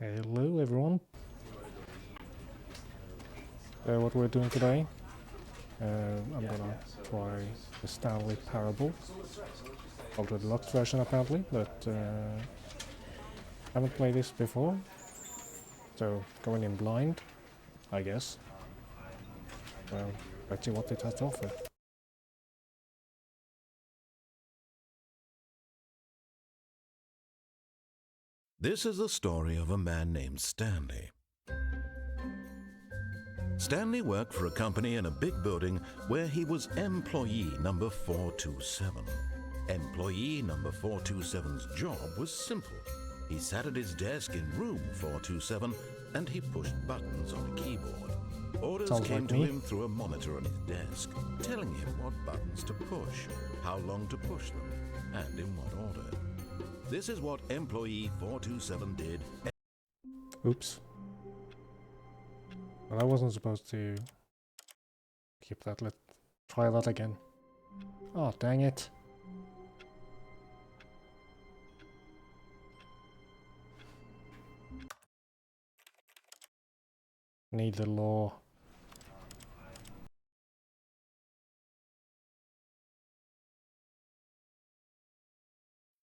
Hello everyone. What we're doing today, I'm gonna try the Stanley Parable Ultra Deluxe version apparently, but haven't played this before, so going in blind, I guess. Well, let's see what it has to offer. This is the story of a man named Stanley. Stanley worked for a company in a big building where he was employee number 427. Employee number 427's job was simple. He sat at his desk in room 427 and he pushed buttons on a keyboard. Orders came to him through a monitor on his desk, telling him what buttons to push, how long to push them, and in what order. This is what employee 427 did. Oops. Well, I wasn't supposed to keep that. Let's try that again. Oh, dang it. Need the law.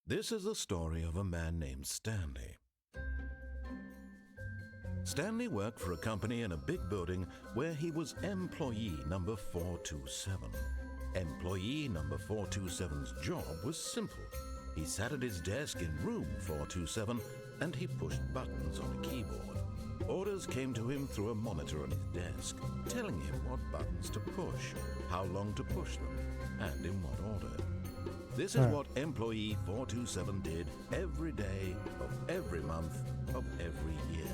This is the story of a man named Stanley. Stanley worked for a company in a big building where he was employee number 427. Employee number 427's job was simple. He sat at his desk in room 427 and he pushed buttons on a keyboard. Orders came to him through a monitor on his desk, telling him what buttons to push, how long to push them, and in what order. This is what employee 427 did every day of every month of every year.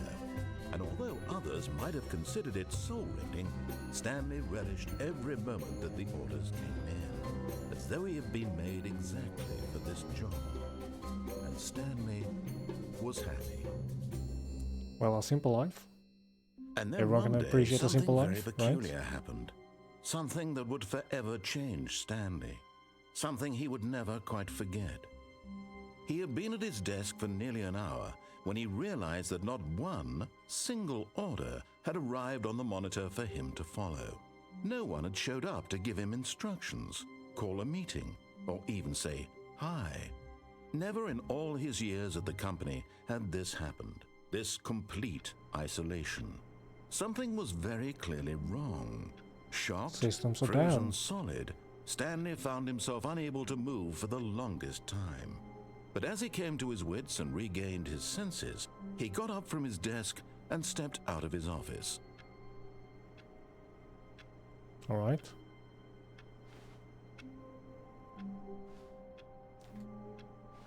And although others might have considered it soul-rending, Stanley relished every moment that the orders came in, as though he had been made exactly for this job. And Stanley was happy. Well, a simple life. And then Everyone can appreciate a simple life, very peculiar happened. Something that would forever change Stanley. Something he would never quite forget. He had been at his desk for nearly an hour when he realized that not one single order had arrived on the monitor for him to follow. No one had showed up to give him instructions, call a meeting, or even say hi. Never in all his years at the company had this happened, this complete isolation. Something was very clearly wrong. Shocked, Systems are frozen down. solid, Stanley found himself unable to move for the longest time. But as he came to his wits and regained his senses, he got up from his desk and stepped out of his office. All right.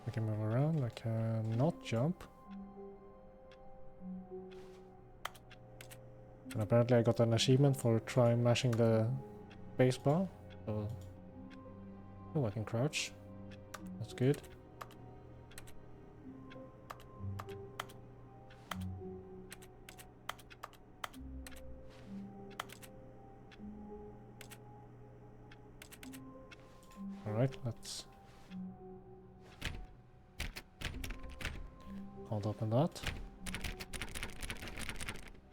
I can move around. I can not jump. And apparently I got an achievement for trying mashing the spacebar. So, oh, I can crouch. That's good. Alright, let's hold open that.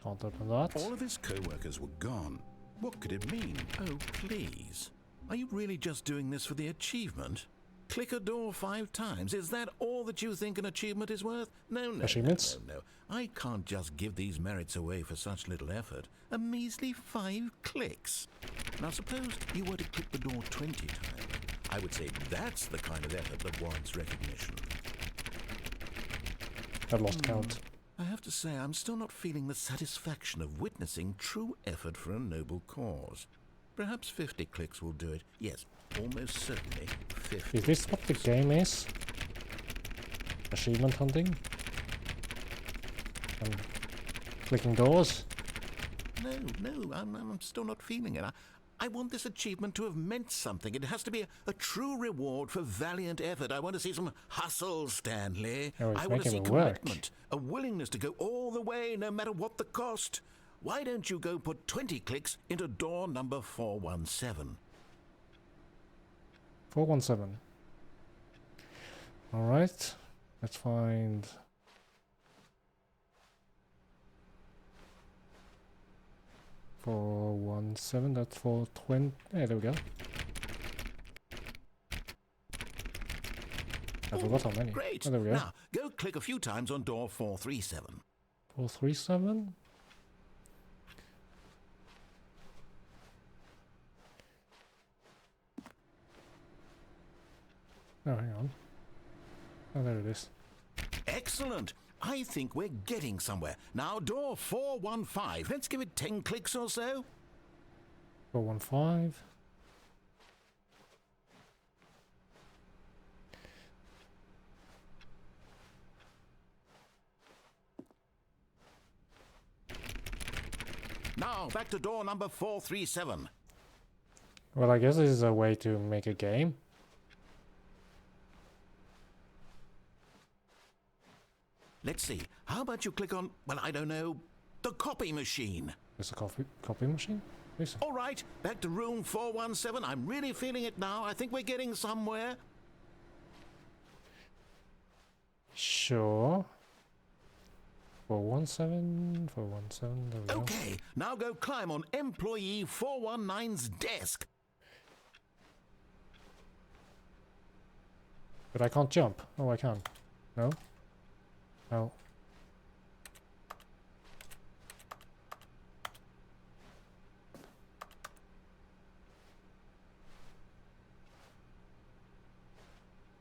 Hold open that. All of his co-workers were gone. What could it mean? Oh, please. Are you really just doing this for the achievement? Click a door 5 times. Is that all that you think an achievement is worth? No. Achievements? No. I can't just give these merits away for such little effort. A measly 5 clicks. Now suppose you were to click the door 20 times. I would say that's the kind of effort that warrants recognition. I've lost count. I have to say, I'm still not feeling the satisfaction of witnessing true effort for a noble cause. Perhaps 50 clicks will do it. Yes, almost certainly 50. Is this what the game is? Achievement hunting? And clicking doors? No, I'm still not feeling it. I want this achievement to have meant something. It has to be a true reward for valiant effort. I want to see some hustle, Stanley. Oh, I want to see commitment, a willingness to go all the way, no matter what the cost. Why don't you go put 20 clicks into door number 417? 417. Alright. Let's find 417, that's 420. Yeah, there we go. I forgot how many. Great. Oh, there we go. Now, go click a few times on door 437. 437? Oh, hang on. Oh, there it is. Excellent. I think we're getting somewhere. Now, door 415. Let's give it 10 clicks or so. 415. Now, back to door number 437. Well, I guess this is a way to make a game. Let's see. How about you click on, well, I don't know, the copy machine? There's a copy machine? Yes. All right, back to room 417. I'm really feeling it now. I think we're getting somewhere. Sure. 417, 417, there we go. Okay, now go climb on employee 419's desk. But I can't jump. Oh, I can. No? No.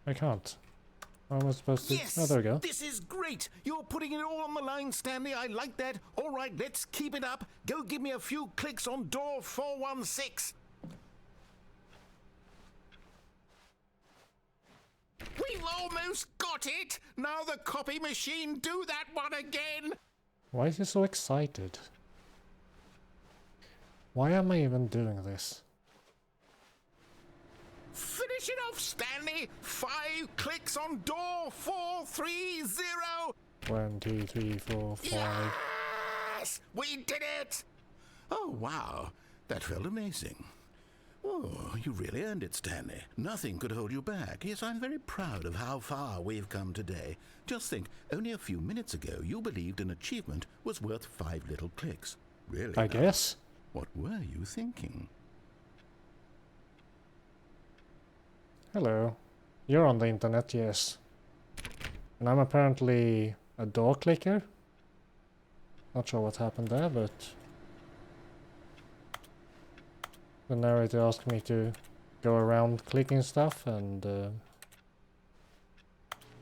I can't. How am I supposed to? Yes! Oh, there we go. This is great! You're putting it all on the line, Stanley. I like that. All right, let's keep it up. Go give me a few clicks on door 416. We've almost got it! Now the copy machine, do that one again! Why is he so excited? Why am I even doing this? Finish it off, Stanley! 5 clicks on door 430! 1, 2, 3, 4, 5. Yes! We did it! Oh, wow. That felt amazing. Oh, you really earned it, Stanley. Nothing could hold you back. Yes, I'm very proud of how far we've come today. Just think, only a few minutes ago you believed an achievement was worth 5 little clicks. Really? I guess. What were you thinking? Hello. You're on the internet, yes. And I'm apparently a door clicker. Not sure what happened there, but the narrator asked me to go around clicking stuff, and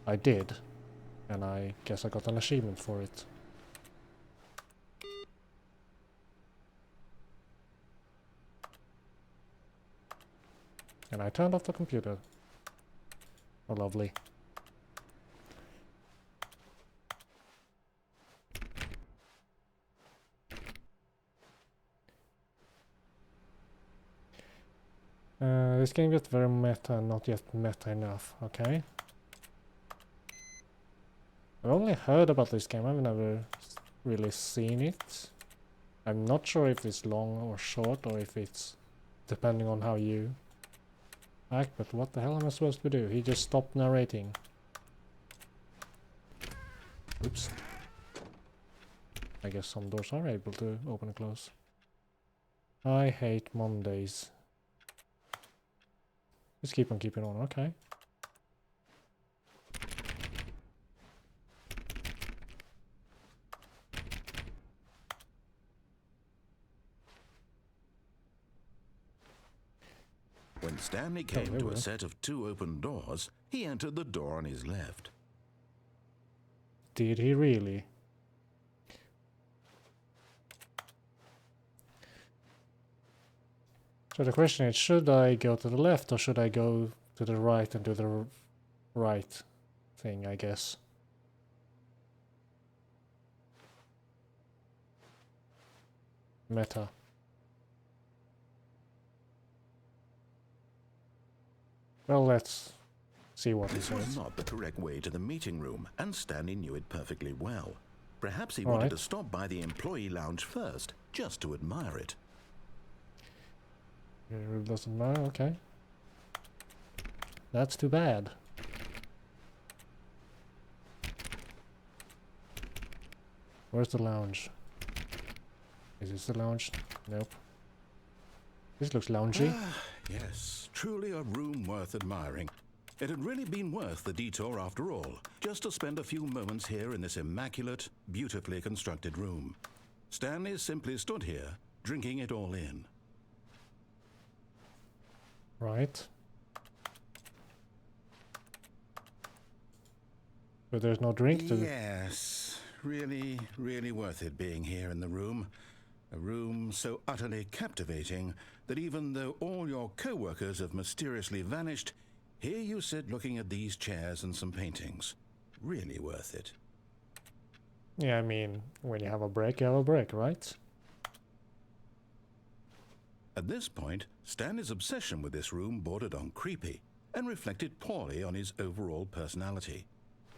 I did. And I guess I got an achievement for it. And I turned off the computer. Oh, lovely. This game gets very meta and not yet meta enough, okay? I've only heard about this game, I've never really seen it. I'm not sure if it's long or short, or if it's depending on how you act, but what the hell am I supposed to do? He just stopped narrating. Oops. I guess some doors are able to open and close. I hate Mondays. Just keep on keeping on, okay. When Stanley came to a set of 2 open doors, he entered the door on his left. Did he really? So the question is, should I go to the left or should I go to the right and do the right thing, I guess? Meta. Well, let's see what he This was says. not the correct way to the meeting room, and Stanley knew it perfectly well. Perhaps he wanted to stop by the employee lounge first, just to admire it. It doesn't matter, okay. That's too bad. Where's the lounge? Is this the lounge? Nope. This looks loungy. Yes, truly a room worth admiring. It had really been worth the detour after all, just to spend a few moments here in this immaculate, beautifully constructed room. Stanley simply stood here, drinking it all in. Right. But there's no drink to... Yes, really, really worth it being here in the room. A room so utterly captivating that even though all your co-workers have mysteriously vanished, here you sit looking at these chairs and some paintings. Really worth it. Yeah, I mean, when you have a break, you have a break, right? At this point, Stanley's obsession with this room bordered on creepy and reflected poorly on his overall personality.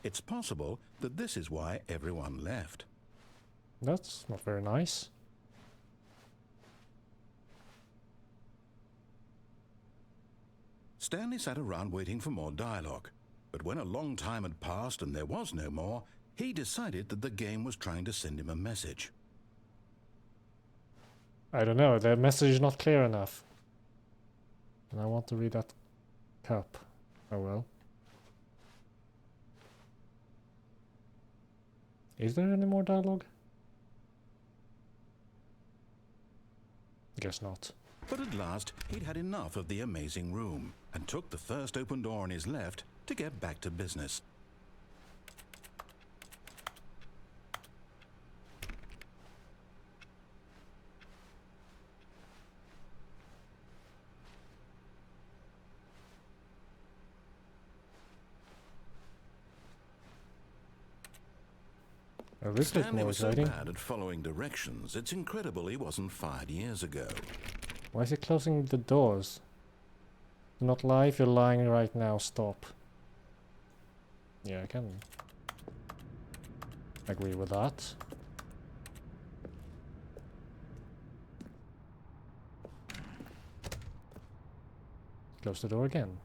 It's possible that this is why everyone left. That's not very nice. Stanley sat around waiting for more dialogue, but when a long time had passed and there was no more, he decided that the game was trying to send him a message. I don't know, the message is not clear enough. And I want to read that cup. Oh well. Is there any more dialogue? Guess not. But at last, he'd had enough of the amazing room and took the first open door on his left to get back to business. Oh, this looks Stanley more was so exciting. bad at following directions, it's incredible he wasn't fired years ago. Why is he closing the doors? Do not lie if you're lying right now, stop. Yeah, I can agree with that. Close the door again.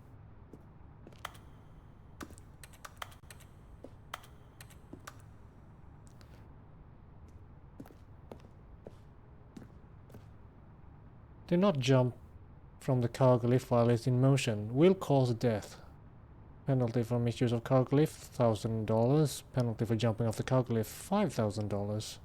Do not jump from the cargo lift while it's in motion. Will cause death. Penalty for misuse of cargo lift, $1,000. Penalty for jumping off the cargo lift, $5,000.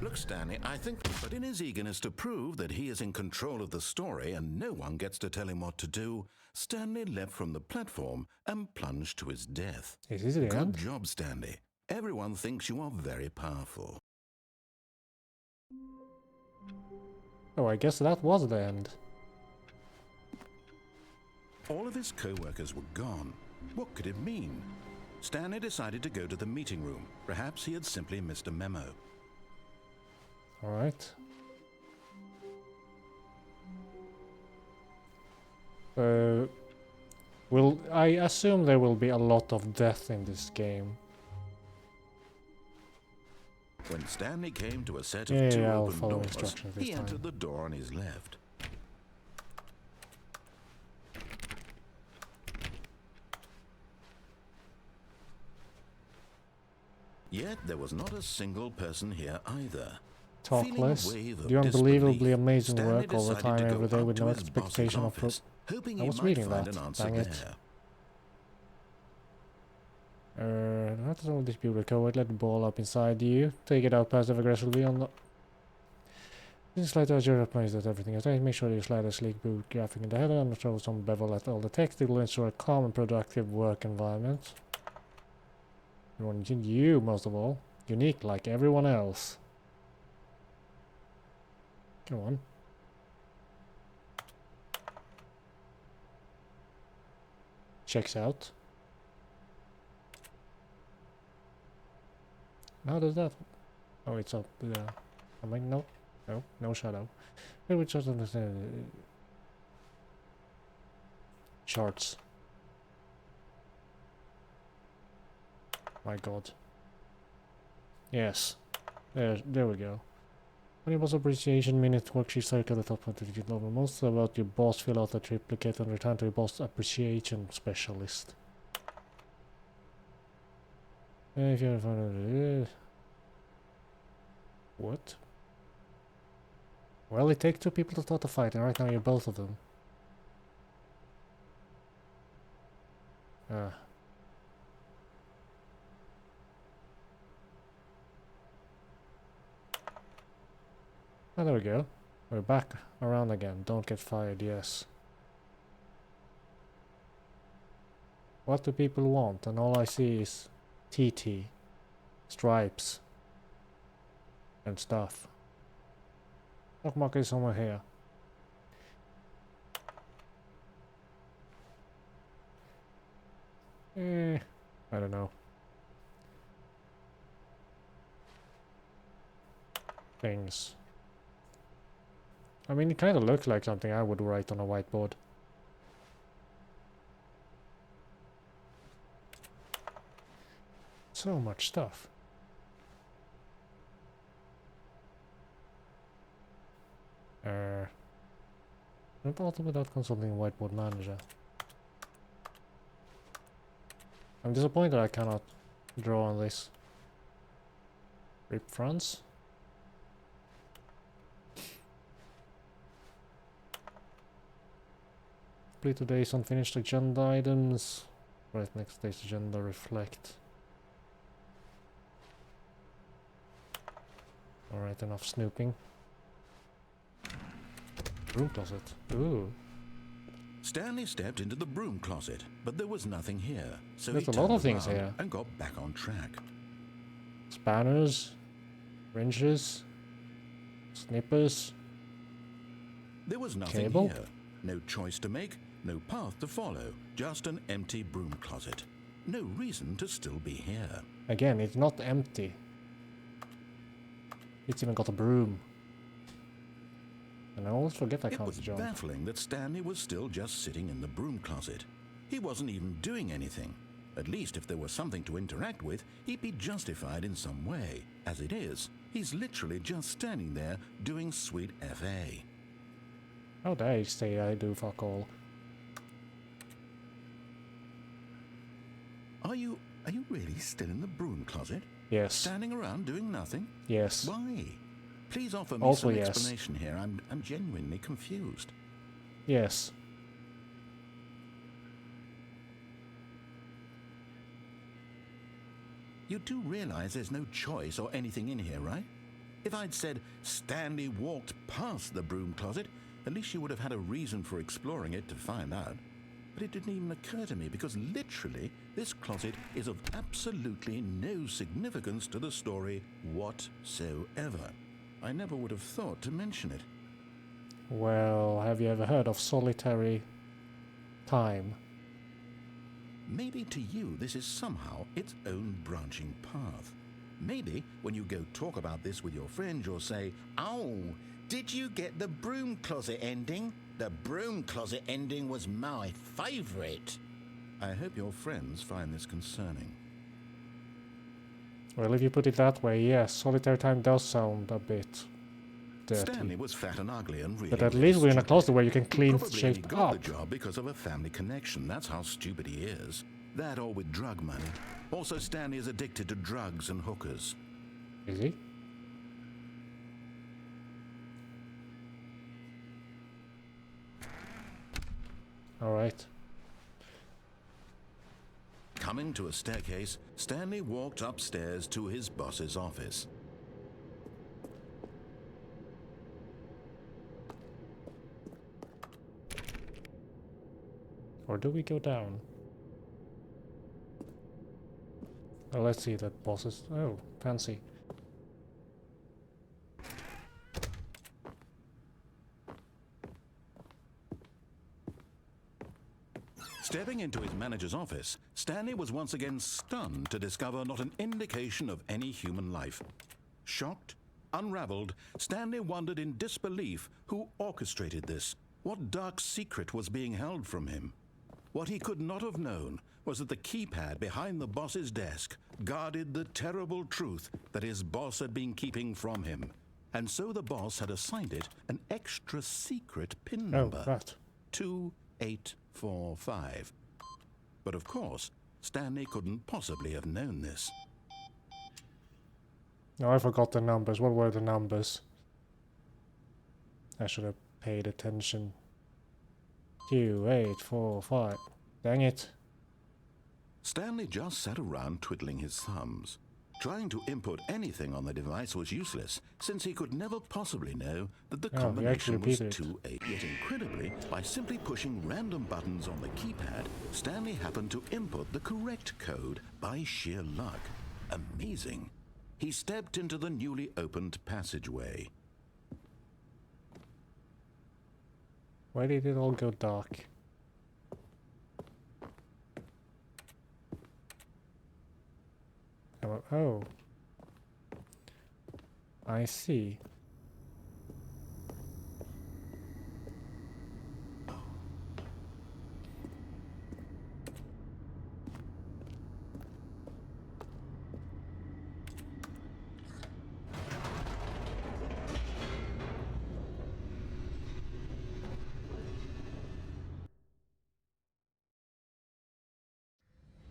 Look, Stanley, I think, but in his eagerness to prove that he is in control of the story and no one gets to tell him what to do, Stanley leapt from the platform and plunged to his death. Is this the Good end? job, Stanley. Everyone thinks you are very powerful. Oh, I guess that was the end. All of his co-workers were gone. What could it mean? Stanley decided to go to the meeting room. Perhaps he had simply missed a memo. Alright. I assume there will be a lot of death in this game. When Stanley came to a set of Yeah, two I'll open follow doors, instructions this he time. entered the door on his left. Yet there was not a single person here either. Talk Feeling a less. wave of Do unbelievably disbelief, amazing Stanley work all the decided time to go every day up with to no his boss's expectation of office, hoping I he was might reading find that, an answer dang it. there. Not to solve this beautiful code, let the ball up inside you. Take it out passive aggressively on the... Just slide out your place that everything is right. Make sure you slide a sleek boot graphic in the header and throw some bevel at all the text. It will ensure a calm and productive work environment. You, most of all. Unique like everyone else. Come on. Checks out. How does that... Oh, it's up there. I mean, no. No shadow. Maybe we just understand... charts. My god. Yes. There we go. When your boss appreciation minute worksheet circle the top of the digit level. Most about your boss, fill out a triplicate and return to your boss appreciation specialist. If you're what? Well, it takes two people to start a fight, and right now you're both of them. Ah. Oh, there we go. We're back around again. Don't get fired, yes. What do people want? And all I see is TT, stripes, and stuff. Bookmark is somewhere here. I don't know. Things. I mean, it kind of looks like something I would write on a whiteboard. So much stuff. Report without consulting whiteboard manager. I'm disappointed I cannot draw on this. Rip fronts. Complete today's unfinished agenda items. Right next day's agenda reflect. Alright, enough snooping. Broom closet. Ooh. Stanley stepped into the broom closet, but there was nothing here, so There's he a lot turned of things around here. and got back on track. Spanners. Wrenches. Snippers. There was nothing Cable? here. No choice to make, no path to follow, just an empty broom closet. No reason to still be here. Again, it's not empty. It's even got a broom. And I always forget I It can't was jump. baffling that Stanley was still just sitting in the broom closet. He wasn't even doing anything. At least if there was something to interact with, he'd be justified in some way. As it is, he's literally just standing there doing sweet FA. How dare you say I do fuck all? Are you really still in the broom closet? Yes. Standing around doing nothing? Yes. Why? Please offer me Also some yes. explanation here. I'm genuinely confused. Yes. You do realize there's no choice or anything in here, right? If I'd said Stanley walked past the broom closet, at least you would have had a reason for exploring it to find out. But it didn't even occur to me because literally this closet is of absolutely no significance to the story whatsoever. I never would have thought to mention it. Well, have you ever heard of solitary time? Maybe to you this is somehow its own branching path. Maybe when you go talk about this with your friends, you'll say, "Oh, did you get the broom closet ending? The broom closet ending was my favourite." I hope your friends find this concerning. Well, if you put it that way, yes, solitary time does sound a bit dirty. Stanley was fat and ugly and really But at least we're in a stupid. closet where you can He clean probably shit only got up. the job because of a family connection. That's how stupid he is. That or with drug money. Also, Stanley is addicted to drugs and hookers. Is he? Alright. Coming to a staircase, Stanley walked upstairs to his boss's office. Or do we go down? Oh, let's see that boss is... Oh, fancy. Stepping into his manager's office, Stanley was once again stunned to discover not an indication of any human life. Shocked, unraveled, Stanley wondered in disbelief who orchestrated this. What dark secret was being held from him? What he could not have known was that the keypad behind the boss's desk guarded the terrible truth that his boss had been keeping from him. And so the boss had assigned it an extra secret PIN number. Oh, that. 2845. But of course, Stanley couldn't possibly have known this. No, I forgot the numbers. What were the numbers? I should have paid attention. 2, 8, 4, 5. Dang it. Stanley just sat around twiddling his thumbs. Trying to input anything on the device was useless, since he could never possibly know that the combination was 2-8. Yet incredibly, by simply pushing random buttons on the keypad, Stanley happened to input the correct code by sheer luck. Amazing. He stepped into the newly opened passageway. Why did it all go dark? Oh. I see.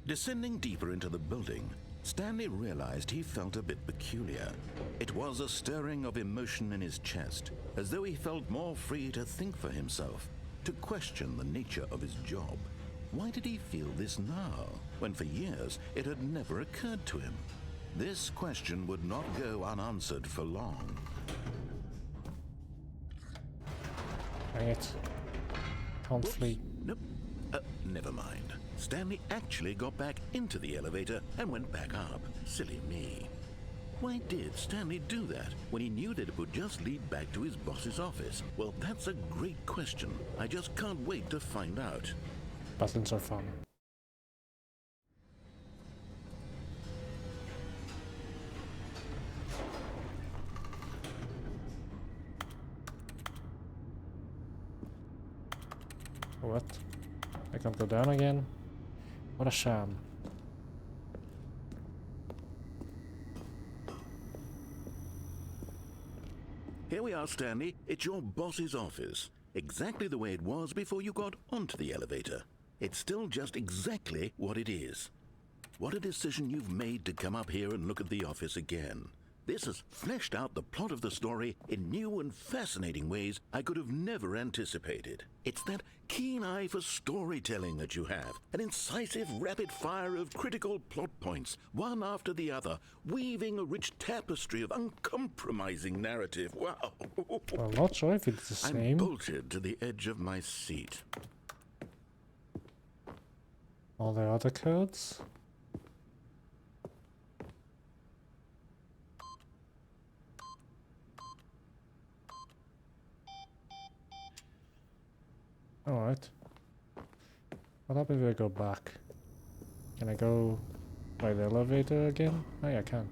Descending deeper into the building, Stanley realized he felt a bit peculiar. It was a stirring of emotion in his chest, as though he felt more free to think for himself, to question the nature of his job. Why did he feel this now, when for years it had never occurred to him? This question would not go unanswered for long. Dang it. Can't flee. Nope. Never mind. Stanley actually got back into the elevator and went back up. Silly me. Why did Stanley do that when he knew that it would just lead back to his boss's office? Well, that's a great question. I just can't wait to find out. Buttons are fun. What? I can't go down again? What a sham. Here we are, Stanley. It's your boss's office. Exactly the way it was before you got onto the elevator. It's still just exactly what it is. What a decision you've made to come up here and look at the office again. This has fleshed out the plot of the story in new and fascinating ways I could have never anticipated. It's that keen eye for storytelling that you have, an incisive rapid fire of critical plot points, one after the other, weaving a rich tapestry of uncompromising narrative. Wow. I'm not sure if it's the same. I'm bolted to the edge of my seat. All the other codes? Alright. What happens if I go back? Can I go by the elevator again? Oh yeah, I can.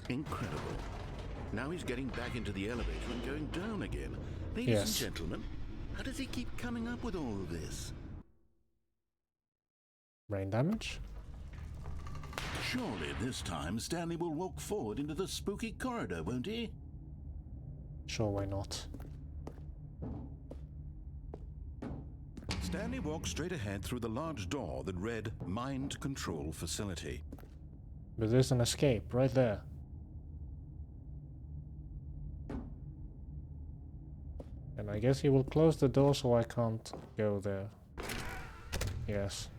Incredible. Now he's getting back into the elevator and going down again. Ladies and gentlemen, how does he keep coming up with all of this? Brain damage? Surely this time Stanley will walk forward into the spooky corridor, won't he? Sure, why not? Stanley walked straight ahead through the large door that read Mind Control Facility. But there's an escape right there. And I guess he will close the door so I can't go there. Yes.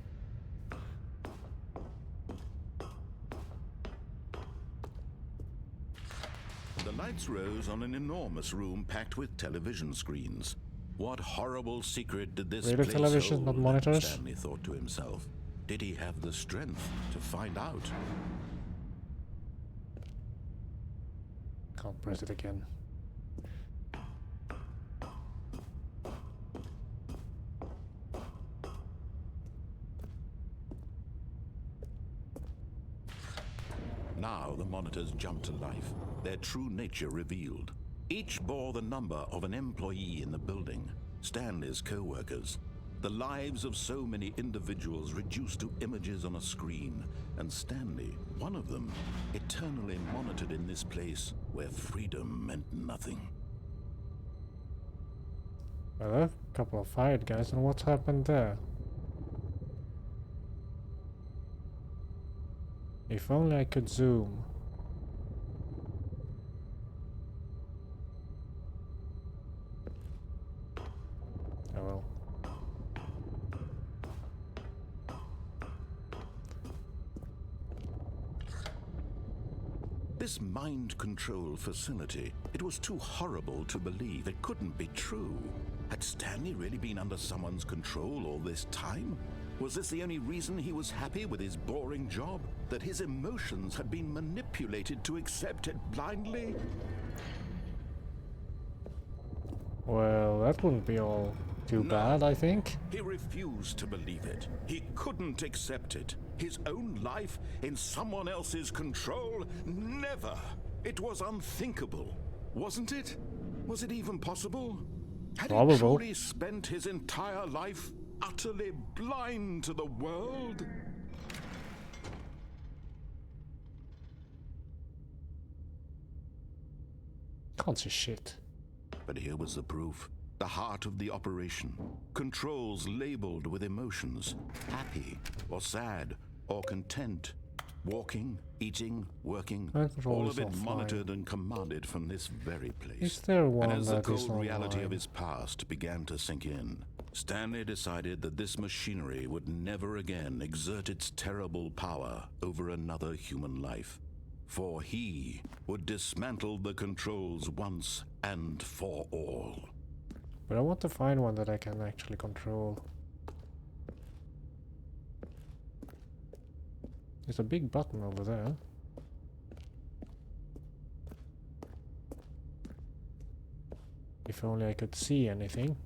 The lights rose on an enormous room packed with television screens. What horrible secret did this Radio place television, hold? not monitors? Stanley thought to himself. Did he have the strength to find out? Can't press it again. Now the monitors jumped to life, their true nature revealed. Each bore the number of an employee in the building, Stanley's co-workers. The lives of so many individuals reduced to images on a screen, and Stanley, one of them, eternally monitored in this place where freedom meant nothing. Well, there are a couple of fired guys, and what's happened there? If only I could zoom. Oh well. This mind control facility, it was too horrible to believe. It couldn't be true. Had Stanley really been under someone's control all this time? Was this the only reason he was happy with his boring job? That his emotions had been manipulated to accept it blindly? Well, that wouldn't be all too bad, I think. He refused to believe it. He couldn't accept it. His own life in someone else's control? Never! It was unthinkable. Wasn't it? Was it even possible? Had he truly spent his entire life utterly blind to the world? Can't see shit. But here was the proof. The heart of the operation. Controls labeled with emotions. Happy, or sad, or content. Walking, eating, working. All of it monitored and commanded from this very place. Is there one and as the that is cold reality online? of his past began to sink in, Stanley decided that this machinery would never again exert its terrible power over another human life. For he would dismantle the controls once and for all. But I want to find one that I can actually control. There's a big button over there. If only I could see anything.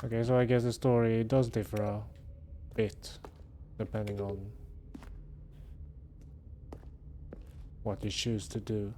Okay, so I guess the story does differ a bit, depending on what you choose to do.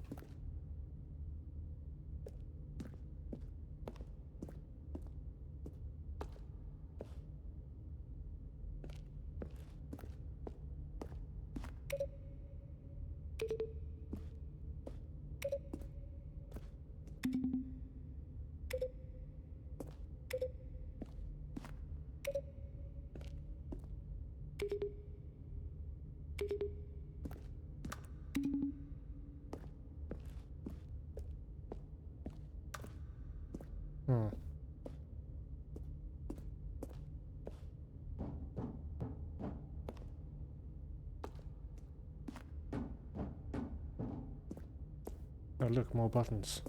Oh look, more buttons.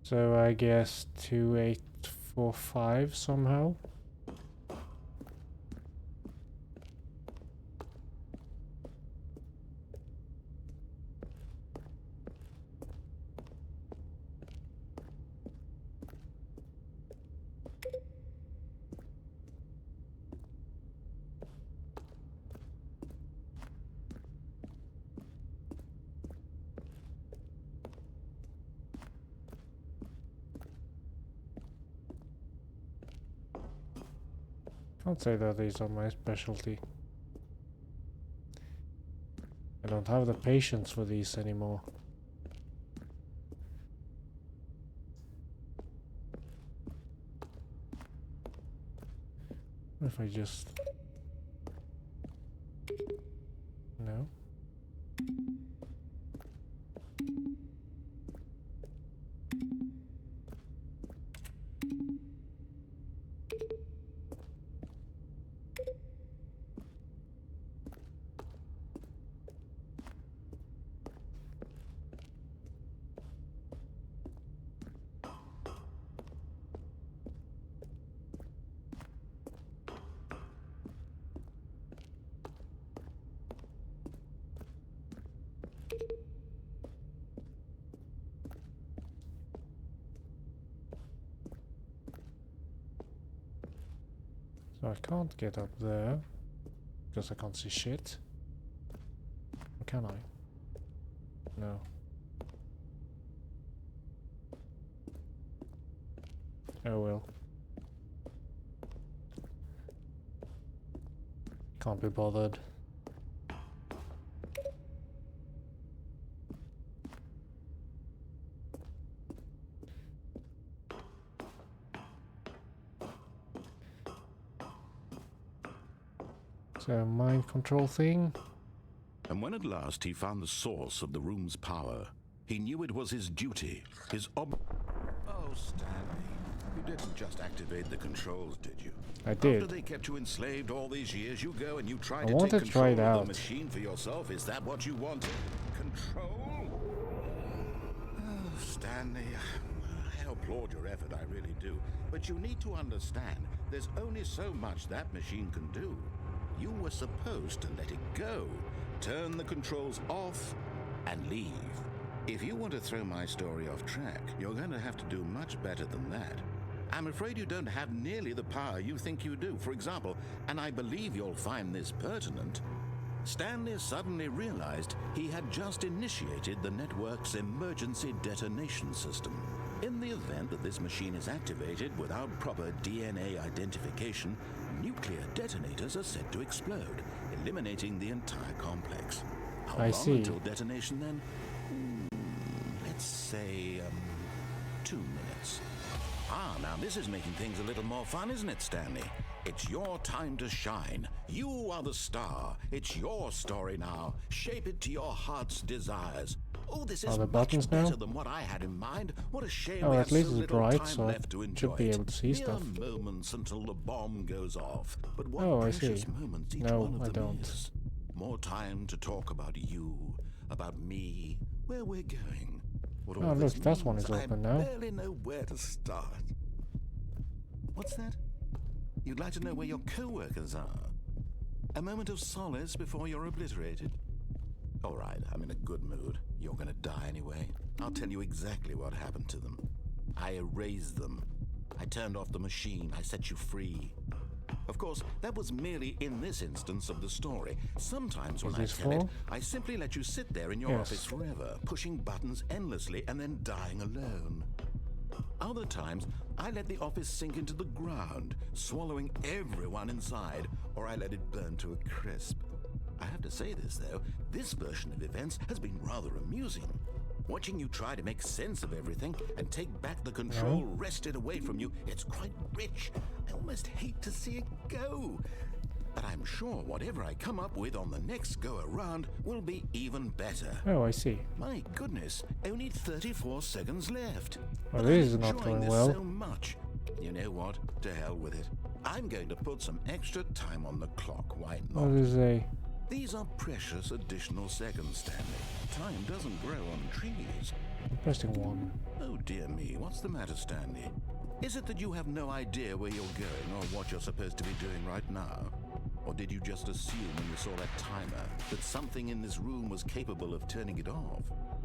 So I guess 2845 somehow. Can't say that these are my specialty. I don't have the patience for these anymore. What if I just... No? So I can't get up there because I can't see shit. Or can I? No. Oh well. Can't be bothered. So mind control thing. And when at last he found the source of the room's power, he knew it was his duty, his Oh, Stanley, you didn't just activate the controls, did you? I did. After they kept you enslaved all these years, you go and you try I to wanted take to try it control of out. the machine for yourself. Is that what you wanted? Control? Oh, Stanley, I applaud your effort, I really do. But you need to understand, there's only so much that machine can do. You were supposed to let it go, turn the controls off, and leave. If you want to throw my story off track, you're going to have to do much better than that. I'm afraid you don't have nearly the power you think you do. For example, and I believe you'll find this pertinent, Stanley suddenly realized he had just initiated the network's emergency detonation system. In the event that this machine is activated without proper DNA identification, nuclear detonators are said to explode, eliminating the entire complex. How I long see. until detonation then? Let's say 2 minutes. Ah, now this is making things a little more fun, isn't it, Stanley? It's your time to shine. You are the star. It's your story now. Shape it to your heart's desires. Oh, this is the much buttons now? better than what I had in mind. What a shame Oh, we at have least so it's little bright, time so I left to enjoy should be it. able to see Mere stuff. moments until the bomb goes off. But what Oh, I precious see. moments each No, one of I them don't. is. More time to talk about you, about me, where we're going. What all Oh, this look, that one means, is I open now. barely know where to start. What's that? You'd like to know where your co-workers are? A moment of solace before you're obliterated? All right, I'm in a good mood. You're gonna die anyway. I'll tell you exactly what happened to them. I erased them. I turned off the machine. I set you free. Of course, that was merely in this instance of the story. Sometimes when I this tell it, for? I simply let you sit there in your Yes. office forever, pushing buttons endlessly and then dying alone. Other times, I let the office sink into the ground, swallowing everyone inside, or I let it burn to a crisp. I have to say this, though, this version of events has been rather amusing. Watching you try to make sense of everything and take back the control wrested away from you, it's quite rich. I almost hate to see it go. But I'm sure whatever I come up with on the next go-around will be even better. Oh, I see. My goodness, only 34 seconds left. Well, But this I'm is not enjoying going this well. so much. You know what? To hell with it. I'm going to put some extra time on the clock. Why not? What is a... These are precious additional seconds, Stanley. Time doesn't grow on trees. Pressing 1. Oh dear me, what's the matter, Stanley? Is it that you have no idea where you're going or what you're supposed to be doing right now? Or did you just assume when you saw that timer that something in this room was capable of turning it off?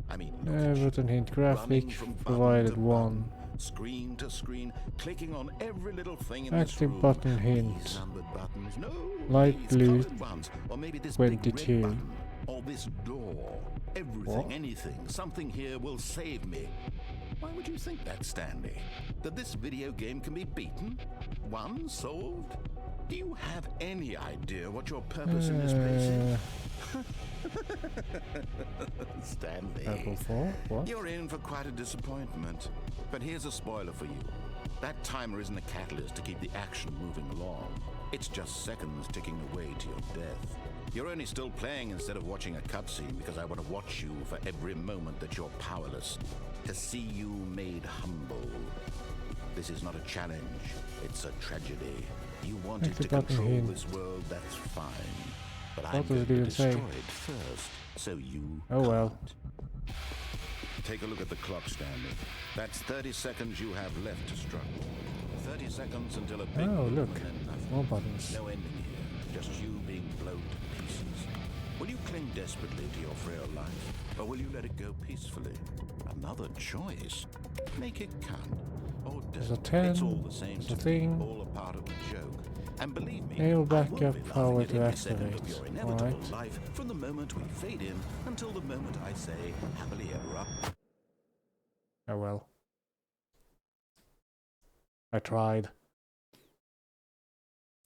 I mean, look at you, Button hint running graphic from button provided to 1. button, screen to screen, clicking on every little thing in Active this room. button hint. These numbered buttons, no, Light these blue, colored ones, or maybe this big 22. red button, or this door. Everything, What? anything, something here will save me. Why would you think that, Stanley? That this video game can be beaten? Won? Solved? Do you have any idea what your purpose in this place is? Stanley. Apple 4? What? You're in for quite a disappointment. But here's a spoiler for you. That timer isn't a catalyst to keep the action moving along. It's just seconds ticking away to your death. You're only still playing instead of watching a cutscene because I want to watch you for every moment that you're powerless. To see you made humble. This is not a challenge. It's a tragedy. You wanted Active to button control hint. this world, that's fine. But What I'm does going it to even destroy say? it first, so you Oh well. can't. Take a look at the clock, Stanley. That's 30 seconds you have left to struggle. 30 seconds until a big Oh, boom look. and then nothing. More buttons. No ending here, just you being blown to pieces. Will you cling desperately to your frail life, or will you let it go peacefully? Another choice. Make it count. Or There's don't. a 10, It's all the same there's to a me, thing. all a part of the joke. And believe me, Nail I back will up be power laughing at to every second of activate. your inevitable Alright. life from the moment we fade in until the moment I say happily ever after. Oh well. I tried.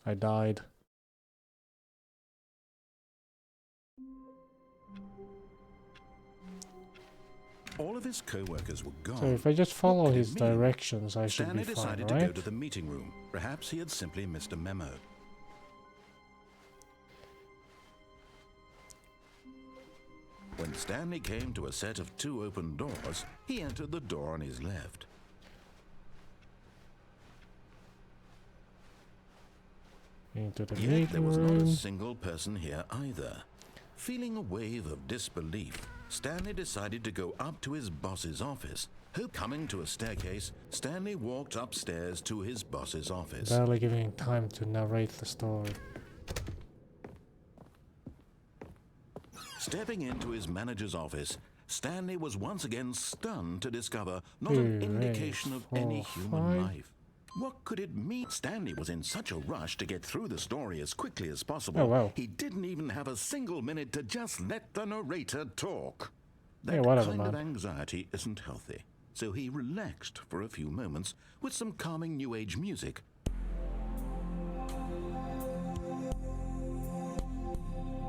I died. All of his co-workers were gone. So if I just follow What could his it mean? directions, I should Stanley be fine, decided to go right? to the meeting room. Perhaps he had simply missed a memo. When Stanley came to a set of 2 open doors, he entered the door on his left. Into the Yet there meeting was not a room. single person here either. Feeling a wave of disbelief, Stanley decided to go up to his boss's office. Coming to a staircase, Stanley walked upstairs to his boss's office. Barely giving time to narrate the story. Stepping into his manager's office, Stanley was once again stunned to discover not an indication of any human life. What could it mean? Stanley was in such a rush to get through the story as quickly as possible. Oh, wow. He didn't even have a single minute to just let the narrator talk. That Hey, whatever, kind of man. anxiety isn't healthy. So he relaxed for a few moments with some calming New Age music.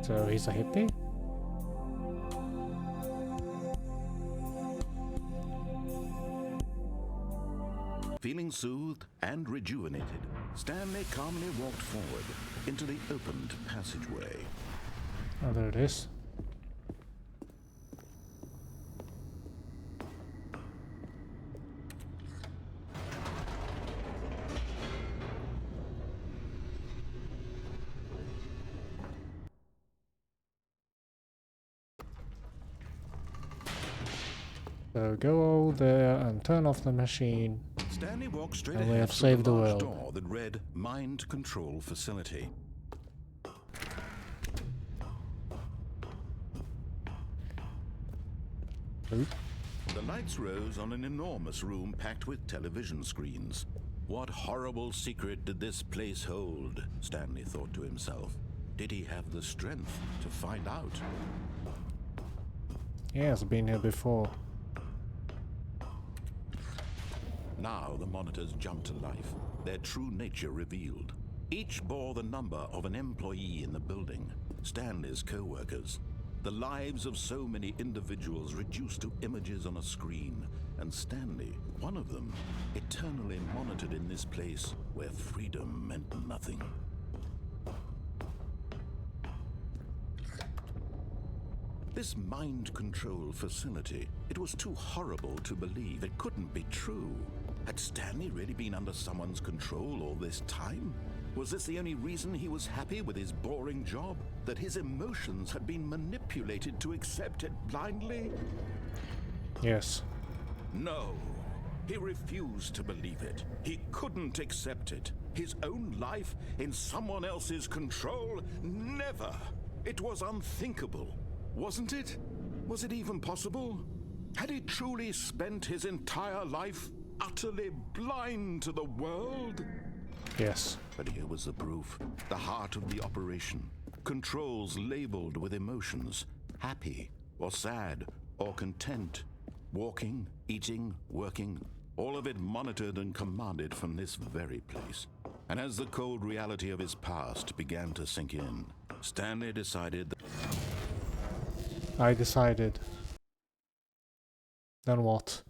So he's a hippie? Feeling soothed and rejuvenated, Stanley calmly walked forward into the opened passageway. Oh, there it is. So go there and turn off the machine. Stanley walked straight And we ahead have through saved the the large world. door that read Mind Control Facility. Oop. The lights rose on an enormous room packed with television screens. What horrible secret did this place hold? Stanley thought to himself. Did he have the strength to find out? He has been here before. Now the monitors jumped to life, their true nature revealed. Each bore the number of an employee in the building, Stanley's co-workers. The lives of so many individuals reduced to images on a screen, and Stanley, one of them, eternally monitored in this place where freedom meant nothing. This mind control facility, it was too horrible to believe. It couldn't be true. Had Stanley really been under someone's control all this time? Was this the only reason he was happy with his boring job? That his emotions had been manipulated to accept it blindly? Yes. No. He refused to believe it. He couldn't accept it. His own life in someone else's control? Never. It was unthinkable. Wasn't it? Was it even possible? Had he truly spent his entire life utterly blind to the world? Yes. But here was the proof. The heart of the operation. Controls labeled with emotions. Happy, or sad, or content. Walking, eating, working. All of it monitored and commanded from this very place. And as the cold reality of his past began to sink in, Stanley decided that I decided. Then what?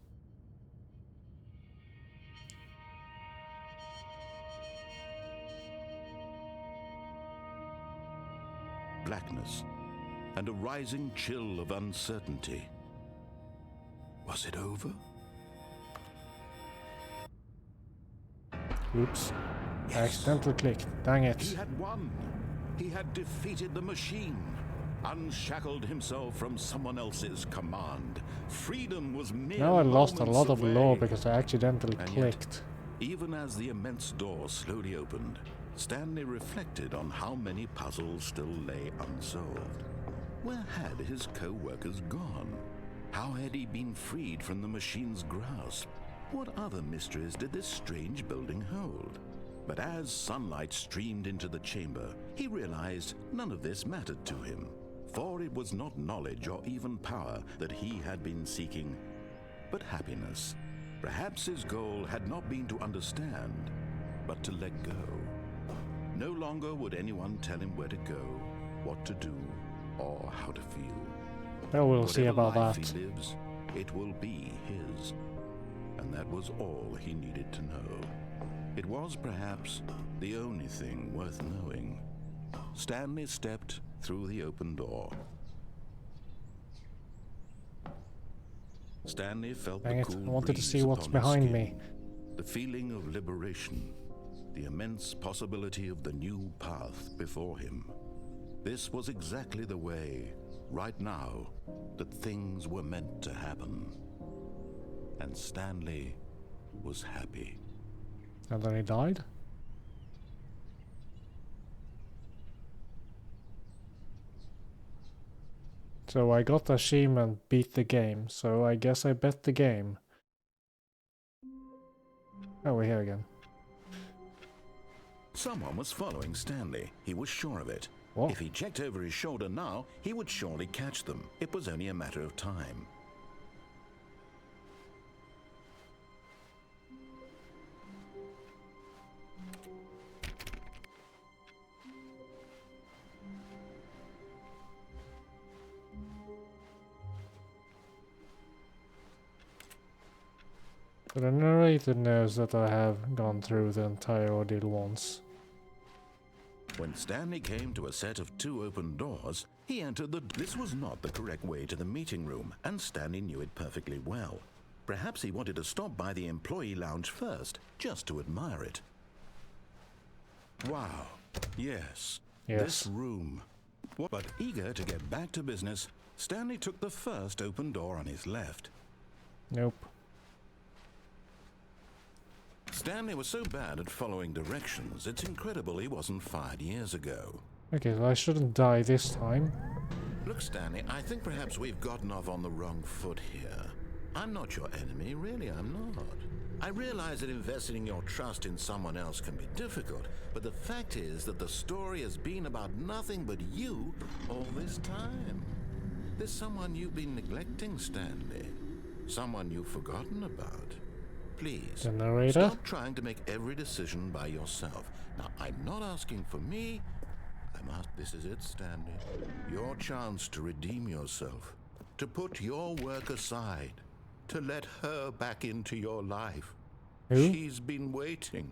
blackness and a rising chill of uncertainty. Was it over? Oops. I accidentally clicked. Dang He it. had won. He had defeated the machine, unshackled himself from someone else's command. Freedom was mere Now I lost a moments lot of away. lore because I accidentally And yet, clicked. even as the immense door slowly opened, Stanley reflected on how many puzzles still lay unsolved. Where had his co-workers gone? How had he been freed from the machine's grasp? What other mysteries did this strange building hold? But as sunlight streamed into the chamber, he realized none of this mattered to him, for it was not knowledge or even power that he had been seeking, but happiness. Perhaps his goal had not been to understand, but to let go. No longer would anyone tell him where to go, what to do, or how to feel. Well, we'll see Whatever about life that. he lives, it will be his. And that was all he needed to know. It was perhaps the only thing worth knowing. Stanley stepped through the open door. Stanley felt Dang the it, cool I wanted to breeze see what's upon his behind skin, me. the feeling of liberation, the immense possibility of the new path before him. This was exactly the way, right now, that things were meant to happen. And Stanley was happy. And then he died? So I got the achievement, beat the game, so I guess I bet the game. Oh, we're here again. Someone was following Stanley. He was sure of it. What? If he checked over his shoulder now, he would surely catch them. It was only a matter of time. So the narrator knows that I have gone through the entire ordeal once. When Stanley came to a set of 2 open doors, he entered the... This was not the correct way to the meeting room, and Stanley knew it perfectly well. Perhaps he wanted to stop by the employee lounge first, just to admire it. Wow. Yes. This room. But eager to get back to business, Stanley took the first open door on his left. Nope. Stanley was so bad at following directions, it's incredible he wasn't fired years ago. Okay, so I shouldn't die this time. Look, Stanley, I think perhaps we've gotten off on the wrong foot here. I'm not your enemy, really, I'm not. I realize that investing your trust in someone else can be difficult, but the fact is that the story has been about nothing but you all this time. There's someone you've been neglecting, Stanley. Someone you've forgotten about. Please, The narrator? stop trying to make every decision by yourself. Now, I'm not asking for me. This is it, Stanley. Your chance to redeem yourself. To put your work aside. To let her back into your life. Who? She's been waiting.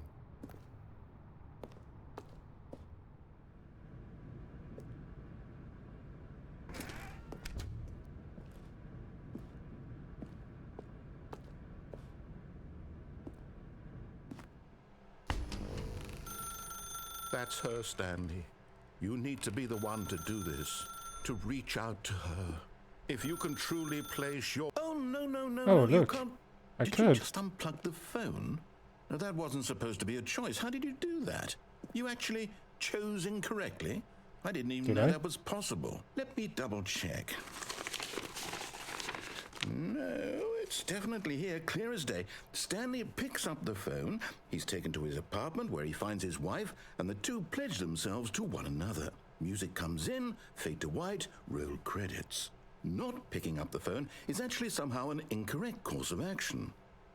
That's her, Stanley. You need to be the one to do this. To reach out to her. If you can truly place your... Oh, no, Oh, you look. can't... I Did could. you just unplug the phone? No, that wasn't supposed to be a choice. How did you do that? You actually chose incorrectly? I didn't even know that was possible. Let me double check. No, it's definitely here, clear as day. Stanley picks up the phone. He's taken to his apartment where he finds his wife, and the two pledge themselves to one another. Music comes in, fade to white, roll credits. Not picking up the phone is actually somehow an incorrect course of action.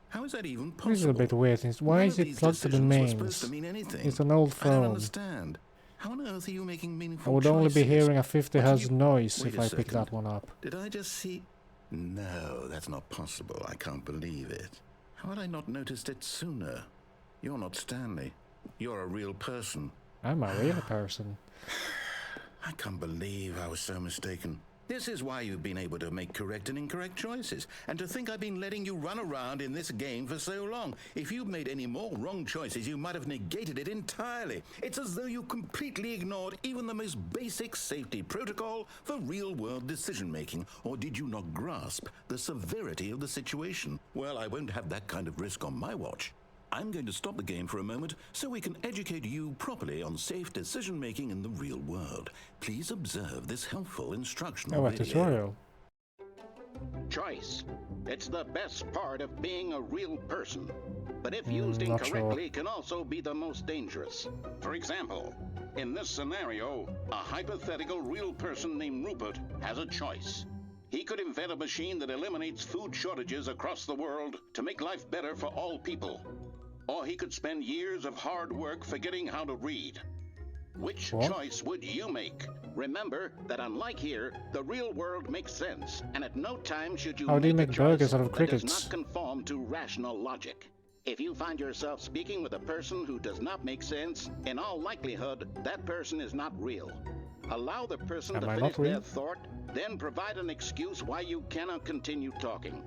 How is that even possible? This is a bit weird. Why is it plugged to the mains? It's an old phone. I don't understand. How on earth are you making meaningful I would only be choices? hearing a 50 Hz noise Wait if a I pick second. that one up. Did I just see... No, that's not possible. I can't believe it. How had I not noticed it sooner? You're not Stanley. You're a real person. I'm a real person. I can't believe I was so mistaken. This is why you've been able to make correct and incorrect choices. And to think I've been letting you run around in this game for so long. If you'd made any more wrong choices, you might have negated it entirely. It's as though you completely ignored even the most basic safety protocol for real-world decision-making. Or did you not grasp the severity of the situation? Well, I won't have that kind of risk on my watch. I'm going to stop the game for a moment so we can educate you properly on safe decision-making in the real world. Please observe this helpful instructional Oh, a video. tutorial. Choice. It's the best part of being a real person. But if used not incorrectly, can also be the most dangerous. For example, in this scenario, a hypothetical real person named Rupert has a choice. He could invent a machine that eliminates food shortages across the world to make life better for all people. Or he could spend years of hard work forgetting how to read. Which What? choice would you make? Remember that unlike here, the real world makes sense, and at no time should you How do you make make a choice burgers out of that crickets? does not conform to rational logic. If you find yourself speaking with a person who does not make sense, in all likelihood, that person is not real. Allow the person Am to I finish not real? their thought, then provide an excuse why you cannot continue talking.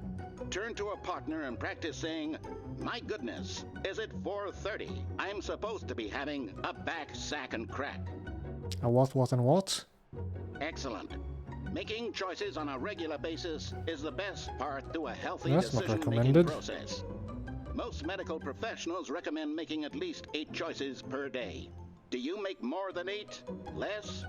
turn to a partner and practice saying, "My goodness, is it 4:30? I'm supposed to be having a back, sack, and crack." A what, and what? Excellent. Making choices on a regular basis is the best part to a healthy That's not decision-making recommended. process. Most medical professionals recommend making at least 8 choices per day. Do you make more than 8? Less?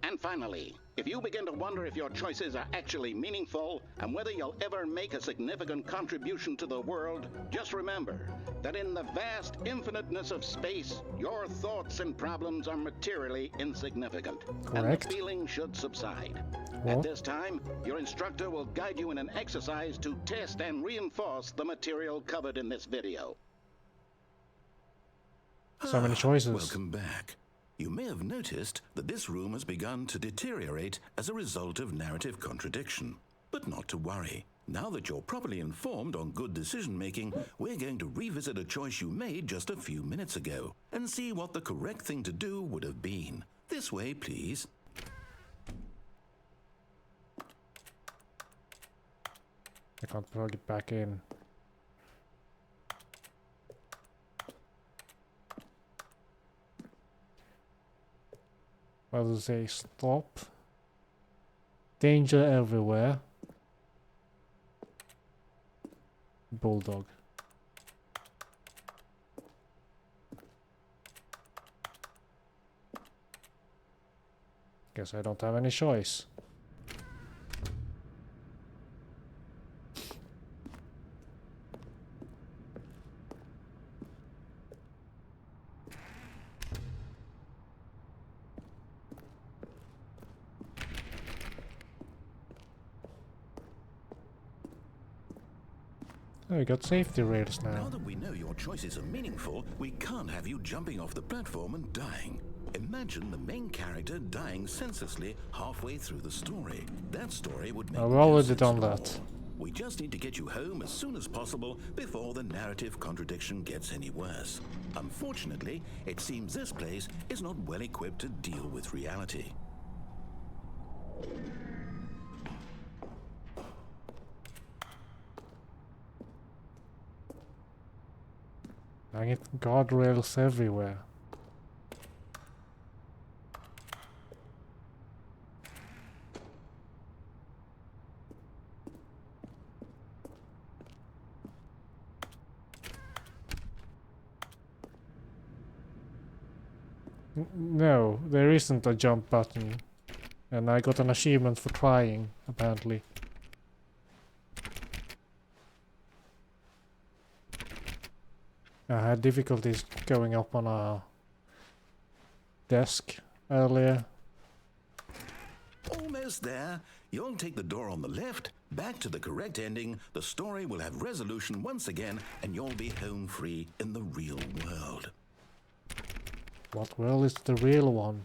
And finally, if you begin to wonder if your choices are actually meaningful and whether you'll ever make a significant contribution to the world, just remember that in the vast infiniteness of space, your thoughts and problems are materially insignificant. Correct. And the feeling should subside. What? At this time, your instructor will guide you in an exercise to test and reinforce the material covered in this video. So many choices. Welcome back. You may have noticed that this room has begun to deteriorate as a result of narrative contradiction. But not to worry. Now that you're properly informed on good decision-making, we're going to revisit a choice you made just a few minutes ago and see what the correct thing to do would have been. This way, please. I can't plug it back in. What does it say? Stop. Danger everywhere. Bulldog. Guess I don't have any choice. Oh, we got safety rails Now now. that we know your choices are meaningful, we can't have you jumping off the platform and dying. Imagine the main character dying senselessly halfway through the story. That story would make I've no already sense done at all. that. We just need to get you home as soon as possible before the narrative contradiction gets any worse. Unfortunately, it seems this place is not well equipped to deal with reality. Dang it, guardrails everywhere. No, there isn't a jump button. And I got an achievement for trying, apparently. I had difficulties going up on a desk earlier. Almost there. You'll take the door on the left, back to the correct ending, the story will have resolution once again, and you'll be home free in the real world. What world is the real one?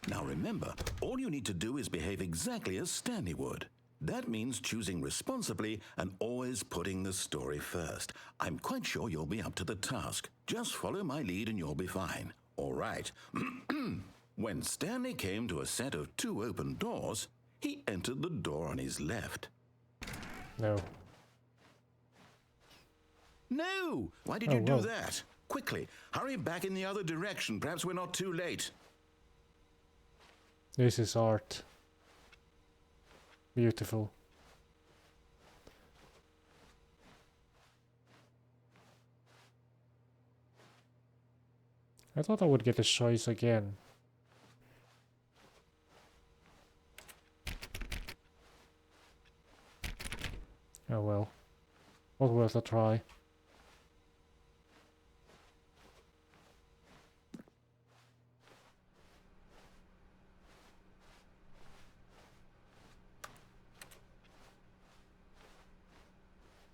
Now remember, all you need to do is behave exactly as Stanley would. That means choosing responsibly and always putting the story first. I'm quite sure you'll be up to the task. Just follow my lead and you'll be fine. All right. When Stanley came to a set of 2 open doors, he entered the door on his left. No. No! Why did Oh, you do whoa. that? Quickly, hurry back in the other direction. Perhaps we're not too late. This is art. Beautiful. I thought I would get a choice again. Oh well. Was worth a try.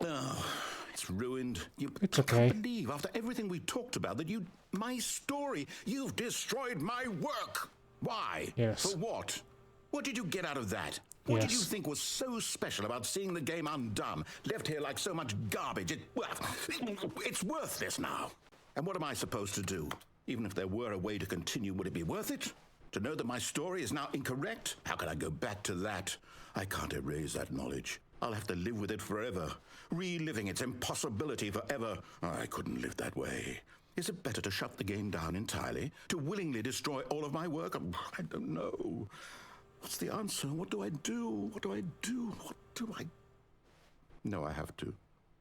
Oh, it's ruined. It's I okay. can't believe after everything we talked about that my story, you've destroyed my work. Why? Yes. For what? What did you get out of that? What did you Yes. think was so special about seeing the game undone, left here like so much garbage? It's worthless now. And what am I supposed to do? Even if there were a way to continue, would it be worth it? To know that my story is now incorrect? How can I go back to that? I can't erase that knowledge. I'll have to live with it forever, reliving its impossibility forever. I couldn't live that way. Is it better to shut the game down entirely? To willingly destroy all of my work? I don't know. What's the answer? What do I do? What do I do? What do I... No, I have to.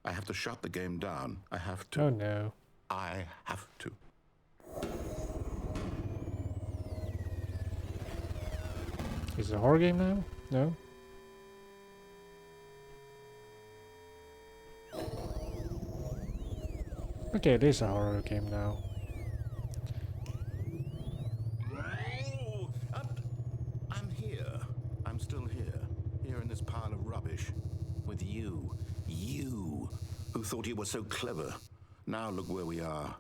I have to shut the game down. I have to. Oh no. I have to. Is it a horror game now? No? Okay, it is a horror game now. Oh, I'm here. I'm still here. Here in this pile of rubbish. With you. You. Who thought you were so clever. Now look where we are.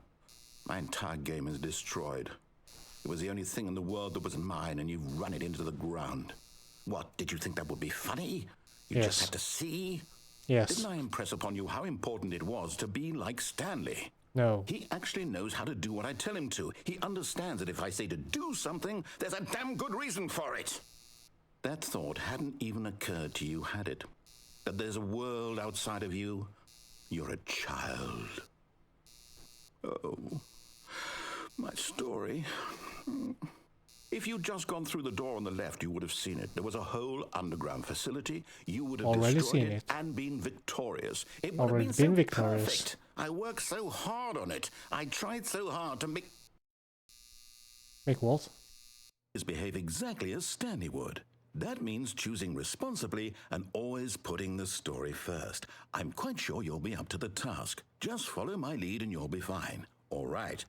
My entire game is destroyed. It was the only thing in the world that was mine, and you've run it into the ground. What, did you think that would be funny? You Yes. just had to see? Yes. Didn't I impress upon you how important it was to be like Stanley? No. He actually knows how to do what I tell him to. He understands that if I say to do something, there's a damn good reason for it. That thought hadn't even occurred to you, had it? That there's a world outside of you? You're a child. Oh, my story. If you'd just gone through the door on the left, you would have seen it. There was a whole underground facility. You would have Already destroyed seen it. and been victorious. It would Already have been so victorious. perfect. I worked so hard on it. I tried so hard to make Make what? behave exactly as Stanley would. That means choosing responsibly and always putting the story first. I'm quite sure you'll be up to the task. Just follow my lead and you'll be fine. All right.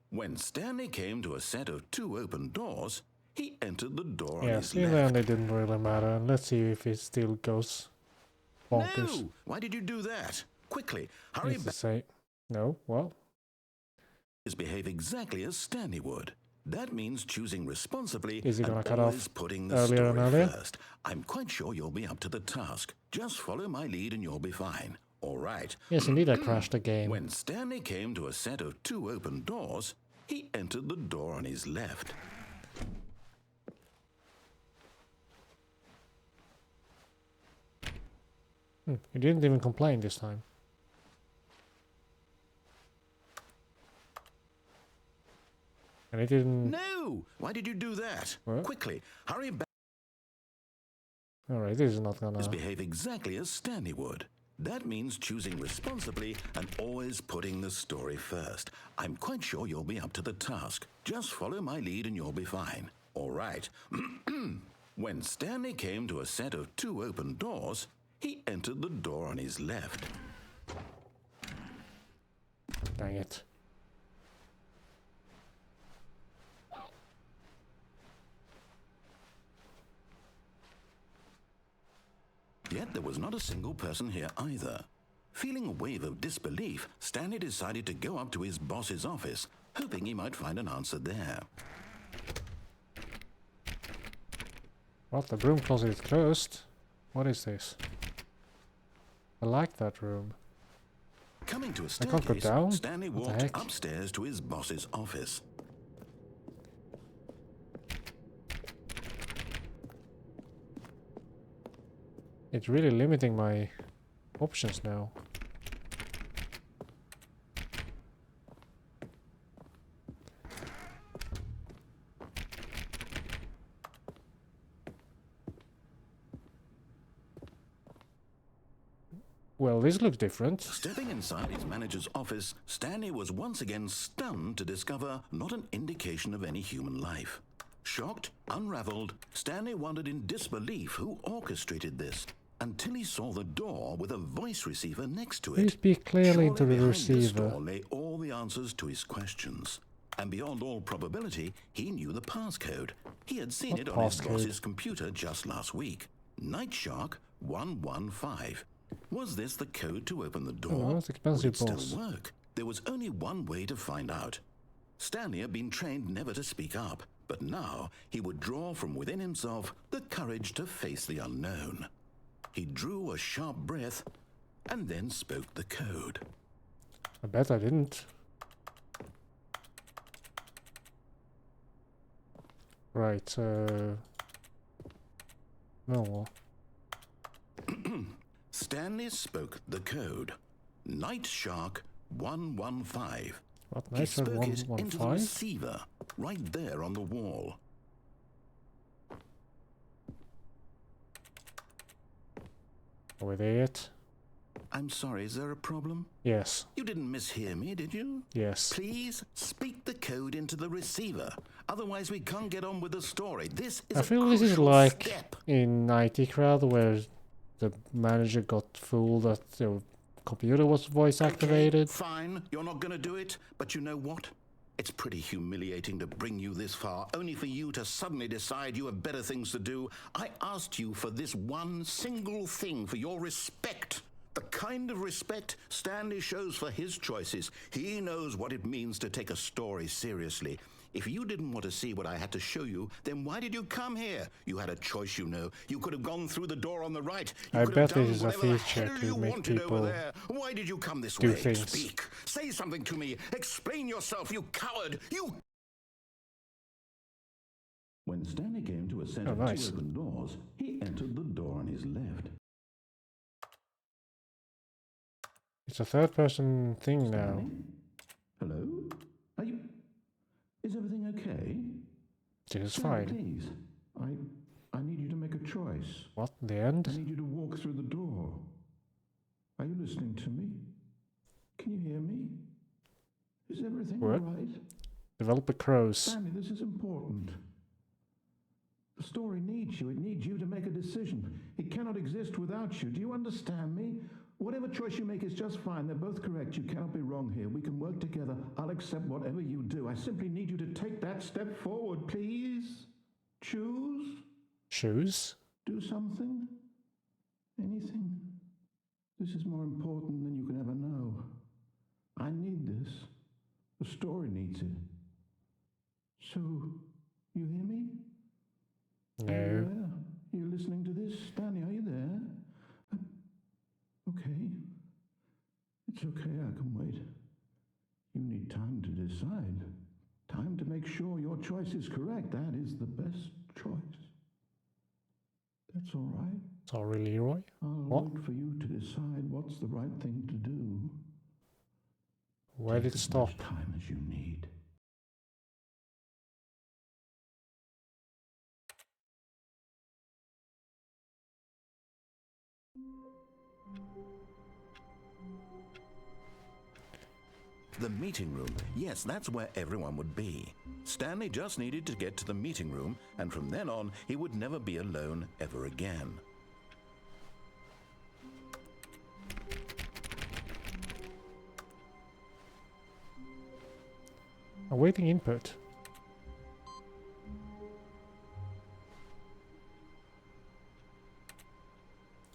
When Stanley came to a set of 2 open doors, he entered the door on his Yes, in the left. end it didn't really matter. Let's see if it still goes bonkers. No! Why did you do that? Quickly, hurry It's to back. say, no, well, Behave exactly as Stanley would. That means choosing responsibly Is he and gonna cut always off putting the earlier and story earlier? first. I'm quite sure you'll be up to the task. Just follow my lead and you'll be fine. All right. yes, indeed, I crashed the game. When Stanley came to a set of 2 open doors, he entered the door on his left. You didn't even complain this time. And it didn't... No! Why did you do that? What? Quickly, hurry back. Alright, this is not gonna... Behave exactly as Stanley would. That means choosing responsibly and always putting the story first. I'm quite sure you'll be up to the task. Just follow my lead and you'll be fine. All right. When Stanley came to a set of 2 open doors, he entered the door on his left. Dang it. Yet there was not a single person here either. Feeling a wave of disbelief, Stanley decided to go up to his boss's office, hoping he might find an answer there. Well, the broom closet is closed. What is this? I like that room. Coming to a I can't go staircase, down? Stanley What the walked heck? upstairs to his boss's office. It's really limiting my options now. Well, this looks different. Stepping inside his manager's office, Stanley was once again stunned to discover not an indication of any human life. Shocked, unraveled, Stanley wondered in disbelief who orchestrated this, until he saw the door with a voice receiver next to it. Please speak clearly Surely into the behind this receiver. door lay all the answers to his questions. And beyond all probability, he knew the passcode. He had seen What it on his passcode? boss's computer just last week. Nightshark 115. Was this the code to open the door? Oh, it's expensive, Would it boss. still work? There was only one way to find out. Stanley had been trained never to speak up, but now he would draw from within himself the courage to face the unknown. He drew a sharp breath and then spoke the code. I bet I didn't. Right, no. Stanley spoke the code. Night Shark 115. What, He nice at spoke it into the 115? receiver, right there on the wall. Are we there yet? I'm sorry, is there a problem? Yes, You didn't mishear me, did you? yes. Please speak the code into the receiver. Otherwise, we can't get on with the story. This is I a feel this is crucial like step. in IT Crowd where the manager got fooled that the computer was voice activated. Okay, fine, you're not going to do it, but you know what? It's pretty humiliating to bring you this far, only for you to suddenly decide you have better things to do. I asked you for this one single thing, for your respect. The kind of respect Stanley shows for his choices. He knows what it means to take a story seriously. If you didn't want to see what I had to show you, then why did you come here? You had a choice, you know. You could have gone through the door on the right. You I could bet have done this is a whatever the feature hell to you make wanted people over there. Why did you come this do way? things. Speak. Say something to me. Explain yourself, you coward. You... When Stanley came to a set of nice. 2 open doors, he entered the door on his left. It's a third person thing now. Stanley? Hello? Are you... Is everything okay? It is Stanley, fine. please. I need you to make a choice. What? The I end? need you to walk through the door. Are you listening to me? Can you hear me? Is everything What? all right? Developer crows. Stanley, this is important. The story needs you. It needs you to make a decision. It cannot exist without you. Do you understand me? Whatever choice you make is just fine. They're both correct. You cannot be wrong here. We can work together. I'll accept whatever you do. I simply need you to take that step forward, please. Choose. Shoes? Do something. Anything. This is more important than you can ever know. I need this. The story needs it. So, you hear me? No. Are you there? You listening to this? Stanley, are you there? Okay. It's okay, I can wait. You need time to decide. Time to make sure your choice is correct. That is the best choice. That's all right. Sorry, Leroy. I'll What? wait for you to decide what's the right thing to do. Where did it Take as stop? much time as you need. The meeting room. Yes, that's where everyone would be. Stanley just needed to get to the meeting room, and from then on, he would never be alone ever again. Awaiting input.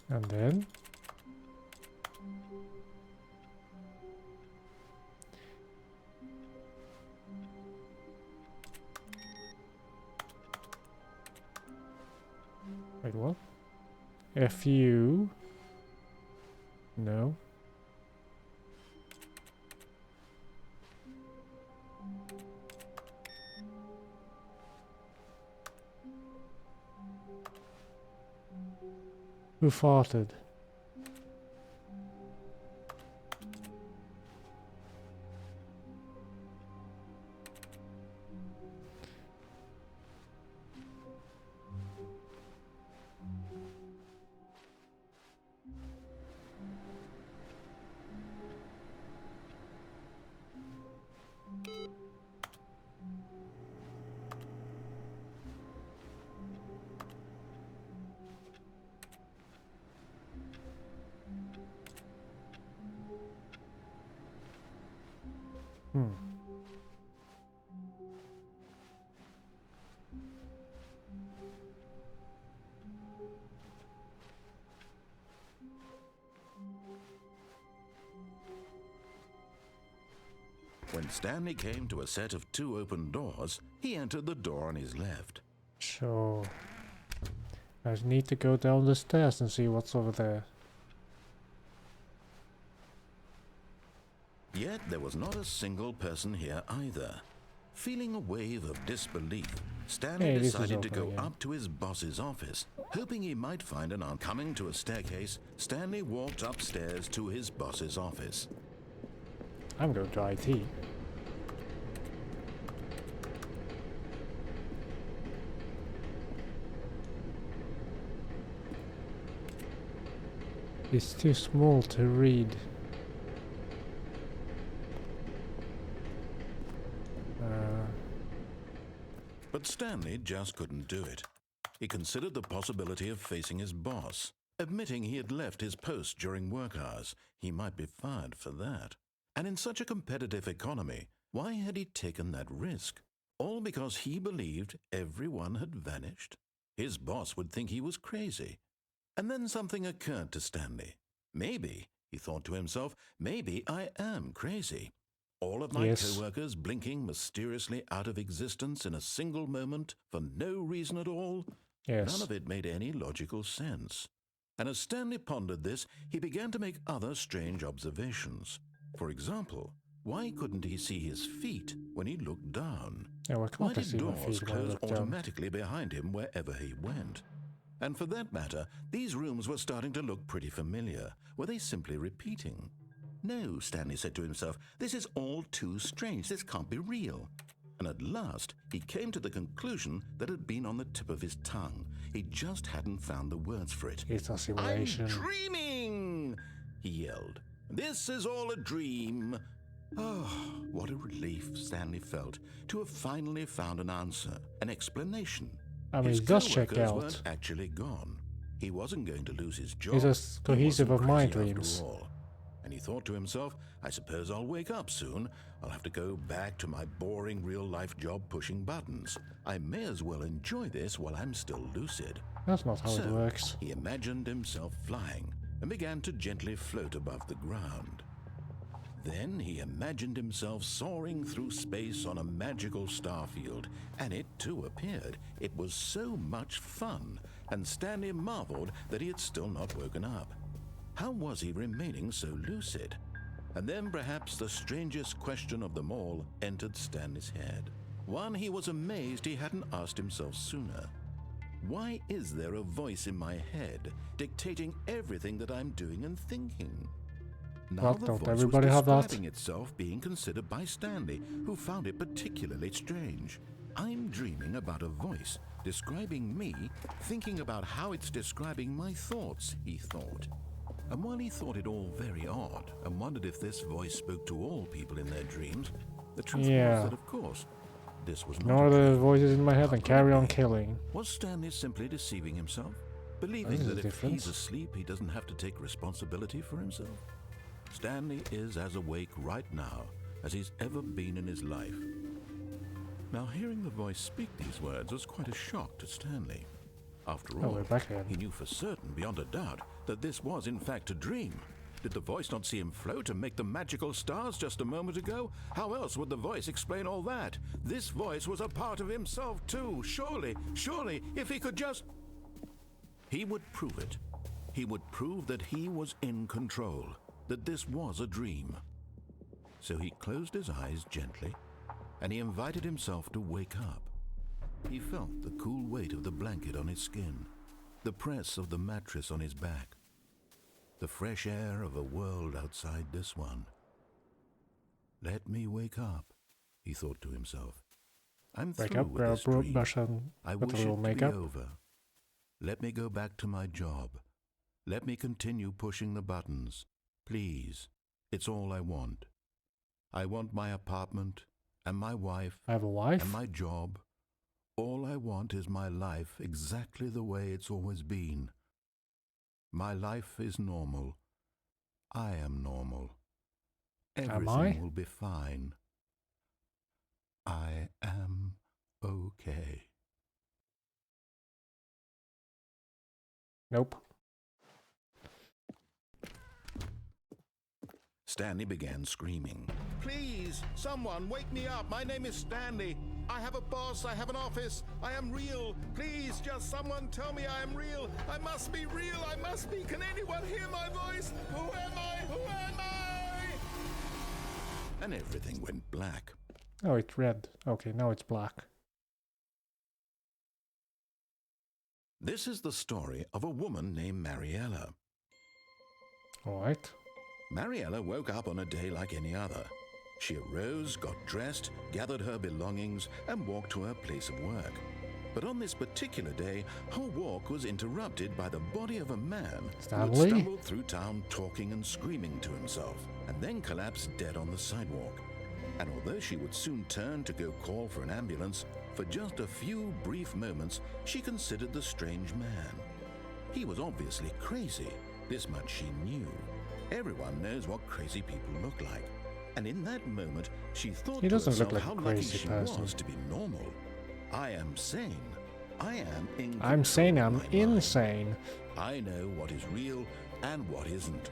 And then... Wait, what? FU... No. Who farted? When Stanley came to a set of 2 open doors, he entered the door on his left. So... I need to go down the stairs and see what's over there. Yet there was not a single person here either. Feeling a wave of disbelief, Stanley Hey, this is decided to open go again. up to his boss's office, hoping he might find an answer. Coming to a staircase, Stanley walked upstairs to his boss's office. I'm going to IT. It's too small to read. But Stanley just couldn't do it. He considered the possibility of facing his boss. Admitting he had left his post during work hours, he might be fired for that. And in such a competitive economy, why had he taken that risk? All because he believed everyone had vanished? His boss would think he was crazy. And then something occurred to Stanley. Maybe, he thought to himself, maybe I am crazy. All of my co-workers blinking mysteriously out of existence in a single moment for no reason at all? Yes. None of it made any logical sense. And as Stanley pondered this, he began to make other strange observations. For example, why couldn't he see his feet when he looked down? Yeah, well, Why can't I did see my doors feet when I close look down? automatically behind him wherever he went? And for that matter, these rooms were starting to look pretty familiar. Were they simply repeating? No, Stanley said to himself, this is all too strange. This can't be real. And at last, he came to the conclusion that had been on the tip of his tongue. He just hadn't found the words for it. It's a simulation. I'm dreaming, he yelled. This is all a dream. Oh, what a relief Stanley felt to have finally found an answer, an explanation. I mean, His it does check co-workers out. weren't actually gone. He wasn't going to lose his job. It's as cohesive He wasn't of my crazy after dreams. all. And he thought to himself, I suppose I'll wake up soon. I'll have to go back to my boring real-life job pushing buttons. I may as well enjoy this while I'm still lucid. That's not how it So, works. he imagined himself flying and began to gently float above the ground. Then he imagined himself soaring through space on a magical starfield, and it too appeared. It was so much fun, and Stanley marveled that he had still not woken up. How was he remaining so lucid? And then perhaps the strangest question of them all entered Stanley's head. One he was amazed he hadn't asked himself sooner. Why is there a voice in my head dictating everything that I'm doing and thinking? Now Well, the don't voice everybody was have that? describing itself being considered by Stanley, who found it particularly strange. I'm dreaming about a voice describing me, thinking about how it's describing my thoughts, he thought. And while he thought it all very odd and wondered if this voice spoke to all people in their dreams, the truth was that, of course, this was not Ignore a the dream. voices in my head and Could carry it on be? killing. Was Stanley simply deceiving himself? This Believing is that if different. he's asleep, he doesn't have to take responsibility for himself? Stanley is as awake right now as he's ever been in his life. Now, hearing the voice speak these words was quite a shock to Stanley. After Oh, all, we're back again. he knew for certain, beyond a doubt, that this was in fact a dream. Did the voice not see him float and make the magical stars just a moment ago? How else would the voice explain all that? This voice was a part of himself too. Surely, if he could just... He would prove it. He would prove that he was in control, that this was a dream. So he closed his eyes gently, and he invited himself to wake up. He felt the cool weight of the blanket on his skin, the press of the mattress on his back, the fresh air of a world outside this one. Let me wake up, he thought to himself. I'm Wake through up, with this dream. brush and I put wish a it little to makeup. be over. Let me go back to my job. Let me continue pushing the buttons. Please, it's all I want. I want my apartment and my wife I have a wife? and my job. All I want is my life exactly the way it's always been. My life is normal. I am normal. Everything I? will be fine. I am okay. Nope. Stanley began screaming. Please, someone, wake me up. My name is Stanley. I have a boss. I have an office. I am real. Please, just someone tell me I am real. I must be real. I must be. Can anyone hear my voice? Who am I? Who am I? And everything went black. Oh, it's red. Okay, now it's black. This is the story of a woman named Mariella. Alright. Mariella woke up on a day like any other. She arose, got dressed, gathered her belongings, and walked to her place of work. But on this particular day, her walk was interrupted by the body of a man who had Stanley? stumbled through town talking and screaming to himself, and then collapsed dead on the sidewalk. And although she would soon turn to go call for an ambulance, for just a few brief moments, she considered the strange man. He was obviously crazy. This much she knew. Everyone knows what crazy people look like. And in that moment, she thought He to doesn't herself look like how a lucky crazy she person. was to be normal. I am sane. I am in I'm saying control I'm of my mind. insane. I know what is real and what isn't.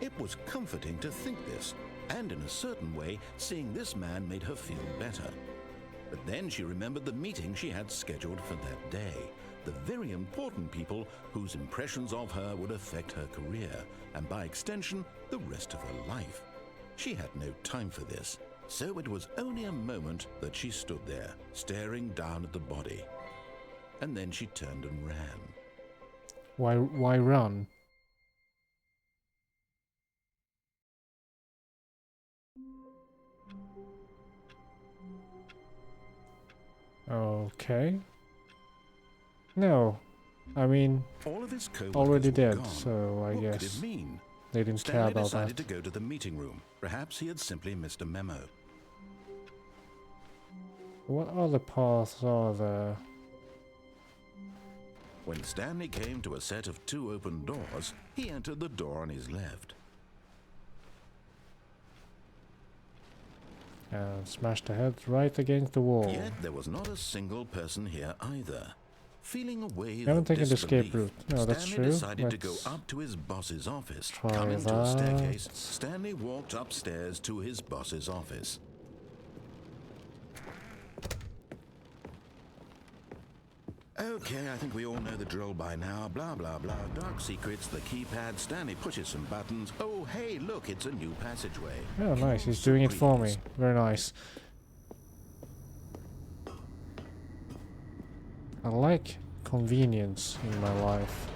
It was comforting to think this, and in a certain way, seeing this man made her feel better. But then she remembered the meeting she had scheduled for that day, the very important people whose impressions of her would affect her career, and by extension, the rest of her life. She had no time for this, so it was only a moment that she stood there, staring down at the body. And then she turned and ran. Why run? Okay. No. I mean, All of his coworkers already were dead, gone. so I What could guess it mean? they didn't care Stanley about decided that. to go to the meeting room. Perhaps he had simply missed a memo. What other paths are there? When Stanley came to a set of 2 open doors, he entered the door on his left. And smashed the head right against the wall. Yet there was not a single person here either. Feeling a wave haven't of taken the escape disbelief, route. No, that's Stanley true. decided to go Let's up to his boss's office. try Coming to a staircase, that. Stanley walked upstairs to his boss's office. Okay, I think we all know the drill by now. Blah, blah, blah. Dark secrets, the keypad. Stanley pushes some buttons. Oh, hey, look, it's a new passageway. Oh, nice. He's Kills doing it the for me. breeze. Very nice. I like convenience in my life.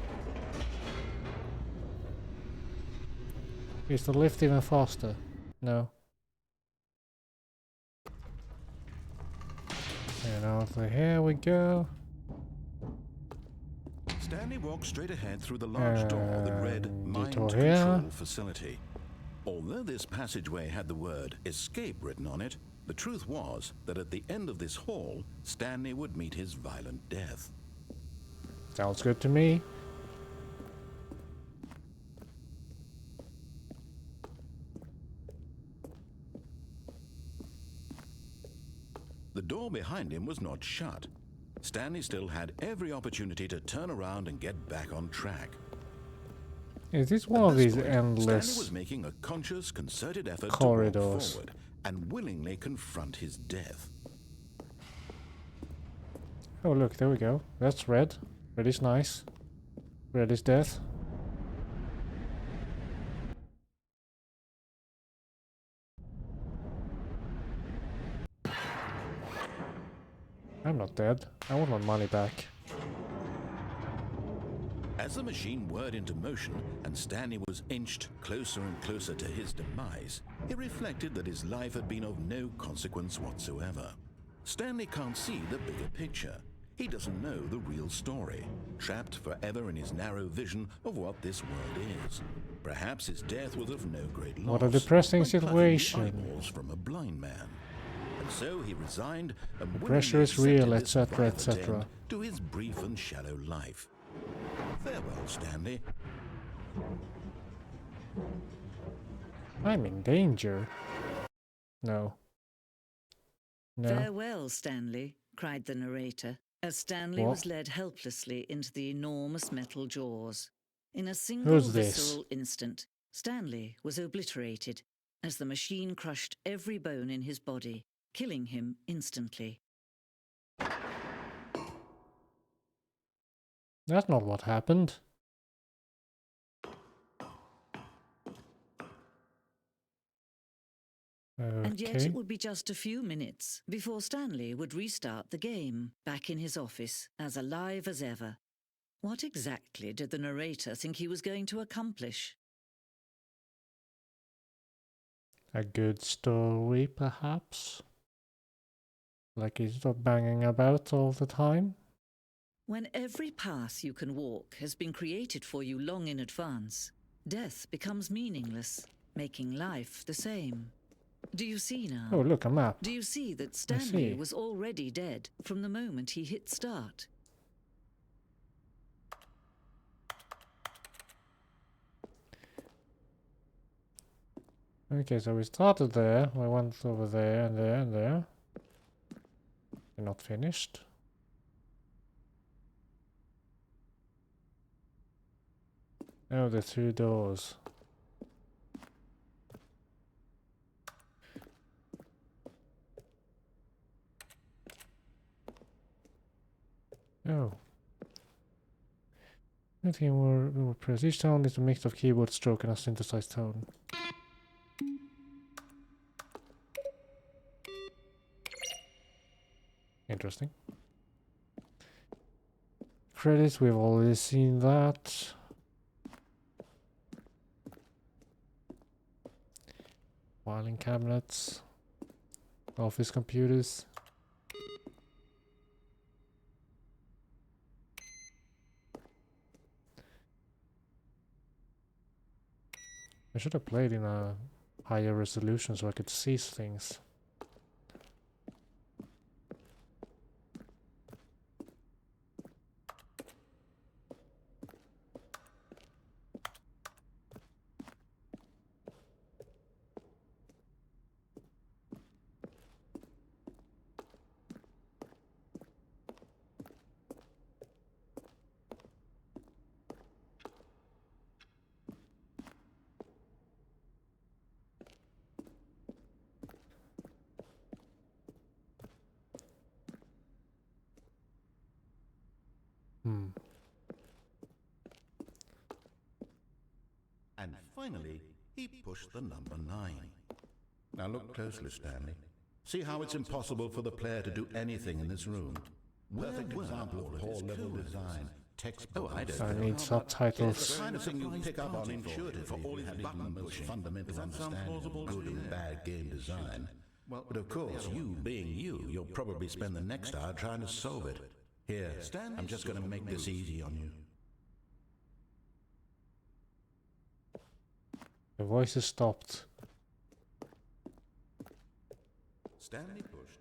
Is the lift even faster? No. And out here we go. Stanley walked straight ahead through the large door that read Mind detour here. Control Facility. Although this passageway had the word escape written on it, the truth was that at the end of this hall, Stanley would meet his violent death. Sounds good to me. The door behind him was not shut. Stanley still had every opportunity to turn around and get back on track. Is this one At of this these point, Stanley endless was making a conscious, concerted effort to corridors? walk forward and willingly confront his death. Oh look, there we go. That's red. Red is nice. Red is death. I'm not dead. I want my money back. As the machine whirred into motion and Stanley was inched closer and closer to his demise, he reflected that his life had been of no consequence whatsoever. Stanley can't see the bigger picture. He doesn't know the real story, trapped forever in his narrow vision of what this world is. Perhaps his death was of no great loss. What a depressing like plucking the situation. eyeballs from a blind man. And so he resigned and willingly pressure is real, accepted this etc., vile etc. end to his brief and shallow life. Farewell, Stanley. I'm in danger. No. No. Farewell, Stanley, cried the narrator, as Stanley What? was led helplessly into the enormous metal jaws. In a single Who's this? visceral instant, Stanley was obliterated as the machine crushed every bone in his body, killing him instantly. That's not what happened. And yet Okay. it would be just a few minutes before Stanley would restart the game, back in his office, as alive as ever. What exactly did the narrator think he was going to accomplish? A good story, perhaps? Like he's not banging about all the time? When every path you can walk has been created for you long in advance, death becomes meaningless, making life the same. Do you see now? Oh, look, a map. Do you see that I Stanley see. was already dead from the moment he hit start? Okay, so we started there. We went over there and there and there. We're not finished. Oh, the 2 doors. Oh. Anything more press. Each sound is a mix of keyboard stroke and a synthesized tone. Interesting. Credits, we've already seen that. Filing cabinets. Office computers. I should have played in a higher resolution so I could see things. And finally, he pushed the number 9. Now look closely, Stanley. See how it's impossible for the player to do anything in this room? Perfect example of poor level design. Textbook. I need It's subtitles. the kind of thing you pick up on intuitively for all his button most fundamental understanding of good and bad game design. But of course, you being you, you'll probably spend the next hour trying to solve it. Here, I'm just going to make this easy on you. The voice is stopped. Stanley pushed.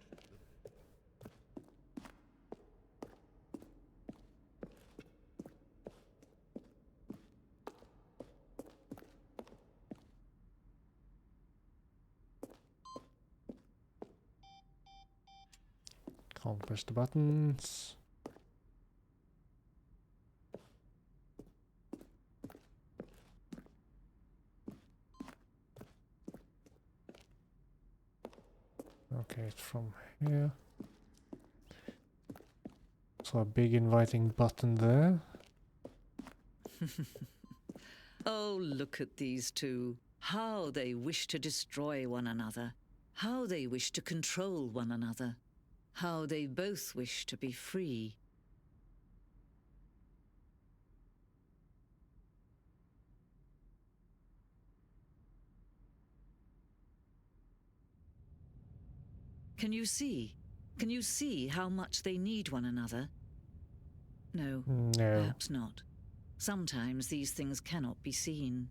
Can't press the buttons. Okay, it's from here. So a big inviting button there. Oh, look at these two. How they wish to destroy one another. How they wish to control one another. How they both wish to be free. Can you see? Can you see how much they need one another? No, No. perhaps not. Sometimes these things cannot be seen.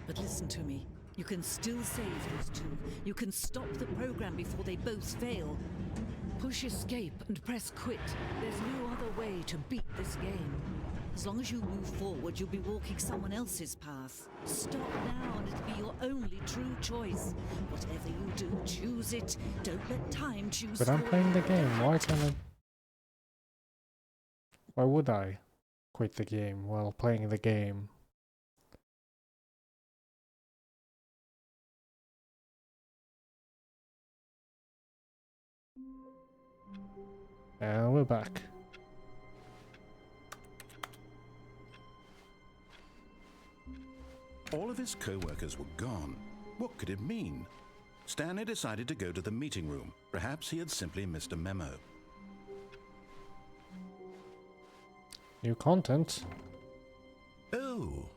But listen to me. You can still save these two. You can stop the program before they both fail. Push escape and press quit. There's no other way to beat this game. As long as you move forward, you'll be walking someone else's path. Stop now and it'll be your only true choice. Whatever you do, choose it. Don't let time choose But I'm for playing the you. game. Why can't I? Why would I quit the game while playing the game? And we're back. All of his co-workers were gone. What could it mean? Stanley decided to go to the meeting room. Perhaps he had simply missed a memo. New content? Oh,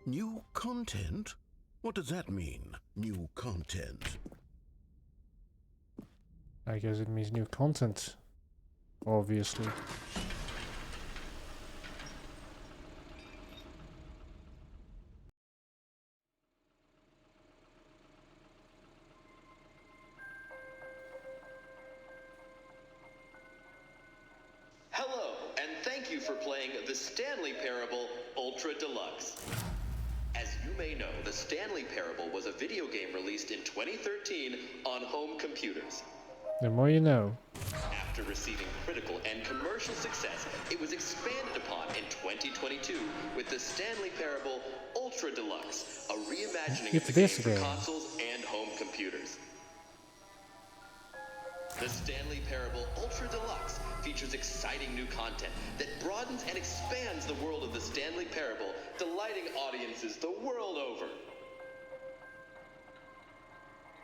new content? What does that mean, new content? I guess it means new content. Obviously. Hello, and thank you for playing the Stanley Parable Ultra Deluxe. As you may know, the Stanley Parable was a video game released in 2013 on home computers. The more you know. After receiving critical and commercial success, it was expanded upon in 2022 with the Stanley Parable Ultra Deluxe, a reimagining It's of the game this for game. consoles and home computers. The Stanley Parable Ultra Deluxe features exciting new content that broadens and expands the world of the Stanley Parable, delighting audiences the world over.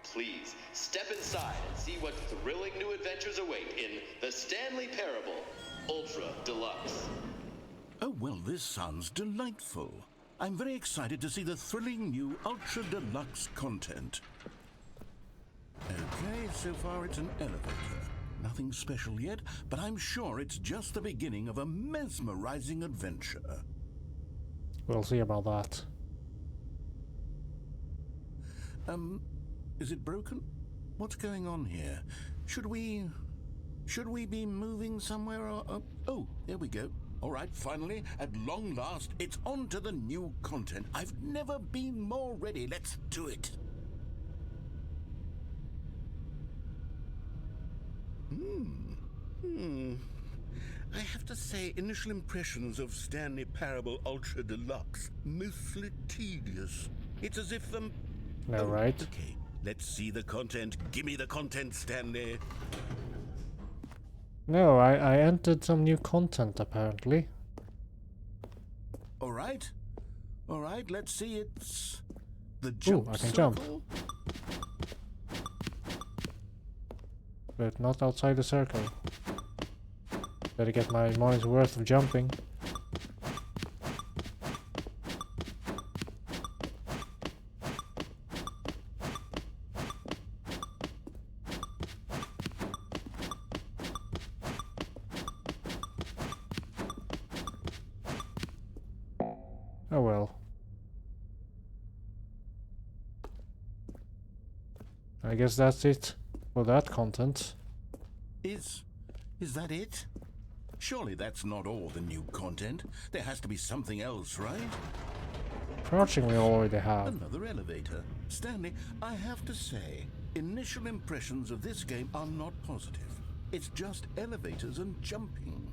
Please step inside and see what thrilling new adventures await in the Stanley Parable Ultra Deluxe. Oh, well, this sounds delightful. I'm very excited to see the thrilling new Ultra Deluxe content. Okay, so far it's an elevator. Nothing special yet, but I'm sure it's just the beginning of a mesmerizing adventure. We'll see about that. Is it broken? What's going on here? Should we be moving somewhere or oh, there we go. All right, finally, at long last, it's on to the new content. I've never been more ready. Let's do it. I have to say, initial impressions of Stanley Parable Ultra Deluxe, mostly tedious. It's as if No, oh, right? Okay, let's see the content. Give me the content, Stanley. No, I entered some new content apparently. All right, let's see. It's the jump I can jump. circle. But not outside the circle. Better get my money's worth of jumping. Oh well. I guess that's it for that content. Is that it? Surely that's not all the new content. There has to be something else, right? Crouching we already have. Another elevator. Stanley, I have to say, initial impressions of this game are not positive. It's just elevators and jumping.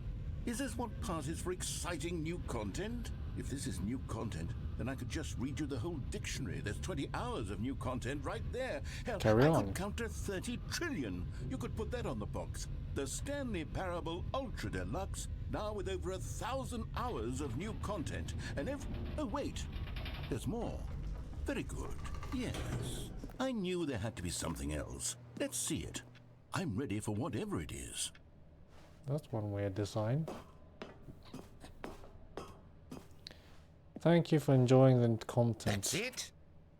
Is this what passes for exciting new content? If this is new content, then I could just read you the whole dictionary. There's 20 hours of new content right there. Hell, Carry I on. could counter 30 trillion. You could put that on the box. The Stanley Parable Ultra Deluxe, now with over 1,000 hours of new content. And oh wait, there's more. Very good. Yes, I knew there had to be something else. Let's see it. I'm ready for whatever it is. That's one weird design. Thank you for enjoying the content. That's it?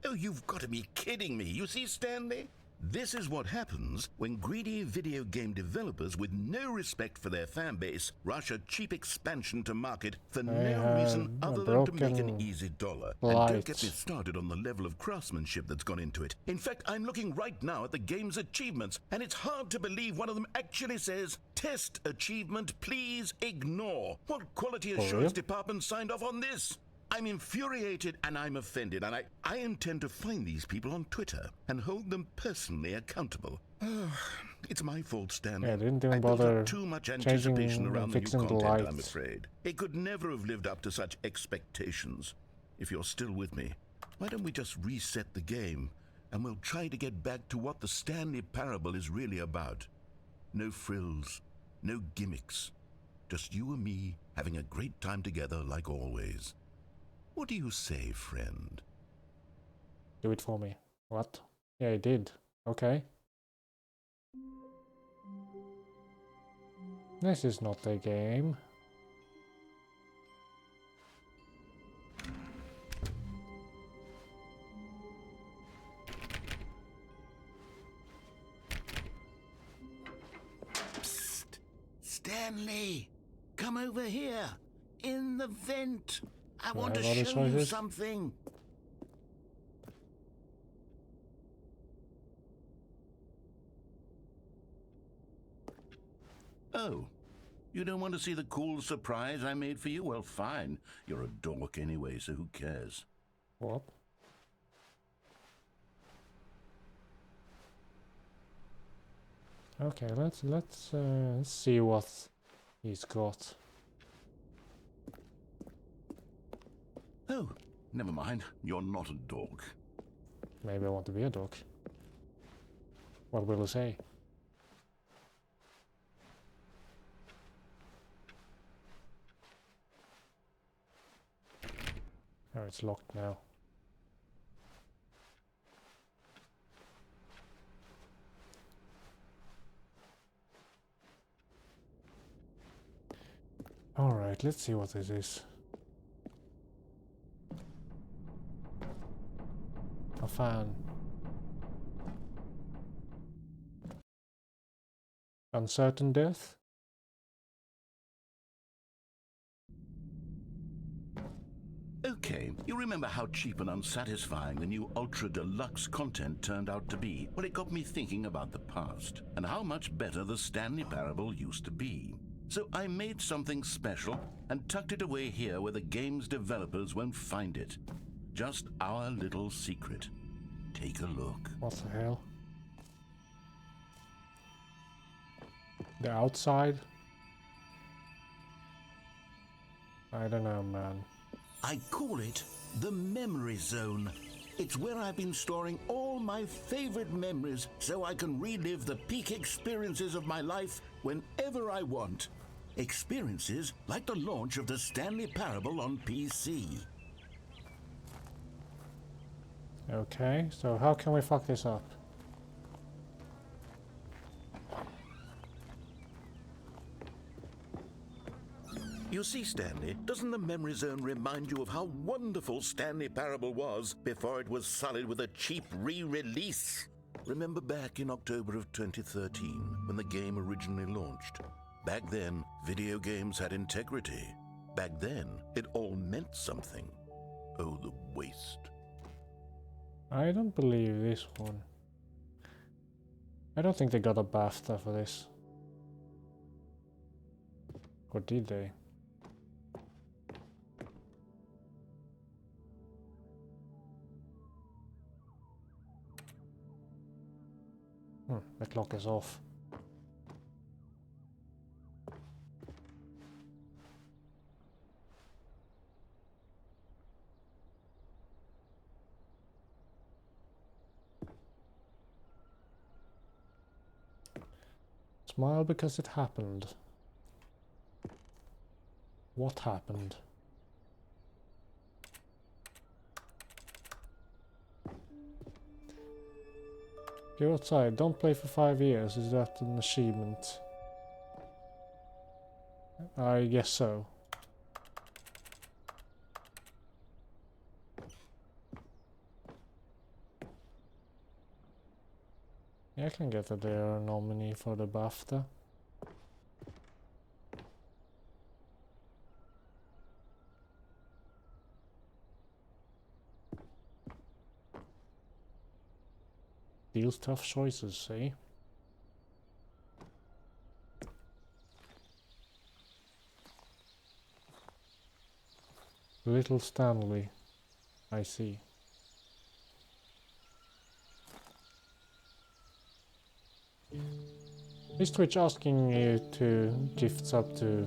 Oh, you've got to be kidding me. You see, Stanley? This is what happens when greedy video game developers with no respect for their fan base rush a cheap expansion to market for no reason other than to make an easy dollar. And don't get me started on the level of craftsmanship that's gone into it. In fact, I'm looking right now at the game's achievements, and it's hard to believe one of them actually says, "Test achievement, please ignore." What quality assurance department signed off on this? I'm infuriated and I'm offended, and I intend to find these people on Twitter and hold them personally accountable. It's my fault, Stanley. Yeah, didn't even I built bother up too much anticipation changing around and the new fixing the content, I'm lights. afraid. It could never have lived up to such expectations. If you're still with me, why don't we just reset the game and we'll try to get back to what the Stanley Parable is really about. No frills, no gimmicks. Just you and me having a great time together like always. What do you say, friend? Do it for me. What? Yeah, it did. Okay. This is not a game. Psst! Stanley! Come over here! In the vent! I want to have other show you choices? something! Oh, you don't want to see the cool surprise I made for you? Well, fine. You're a dork anyway, so who cares? What? Okay, let's see what he's got. Oh, never mind. You're not a dork. Maybe I want to be a dog. What will he say? Oh, it's locked now. Alright, let's see what this is. A fan. Uncertain death? Okay, you remember how cheap and unsatisfying the new Ultra Deluxe content turned out to be? Well, it got me thinking about the past, and how much better the Stanley Parable used to be. So I made something special, and tucked it away here where the game's developers won't find it. Just our little secret. Take a look. What the hell? The outside? I don't know, man. I call it the Memory Zone. It's where I've been storing all my favorite memories so I can relive the peak experiences of my life whenever I want. Experiences like the launch of the Stanley Parable on PC. Okay, so how can we fuck this up? You see, Stanley, doesn't the Memory Zone remind you of how wonderful Stanley Parable was before it was sullied with a cheap re-release? Remember back in October of 2013, when the game originally launched? Back then, video games had integrity. Back then, it all meant something. Oh, the waste. I don't believe this one. I don't think they got a BAFTA for this. Or did they? The clock is off. Smile because it happened. What happened? Go outside. Don't play for 5 years. Is that an achievement? I guess so. Yeah, I can get that they're a nominee for the BAFTA. Deals tough choices, see? Little Stanley, I see. Is Twitch asking you to gift sub to...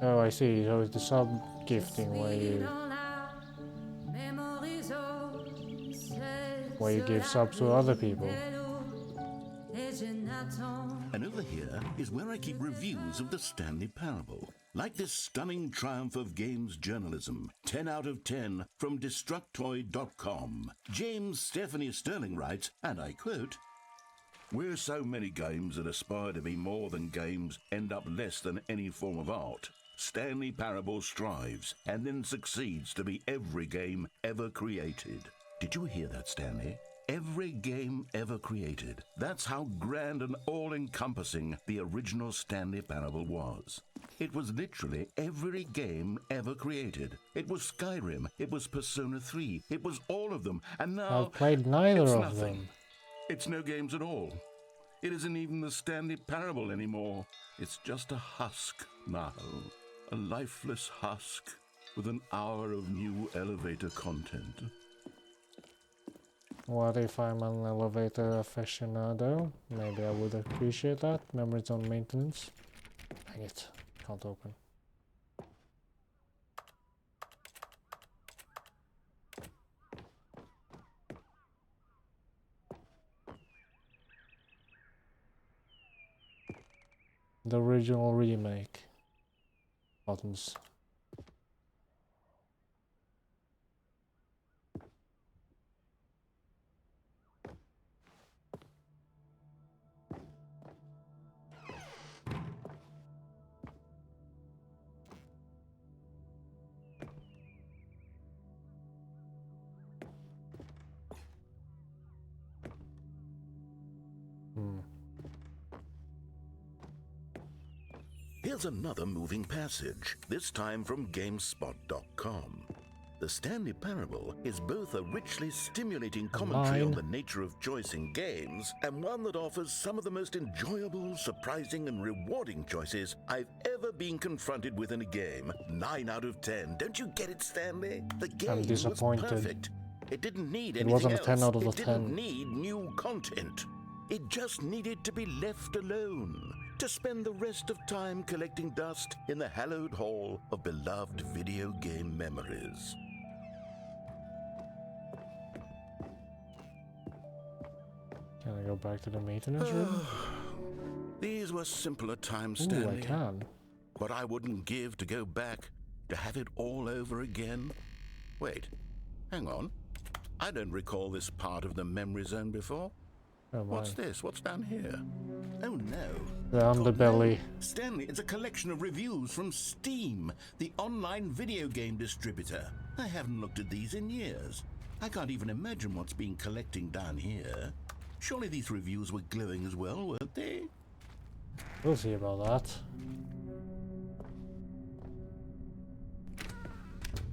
Oh, I see, so it's the sub gifting where you give subs to other people. And over here is where I keep reviews of the Stanley Parable. Like this stunning triumph of games journalism, 10 out of 10 from Destructoid.com. James Stephanie Sterling writes, and I quote, "Where so many games that aspire to be more than games end up less than any form of art, Stanley Parable strives and then succeeds to be every game ever created." Did you hear that, Stanley? Every game ever created. That's how grand and all-encompassing the original Stanley Parable was. It was literally every game ever created. It was Skyrim, it was Persona 3, it was all of them, and now I've played neither it's of nothing. them. It's no games at all. It isn't even the Stanley Parable anymore. It's just a husk now. A lifeless husk with an hour of new elevator content. What if I'm an elevator aficionado? Maybe I would appreciate that. Memories on maintenance. Dang it, can't open. The original remake. Buttons. Here's another moving passage, this time from GameSpot.com. The Stanley Parable is both a richly stimulating commentary on the nature of choice in games and one that offers some of the most enjoyable, surprising, and rewarding choices I've ever been confronted with in a game. 9 out of 10. Don't you get it, Stanley? The game was perfect. It didn't need anything else. It wasn't a 10 out of 10. It didn't need new content. It just needed to be left alone, to spend the rest of time collecting dust in the hallowed hall of beloved video game memories. Can I go back to the maintenance room? These were simpler times, Ooh, Stanley. I can. But I wouldn't give to go back, to have it all over again. Wait, hang on. I don't recall this part of the memory zone before. Oh, What's this? What's down here? Oh no. The underbelly. Stanley, it's a collection of reviews from Steam, the online video game distributor. I haven't looked at these in years. I can't even imagine what's been collecting down here. Surely these reviews were glowing as well, weren't they? We'll see about that.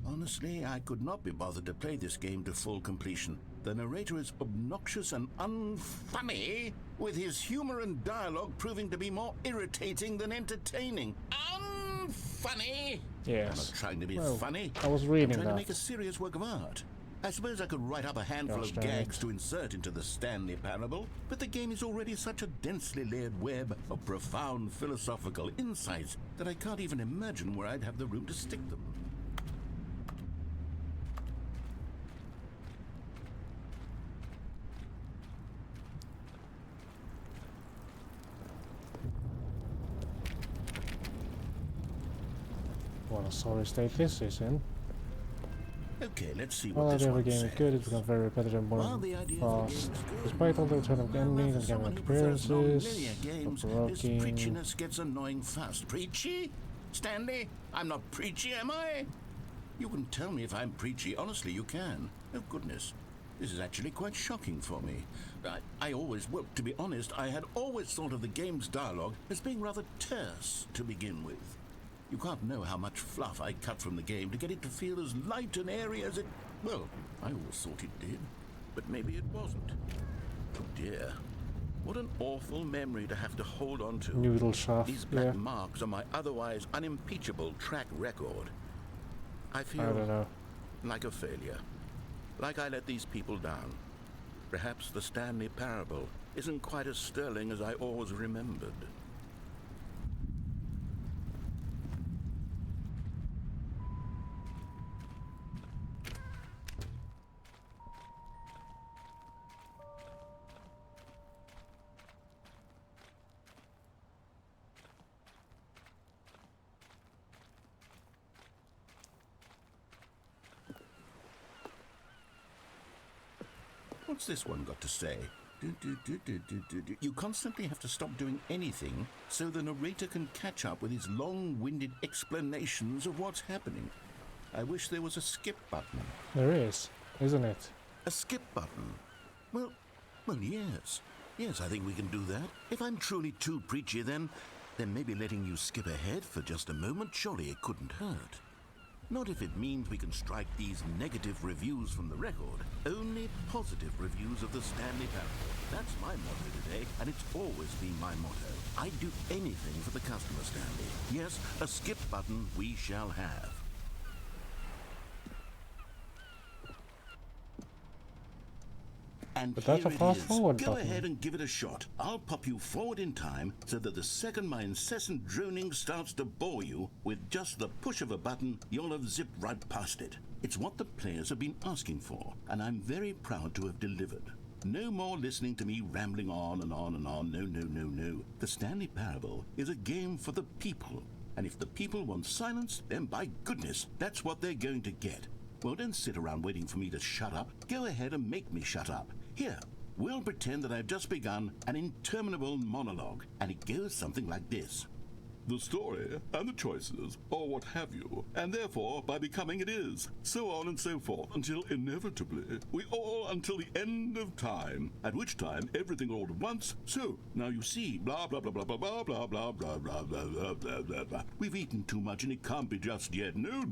Honestly, I could not be bothered to play this game to full completion. The narrator is obnoxious and unfunny, with his humor and dialogue proving to be more irritating than entertaining. Unfunny? Yes. I'm not trying to be Well, funny. I was I'm reading trying that. to make a serious work of art. I suppose I could write up a handful Gosh, of damn gags it. to insert into the Stanley Parable, but the game is already such a densely layered web of profound philosophical insights that I can't even imagine where I'd have the room to stick them. What a sorry state this is in. Okay, let's see While what this every one game is says. good, it becomes very repetitive and While boring the idea of a game is fast. good, Despite all the return of endings and someone game who prefers appearances, non-linear games, this provoking. preachiness gets annoying fast. Preachy? Stanley? I'm not preachy, am I? You can tell me if I'm preachy. Honestly, you can. Oh, goodness. This is actually quite shocking for me. Well, to be honest, I had always thought of the game's dialogue as being rather terse to begin with. You can't know how much fluff I cut from the game to get it to feel as light and airy as it... Well, I always thought it did, but maybe it wasn't. Oh dear. What an awful memory to have to hold on to. Noodle shaft, These black yeah. marks on my otherwise unimpeachable track record. I I don't feel know. like a failure. Like I let these people down. Perhaps the Stanley Parable isn't quite as sterling as I always remembered. What's this one got to say? You constantly have to stop doing anything so the narrator can catch up with his long-winded explanations of what's happening. I wish there was a skip button. There is, isn't it? A skip button? Well, yes. Yes, I think we can do that. If I'm truly too preachy, then maybe letting you skip ahead for just a moment, surely it couldn't hurt. Not if it means we can strike these negative reviews from the record. Only positive reviews of the Stanley Parable. That's my motto today, and it's always been my motto. I'd do anything for the customer, Stanley. Yes, a skip button we shall have. And But that's here a it fast is. forward Go button. ahead and give it a shot. I'll pop you forward in time so that the second my incessant droning starts to bore you, with just the push of a button, you'll have zipped right past it. It's what the players have been asking for, and I'm very proud to have delivered. No more listening to me rambling on and on and on. No, no, no, no. The Stanley Parable is a game for the people. And if the people want silence, then by goodness, that's what they're going to get. Well, don't sit around waiting for me to shut up. Go ahead and make me shut up. Here, we'll pretend that I've just begun an interminable monologue, and it goes something like this. The story and the choices, or what have you, and therefore by becoming it is, so on and so forth, until inevitably we all until the end of time, at which time everything all at once, so now you see, blah blah blah blah blah blah blah blah blah blah blah blah blah blah blah. We've eaten too much and it can't be just yet, no,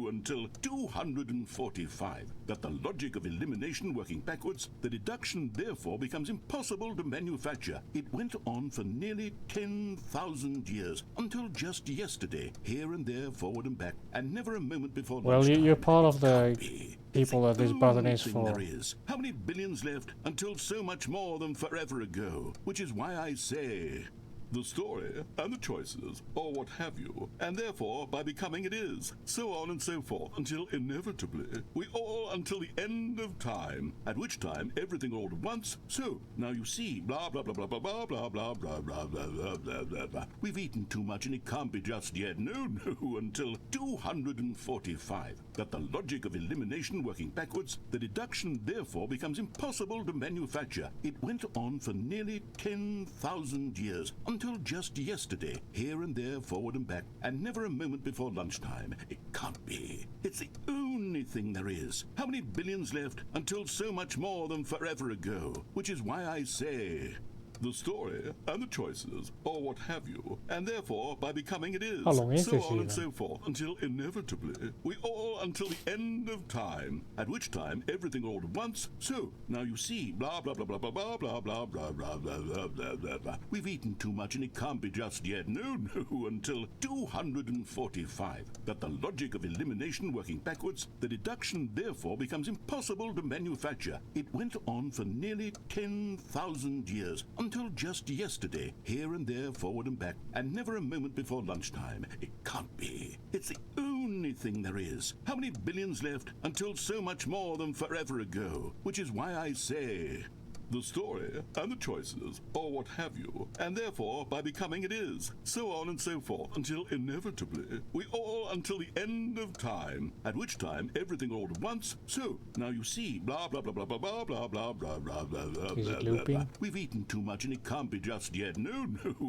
until 245. Got the logic of elimination working backwards, the deduction therefore becomes impossible to manufacture. It went on for nearly 10,000 years, until just yesterday, here and there, forward and back, and never a moment before Well, lunchtime. you're part of It the can't be. It's people the that this button only is thing for. there is. How many billions left until so much more than forever ago? Which is why I say, the story and the choices, or what have you, and therefore by becoming it is, so on and so forth, until inevitably we all until the end of time, at which time everything all at once, so now you see, blah blah blah blah blah blah blah blah blah blah blah blah blah blah blah. We've eaten too much and it can't be just yet, no, until 245. Got the logic of elimination working backwards, the deduction therefore becomes impossible to manufacture. It went on for nearly 10,000 years, until just yesterday, here and there, forward and back, and never a moment before lunchtime. It can't be. It's the only thing there is. How many billions left until so much more than forever ago? Which is why I say, the story and the choices, or what have you, and therefore by becoming it is, How long is so this on and even? so forth, until inevitably we all until the end of time, at which time everything all at once, so now you see, blah blah blah blah blah blah blah blah blah blah blah blah blah blah blah. We've eaten too much and it can't be just yet, no, until 245. Got the logic of elimination working backwards, the deduction therefore becomes impossible to manufacture. It went on for nearly 10,000 years, until just yesterday, here and there, forward and back, and never a moment before lunchtime. It can't be. It's the only thing there is. How many billions left until so much more than forever ago? Which is why I say, the story and the choices, or what have you, and therefore by becoming it is, so on and so forth, until inevitably we all until the end of time, at which time everything all at once, so now you see, blah blah blah blah blah blah blah blah blah blah blah blah Is it blah looping? blah. We've eaten too much and it can't be just yet, no,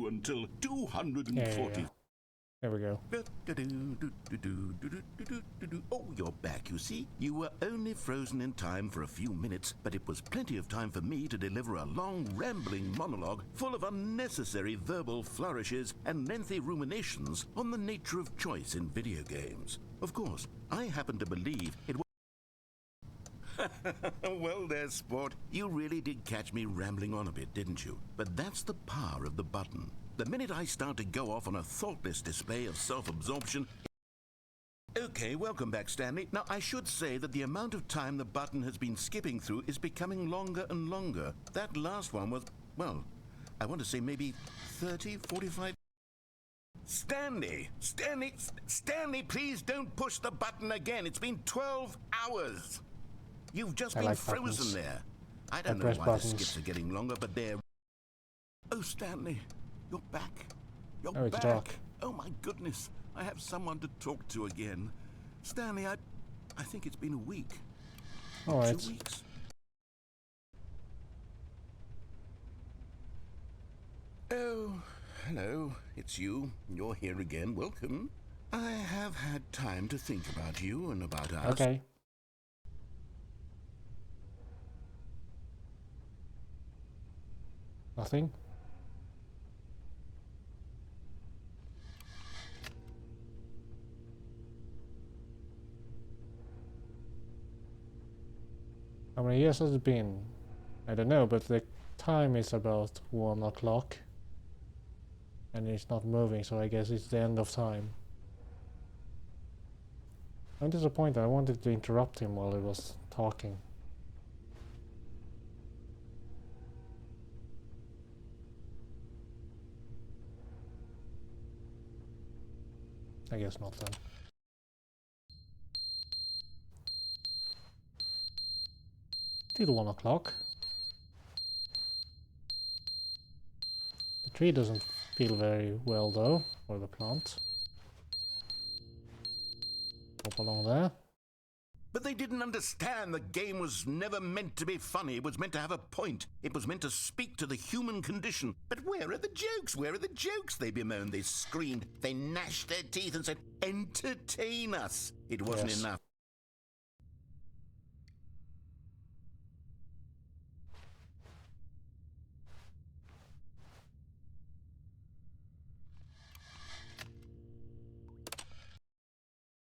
until 240. Yeah. There we go. Oh, you're back, you see. You were only frozen in time for a few minutes, but it was plenty of time for me to deliver a long, rambling monologue full of unnecessary verbal flourishes and lengthy ruminations on the nature of choice in video games. Of course, I happen to believe it was... Well there, sport. You really did catch me rambling on a bit, didn't you? But that's the power of the button. The minute I start to go off on a thoughtless display of self-absorption... Okay, welcome back, Stanley. Now, I should say that the amount of time the button has been skipping through is becoming longer and longer. That last one was, well, I want to say maybe 30, 45... Stanley, please don't push the button again. It's been 12 hours. You've just been like frozen buttons. there. I don't know press why buttons. the skips are getting longer, but they're... Oh, Stanley, you're back. You're Oh, it's back. dark. Oh, my goodness. I have someone to talk to again. Stanley, I think it's been a week. All right. 2 weeks. Oh, hello. It's you. You're here again. Welcome. I have had time to think about you and about us. Okay. Nothing? How many years has it been? I don't know, but the time is about 1 o'clock. And it's not moving, so I guess it's the end of time. I'm disappointed. I wanted to interrupt him while he was talking. I guess not then. Still 1 o'clock. The tree doesn't feel very well though, or the plant. Hop along there. But they didn't understand the game was never meant to be funny. It was meant to have a point. It was meant to speak to the human condition. But where are the jokes? Where are the jokes? They bemoaned, they screamed, they gnashed their teeth and said, entertain us. It wasn't Yes. enough.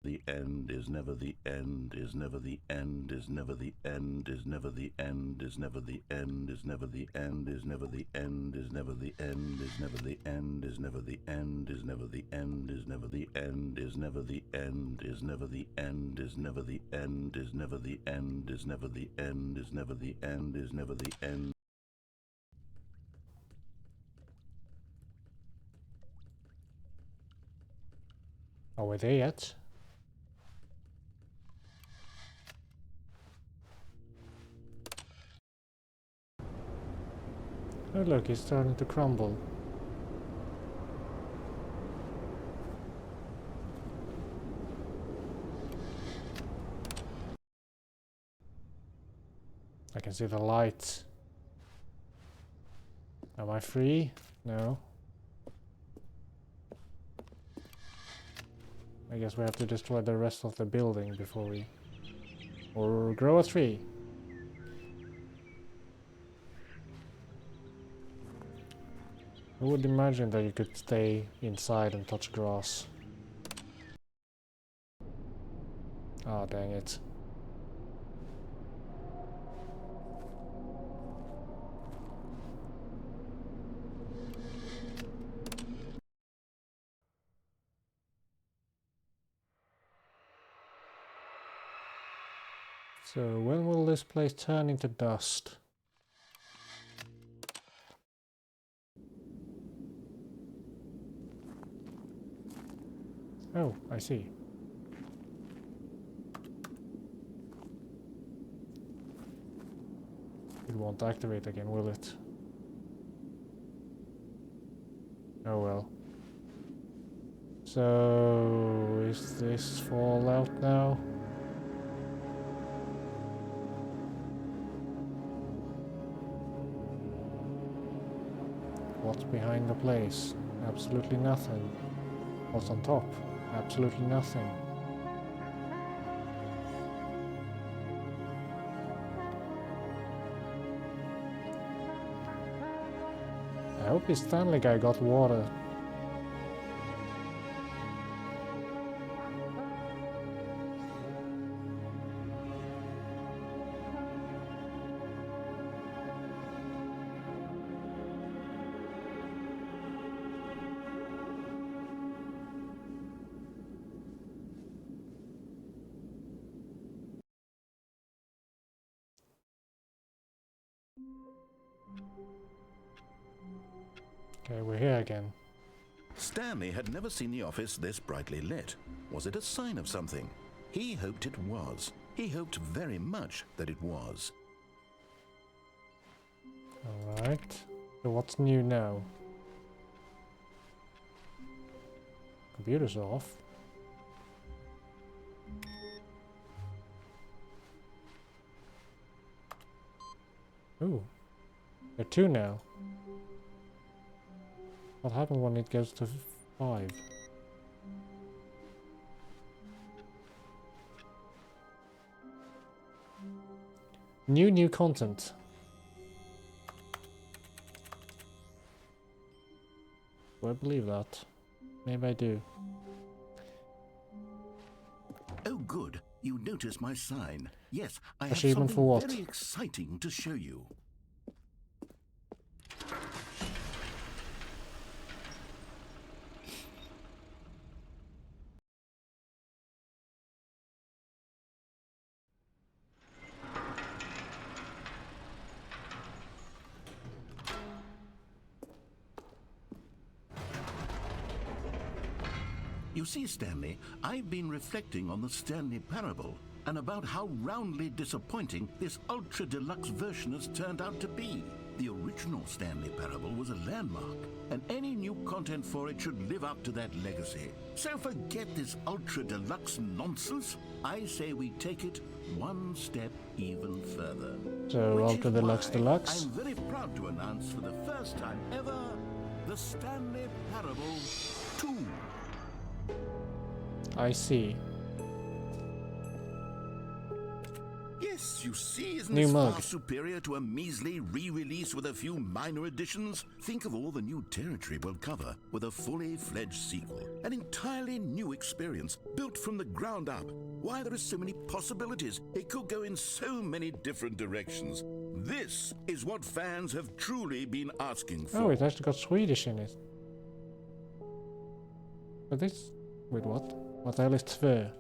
The end is never the end, is never the end, is never the end, is never the end, is never the end, is never the end, is never the end, is never the end, is never the end, is never the end, is never the end, is never the end, is never the end, is never the end, is never the end, is never the end, is never the end, is never the end, is never the end. Are we there yet? Oh look, it's starting to crumble. I can see the light. Am I free? No. I guess we have to destroy the rest of the building before we... or grow a tree. I would imagine that you could stay inside and touch grass. Ah, dang it. So, when will this place turn into dust? Oh, I see. It won't activate again, will it? Oh well. So, is this fallout now? What's behind the place? Absolutely nothing. What's on top? Absolutely nothing. I hope his Stanley guy got water. Okay, we're here again. Stanley had never seen the office this brightly lit. Was it a sign of something? He hoped it was. He hoped very much that it was. Alright. So what's new now? Computer's off. Ooh. There are two now. What happens when it goes to 5? New content. Do I believe that? Maybe I do. Oh, good. You noticed my sign. Yes, I have Achievement something for what? very exciting to show you. You see, Stanley, I've been reflecting on the Stanley Parable and about how roundly disappointing this Ultra Deluxe version has turned out to be. The original Stanley Parable was a landmark, and any new content for it should live up to that legacy. So forget this Ultra Deluxe nonsense. I say we take it one step even further. So, Ultra Deluxe Deluxe. I'm very proud to announce for the first time ever, the Stanley Parable 2. I see. Yes, you see, isn't New this mug. far superior to a measly re-release with a few minor additions? Think of all the new territory we'll cover with a fully fledged sequel. An entirely new experience, built from the ground up. Why, there are so many possibilities. It could go in so many different directions. This is what fans have truly been asking for. Oh, it actually got Swedish in it. But this... Wait, what? What the hell is Tver?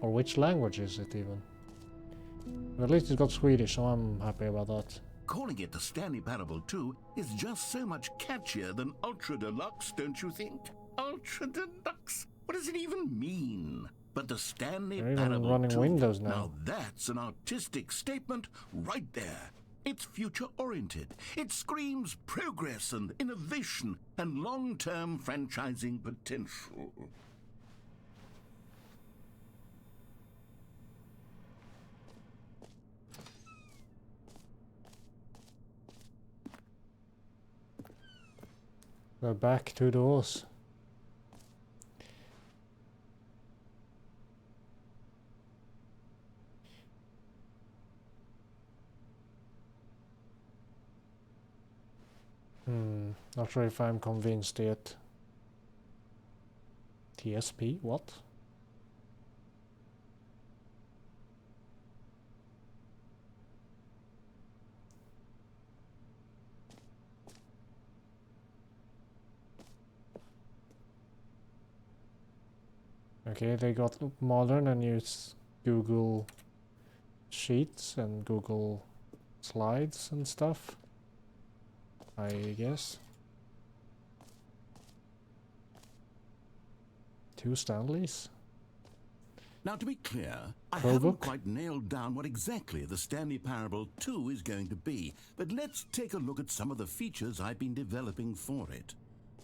Or which language is it even? But at least it got Swedish, so I'm happy about that. Calling it the Stanley Parable 2 is just so much catchier than Ultra Deluxe, don't you think? Ultra Deluxe? What does it even mean? But the Stanley They're even Parable running 2, Windows now. now that's an artistic statement right there. It's future-oriented. It screams progress and innovation and long-term franchising potential. We're back to doors. Not sure if I'm convinced yet. TSP? What? Okay, they got modern and use Google Sheets and Google Slides and stuff, I guess. 2 Stanleys? Now, to be clear, I Pro haven't book? quite nailed down what exactly the Stanley Parable 2 is going to be, but let's take a look at some of the features I've been developing for it.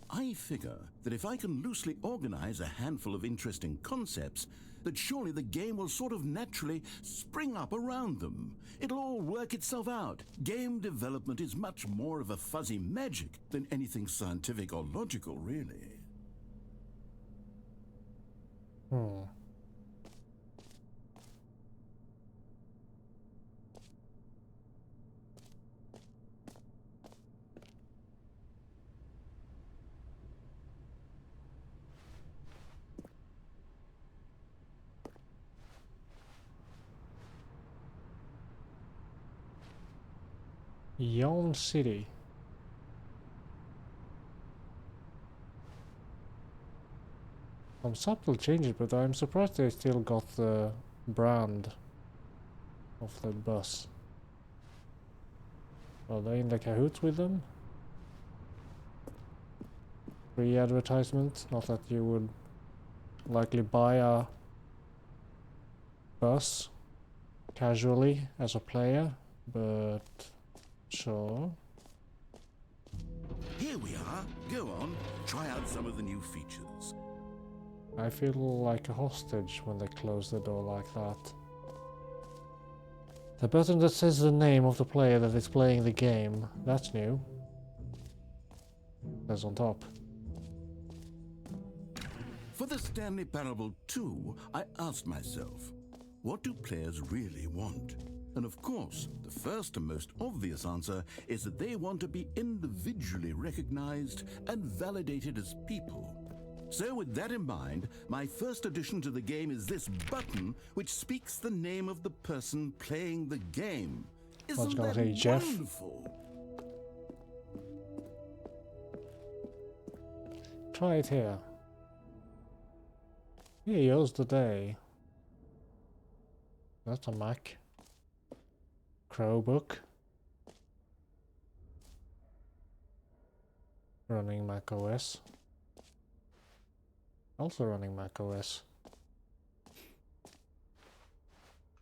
I figure that if I can loosely organize a handful of interesting concepts, that surely the game will sort of naturally spring up around them. It'll all work itself out. Game development is much more of a fuzzy magic than anything scientific or logical, really. Yawn City. Some subtle changes, but I'm surprised they still got the brand of the bus. Are they in the cahoots with them? Free advertisement, not that you would likely buy a bus casually as a player, but sure. Here we are. Go on, try out some of the new features. I feel like a hostage when they close the door like that. The button that says the name of the player that is playing the game. That's new. That's on top. For the Stanley Parable 2, I asked myself, what do players really want? And of course, the first and most obvious answer is that they want to be individually recognized and validated as people. So with that in mind, my first addition to the game is this button which speaks the name of the person playing the game. Isn't that wonderful? Try it here. Here's the day. That's a Mac. Chromebook. Running Mac OS. Also running Mac OS.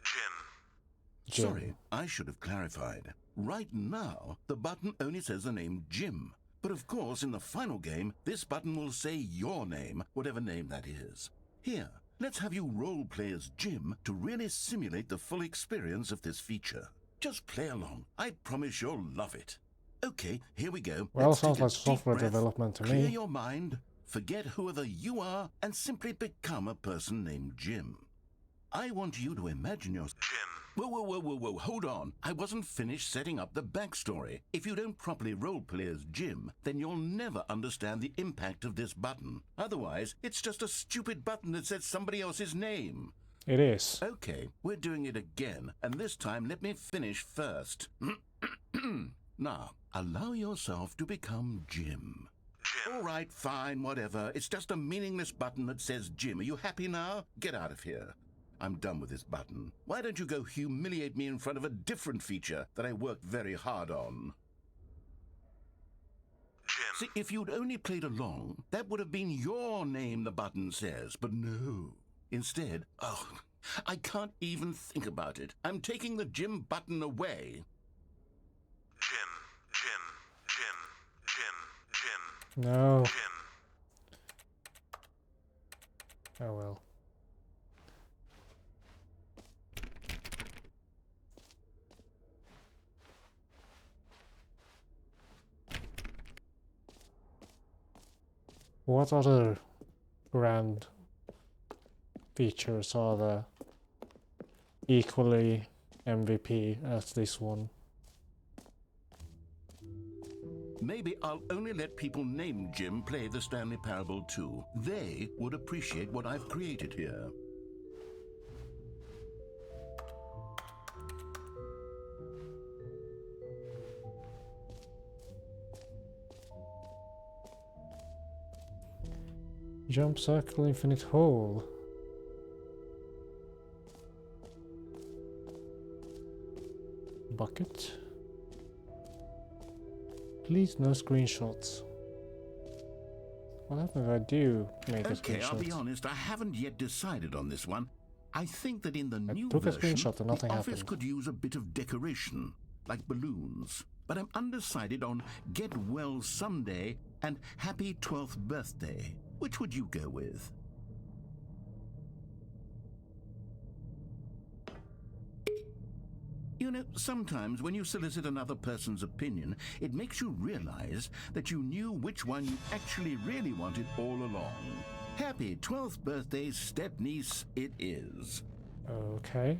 Jim. Sorry, I should have clarified. Right now, the button only says the name Jim. But of course, in the final game, this button will say your name, whatever name that is. Here, let's have you role-play as Jim to really simulate the full experience of this feature. Just play along. I promise you'll love it. Okay, here we go. Well, sounds like software development to me. Clear your mind, forget whoever you are, and simply become a person named Jim. I want you to imagine yourself... Jim. Whoa, hold on. I wasn't finished setting up the backstory. If you don't properly roleplay as Jim, then you'll never understand the impact of this button. Otherwise, it's just a stupid button that says somebody else's name. It is. Okay, we're doing it again, and this time let me finish first. Now, allow yourself to become Jim. All right, fine, whatever. It's just a meaningless button that says Jim. Are you happy now? Get out of here. I'm done with this button. Why don't you go humiliate me in front of a different feature that I worked very hard on? Jim. See, if you'd only played along, that would have been your name the button says, but no. Instead, oh, I can't even think about it. I'm taking the Jim button away. Jim. No. Oh well. What other grand features are there equally MVP as this one? Maybe I'll only let people named Jim play the Stanley Parable 2. They would appreciate what I've created here. Jump circle infinite hole. Bucket. Please no screenshots. What happens if I do make a screenshot? Okay, I'll be honest, I haven't yet decided on this one. I think that in the new took a version, screenshot and nothing the office happened. could use a bit of decoration, like balloons. But I'm undecided on Get Well Someday and Happy 12th Birthday. Which would you go with? You know, sometimes when you solicit another person's opinion, it makes you realize that you knew which one you actually really wanted all along. Happy 12th birthday, step-niece, it is. Okay.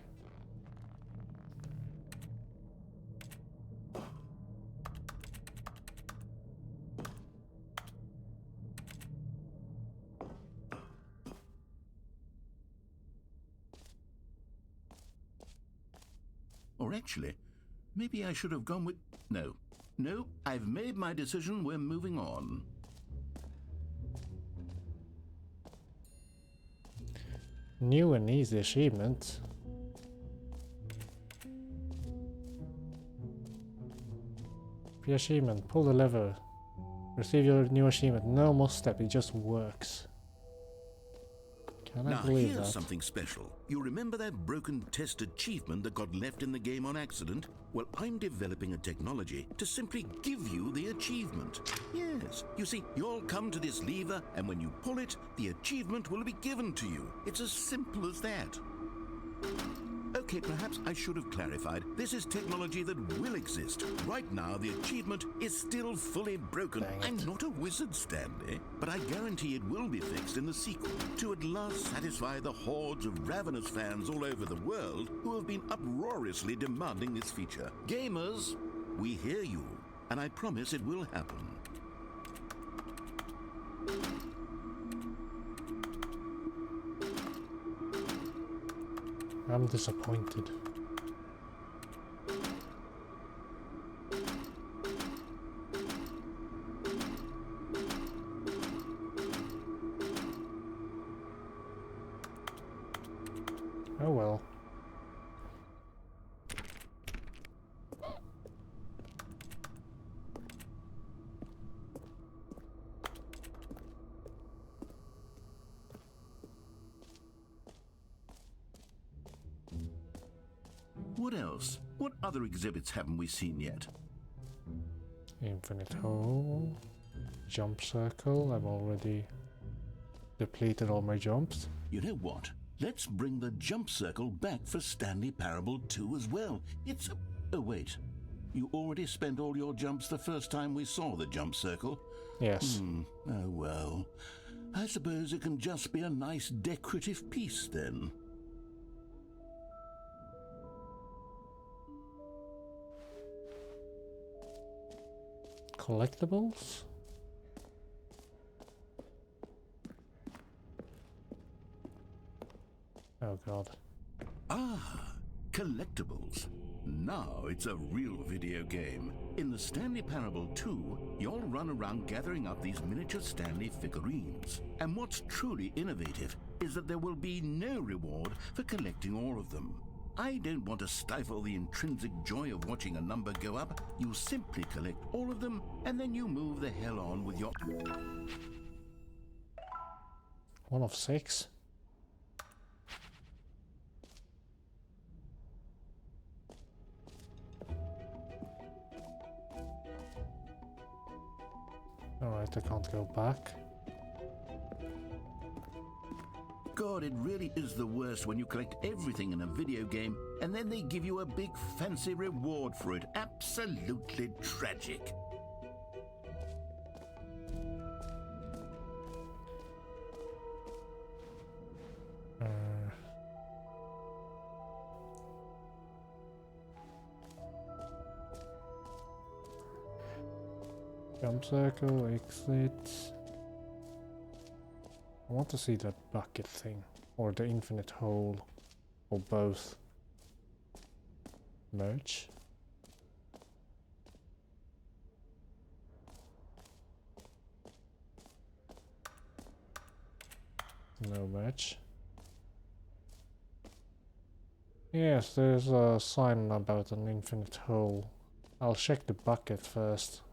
Or actually, maybe I should have gone with... No, I've made my decision, we're moving on. New and easy achievement. Free achievement, pull the lever. Receive your new achievement. No more step, it just works. Can I believe here's that? Something special. You remember that broken test achievement that got left in the game on accident? Well, I'm developing a technology to simply give you the achievement. Yes, you see, you'll come to this lever, and when you pull it, the achievement will be given to you. It's as simple as that. Okay. Okay, perhaps I should have clarified. This is technology that will exist. Right now, the achievement is still fully broken. Dang it. I'm not a wizard, Stanley, but I guarantee it will be fixed in the sequel to at last satisfy the hordes of ravenous fans all over the world who have been uproariously demanding this feature. Gamers, we hear you, and I promise it will happen. I'm disappointed. Oh well. What else? What other exhibits haven't we seen yet? Infinite hole. Jump circle. I've already depleted all my jumps. You know what? Let's bring the jump circle back for Stanley Parable 2 as well. It's a... Oh, wait. You already spent all your jumps the first time we saw the jump circle? Yes. Oh, well. I suppose it can just be a nice decorative piece, then. Collectibles? Oh god. Ah, collectibles. Now it's a real video game. In the Stanley Parable 2, you'll run around gathering up these miniature Stanley figurines. And what's truly innovative is that there will be no reward for collecting all of them. I don't want to stifle the intrinsic joy of watching a number go up. You simply collect all of them, and then you move the hell on with your... 1 of 6. Alright, I can't go back. God, it really is the worst when you collect everything in a video game and then they give you a big fancy reward for it. Absolutely tragic. Jump circle, exit. I want to see that bucket thing, or the infinite hole, or both. Merge. No match. Yes, there's a sign about an infinite hole. I'll check the bucket first.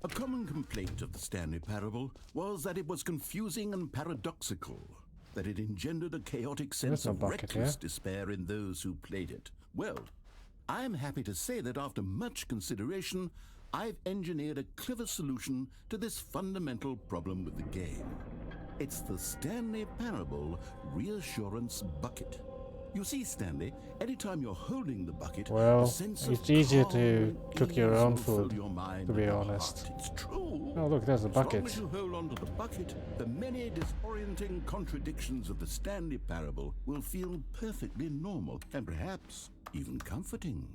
A common complaint of the Stanley Parable was that it was confusing and paradoxical, that it engendered a chaotic sense of reckless despair in those who played it. Well, I'm happy to say that after much consideration, I've engineered a clever solution to this fundamental problem with the game. It's the Stanley Parable Reassurance Bucket. You see, Stanley, anytime you're holding the bucket, well, a sense it's of easier calm to and cook your ease own will fill food, your mind to be and your honest. heart. It's true. Oh look, there's a bucket. As long as you hold on to the bucket, the many disorienting contradictions of the Stanley Parable will feel perfectly normal and perhaps even comforting.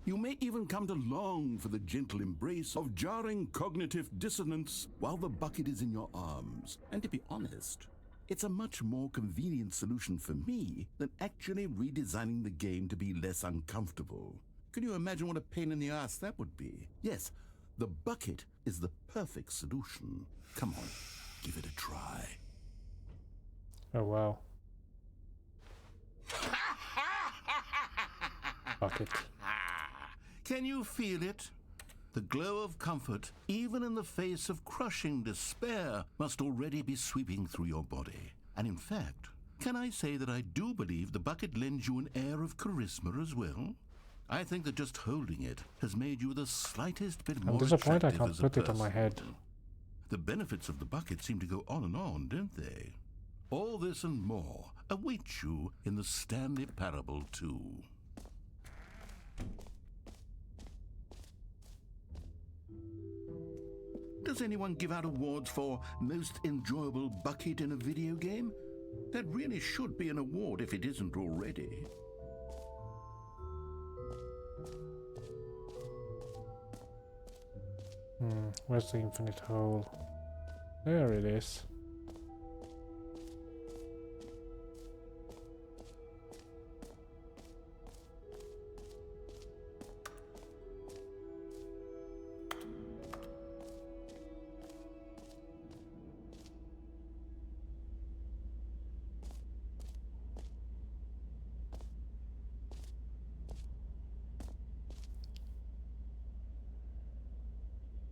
You may even come to long for the gentle embrace of jarring cognitive dissonance while the bucket is in your arms. And to be honest, it's a much more convenient solution for me than actually redesigning the game to be less uncomfortable. Can you imagine what a pain in the ass that would be? Yes, the bucket is the perfect solution. Come on, give it a try. Oh wow. Bucket. Can you feel it? The glow of comfort, even in the face of crushing despair, must already be sweeping through your body. And in fact, can I say that I do believe the bucket lends you an air of charisma as well? I think that just holding it has made you the slightest bit more I'm disappointed I attractive can't as a put it on my person. head. The benefits of the bucket seem to go on and on, don't they? All this and more awaits you in the Stanley Parable 2. Does anyone give out awards for most enjoyable bucket in a video game? That really should be an award if it isn't already. Where's the infinite hole? There it is.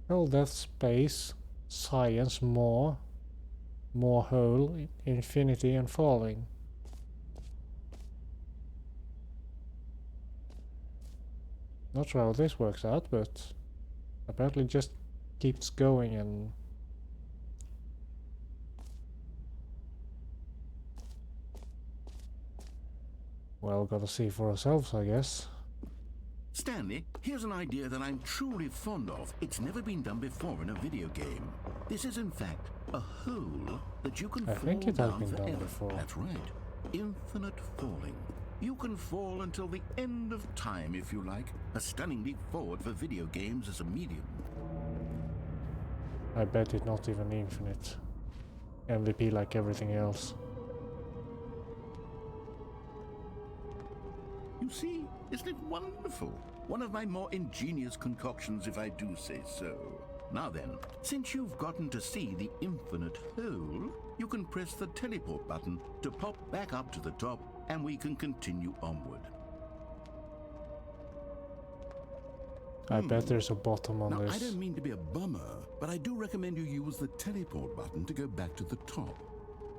Well, that's space, science, more hole, infinity, and falling. Not sure how this works out, but apparently just keeps going and... Well, gotta see for ourselves, I guess. Stanley, here's an idea that I'm truly fond of. It's never been done before in a video game. This is, in fact, a hole that you can fall down think it has been forever. done before. That's right. Infinite falling. You can fall until the end of time, if you like. A stunning leap forward for video games as a medium. I bet it's not even infinite. MVP like everything else. You see, isn't it wonderful? One of my more ingenious concoctions, if I do say so. Now then, since you've gotten to see the infinite hole, you can press the teleport button to pop back up to the top, and we can continue onward. I bet there's a bottom on Now, this. I don't mean to be a bummer, but I do recommend you use the teleport button to go back to the top.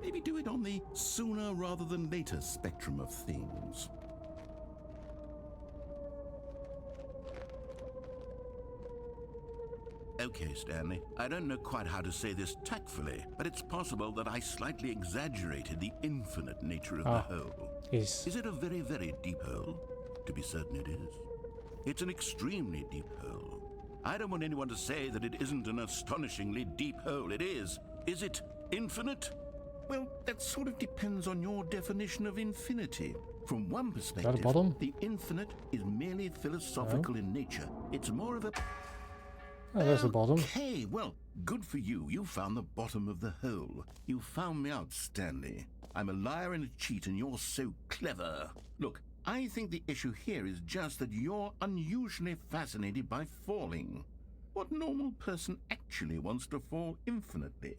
Maybe do it on the sooner rather than later spectrum of things. Okay, Stanley, I don't know quite how to say this tactfully, but it's possible that I slightly exaggerated the infinite nature of the hole. Is it a very, very deep hole? To be certain it is. It's an extremely deep hole. I don't want anyone to say that it isn't an astonishingly deep hole. It is. Is it infinite? Well, that sort of depends on your definition of infinity. From one perspective, the infinite is merely philosophical in nature. It's more of a... Oh, there's the bottom. Okay, well, good for you. You found the bottom of the hole. You found me out, Stanley. I'm a liar and a cheat, and you're so clever. Look, I think the issue here is just that you're unusually fascinated by falling. What normal person actually wants to fall infinitely?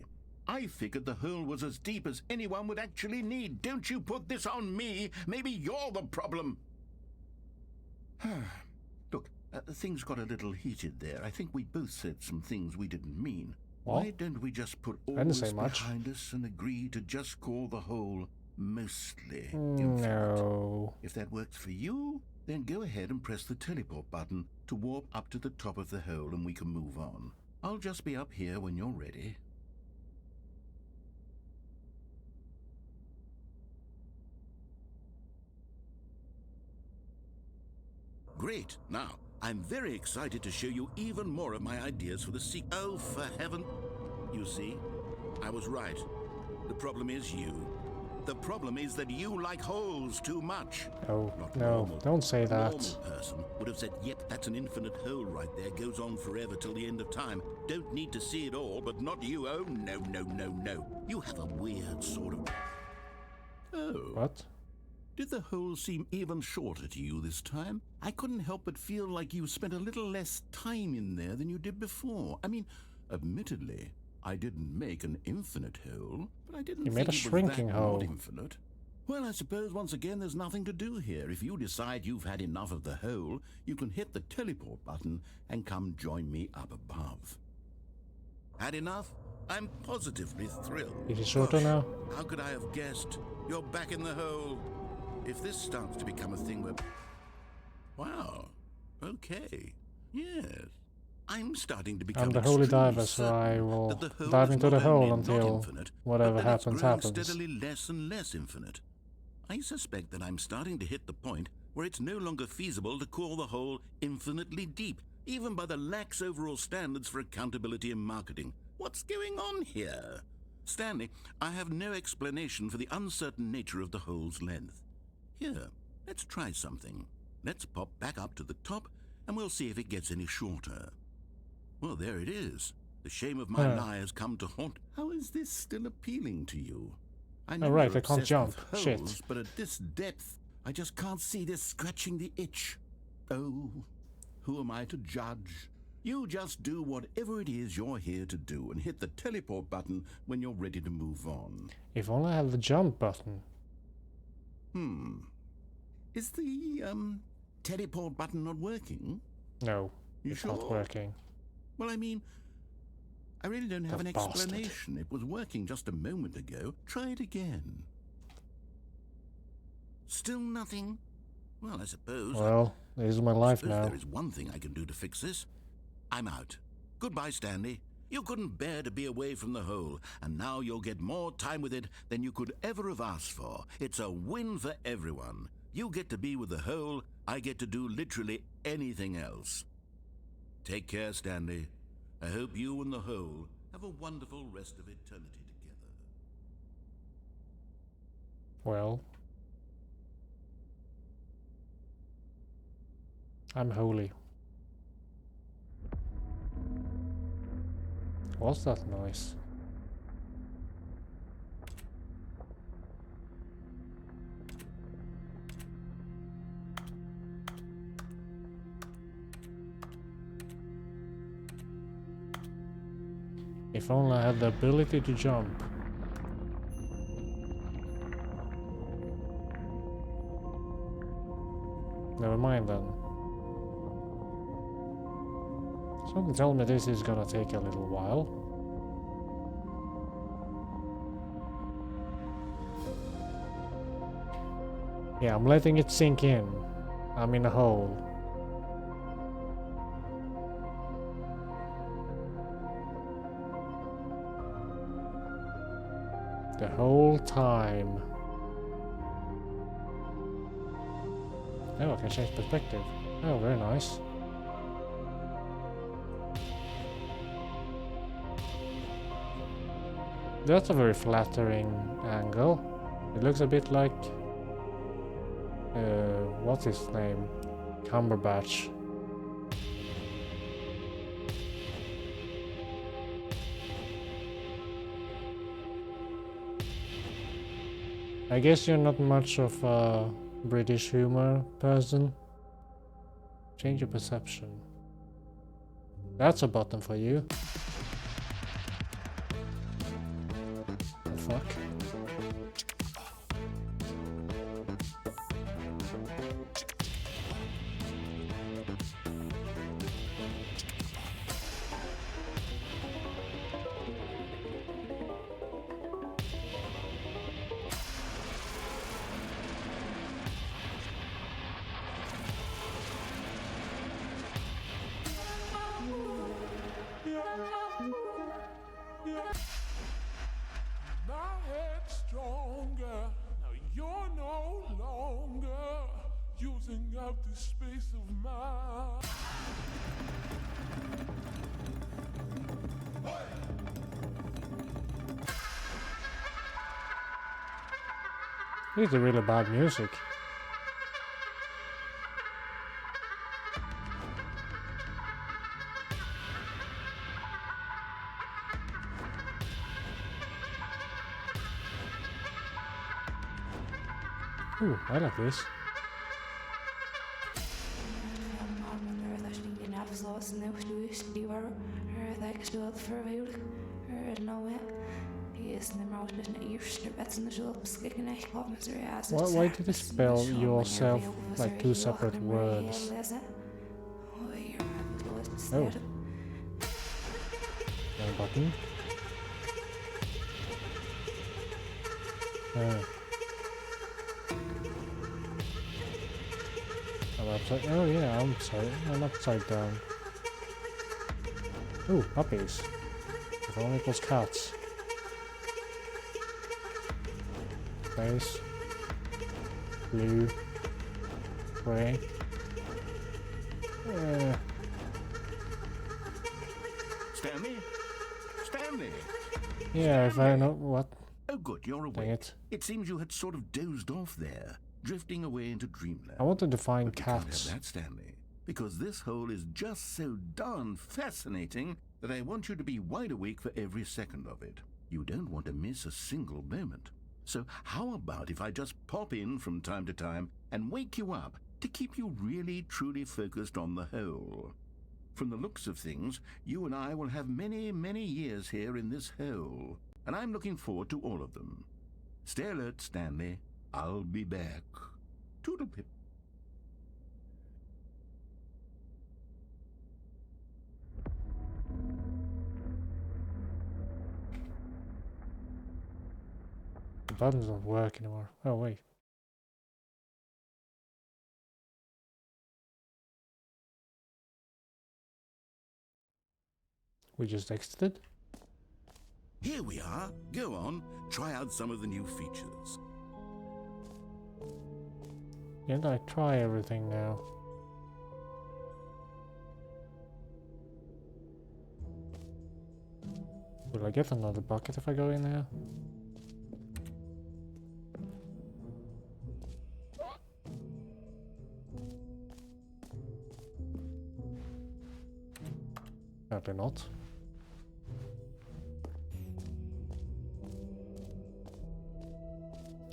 I figured the hole was as deep as anyone would actually need. Don't you put this on me. Maybe you're the problem. Look, things got a little heated there. I think we both said some things we didn't mean. What? Why don't we just put all this behind us and agree to just call the hole mostly infinite? No. If that works for you, then go ahead and press the teleport button to warp up to the top of the hole and we can move on. I'll just be up here when you're ready. Great. Now, I'm very excited to show you even more of my ideas for the sequel. Oh, for heaven... You see, I was right. The problem is you. The problem is that you like holes too much. Oh, Not no, normal. don't say A that. normal person would have said, yep, that's an infinite hole right there. Goes on forever till the end of time. Don't need to see it all, but not you. Oh, no, no, no, no. You have a weird sort of... Oh. What? Did the hole seem even shorter to you this time? I couldn't help but feel like you spent a little less time in there than you did before. I mean, admittedly, I didn't make an infinite hole, but I didn't You think made a it was shrinking that hole. not infinite. Well, I suppose once again there's nothing to do here. If you decide you've had enough of the hole, you can hit the teleport button and come join me up above. Had enough? I'm positively thrilled. Is it shorter now? How could I have guessed? You're back in the hole. If this starts to become a thing where... Wow. Okay. Yes. I'm starting to become I'm the holy extremely diver, so certain I will that the hole dive is into not the hole only not until infinite, whatever but that it's happens growing happens. steadily less and less infinite. I suspect that I'm starting to hit the point where it's no longer feasible to call the hole infinitely deep, even by the lax overall standards for accountability and marketing. What's going on here? Stanley, I have no explanation for the uncertain nature of the hole's length. Here, let's try something. Let's pop back up to the top, and we'll see if it gets any shorter. Well, there it is. The shame of my lie has come to haunt. How is this still appealing to you? I know right, you're I can't obsessed jump. with Shit. holes, but at this depth, I just can't see this scratching the itch. Oh, who am I to judge? You just do whatever it is you're here to do and hit the teleport button when you're ready to move on. If only I had the jump button. Is the, teleport button not working? No, You it's sure? not working. Well, I mean, I really don't have The an bastard. explanation. It was working just a moment ago. Try it again. Still nothing? Well, I suppose... Well, this is my I life suppose now. there is one thing I can do to fix this. I'm out. Goodbye, Stanley. You couldn't bear to be away from the hole, and now you'll get more time with it than you could ever have asked for. It's a win for everyone. You get to be with the hole, I get to do literally anything else. Take care, Stanley. I hope you and the hole have a wonderful rest of eternity together. Well, I'm holy. What's that noise? If only I had the ability to jump. Never mind then. Something tells me this is gonna take a little while. Yeah, I'm letting it sink in. I'm in a hole. The whole time. Oh, I can change perspective. Oh, very nice. That's a very flattering angle. It looks a bit like... what's his name? Cumberbatch. I guess you're not much of a British humor person. Change your perception. That's a button for you. The fuck? My head's stronger. Now you're no longer using up the space of mine. This is really bad music. Ooh, I like this. Why did it spell yourself like two separate words? Oh. One button. I'm upside... Oh yeah, I'm sorry. I'm upside down. Ooh, puppies. If only it was cats. Space. Blue. Gray. Stanley? Stanley! Yeah, if I know what. Oh, good, you're Dang awake. it. It seems you had sort of dozed off there, drifting away into dreamland. I wanted to find But you can't cats. have that, Stanley, because this hole is just so darn fascinating that I want you to be wide awake for every second of it. You don't want to miss a single moment. So how about if I just pop in from time to time and wake you up to keep you really, truly focused on the hole? From the looks of things, you and I will have many, many years here in this hole, and I'm looking forward to all of them. Stay alert, Stanley. I'll be back. Toodle-pip. The buttons don't work anymore. Oh, wait. We just exited? Here we are. Go on, try out some of the new features. Can't I try everything now? Will I get another bucket if I go in there? Apparently not.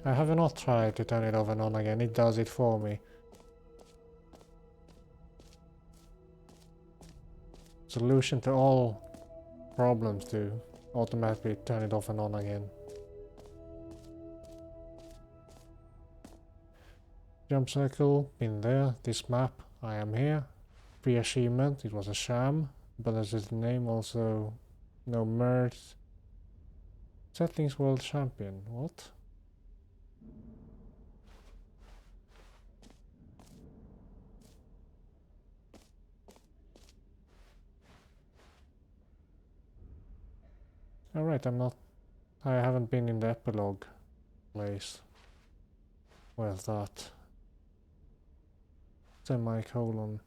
I have not tried to turn it off and on again, it does it for me. Solution to all problems to automatically turn it off and on again. Jump circle, been there. This map, I am here. Pre-achievement, it was a sham, but as its name also no merge. Settings world champion, what? Alright, I haven't been in the epilogue place. Where's that? Semicolon.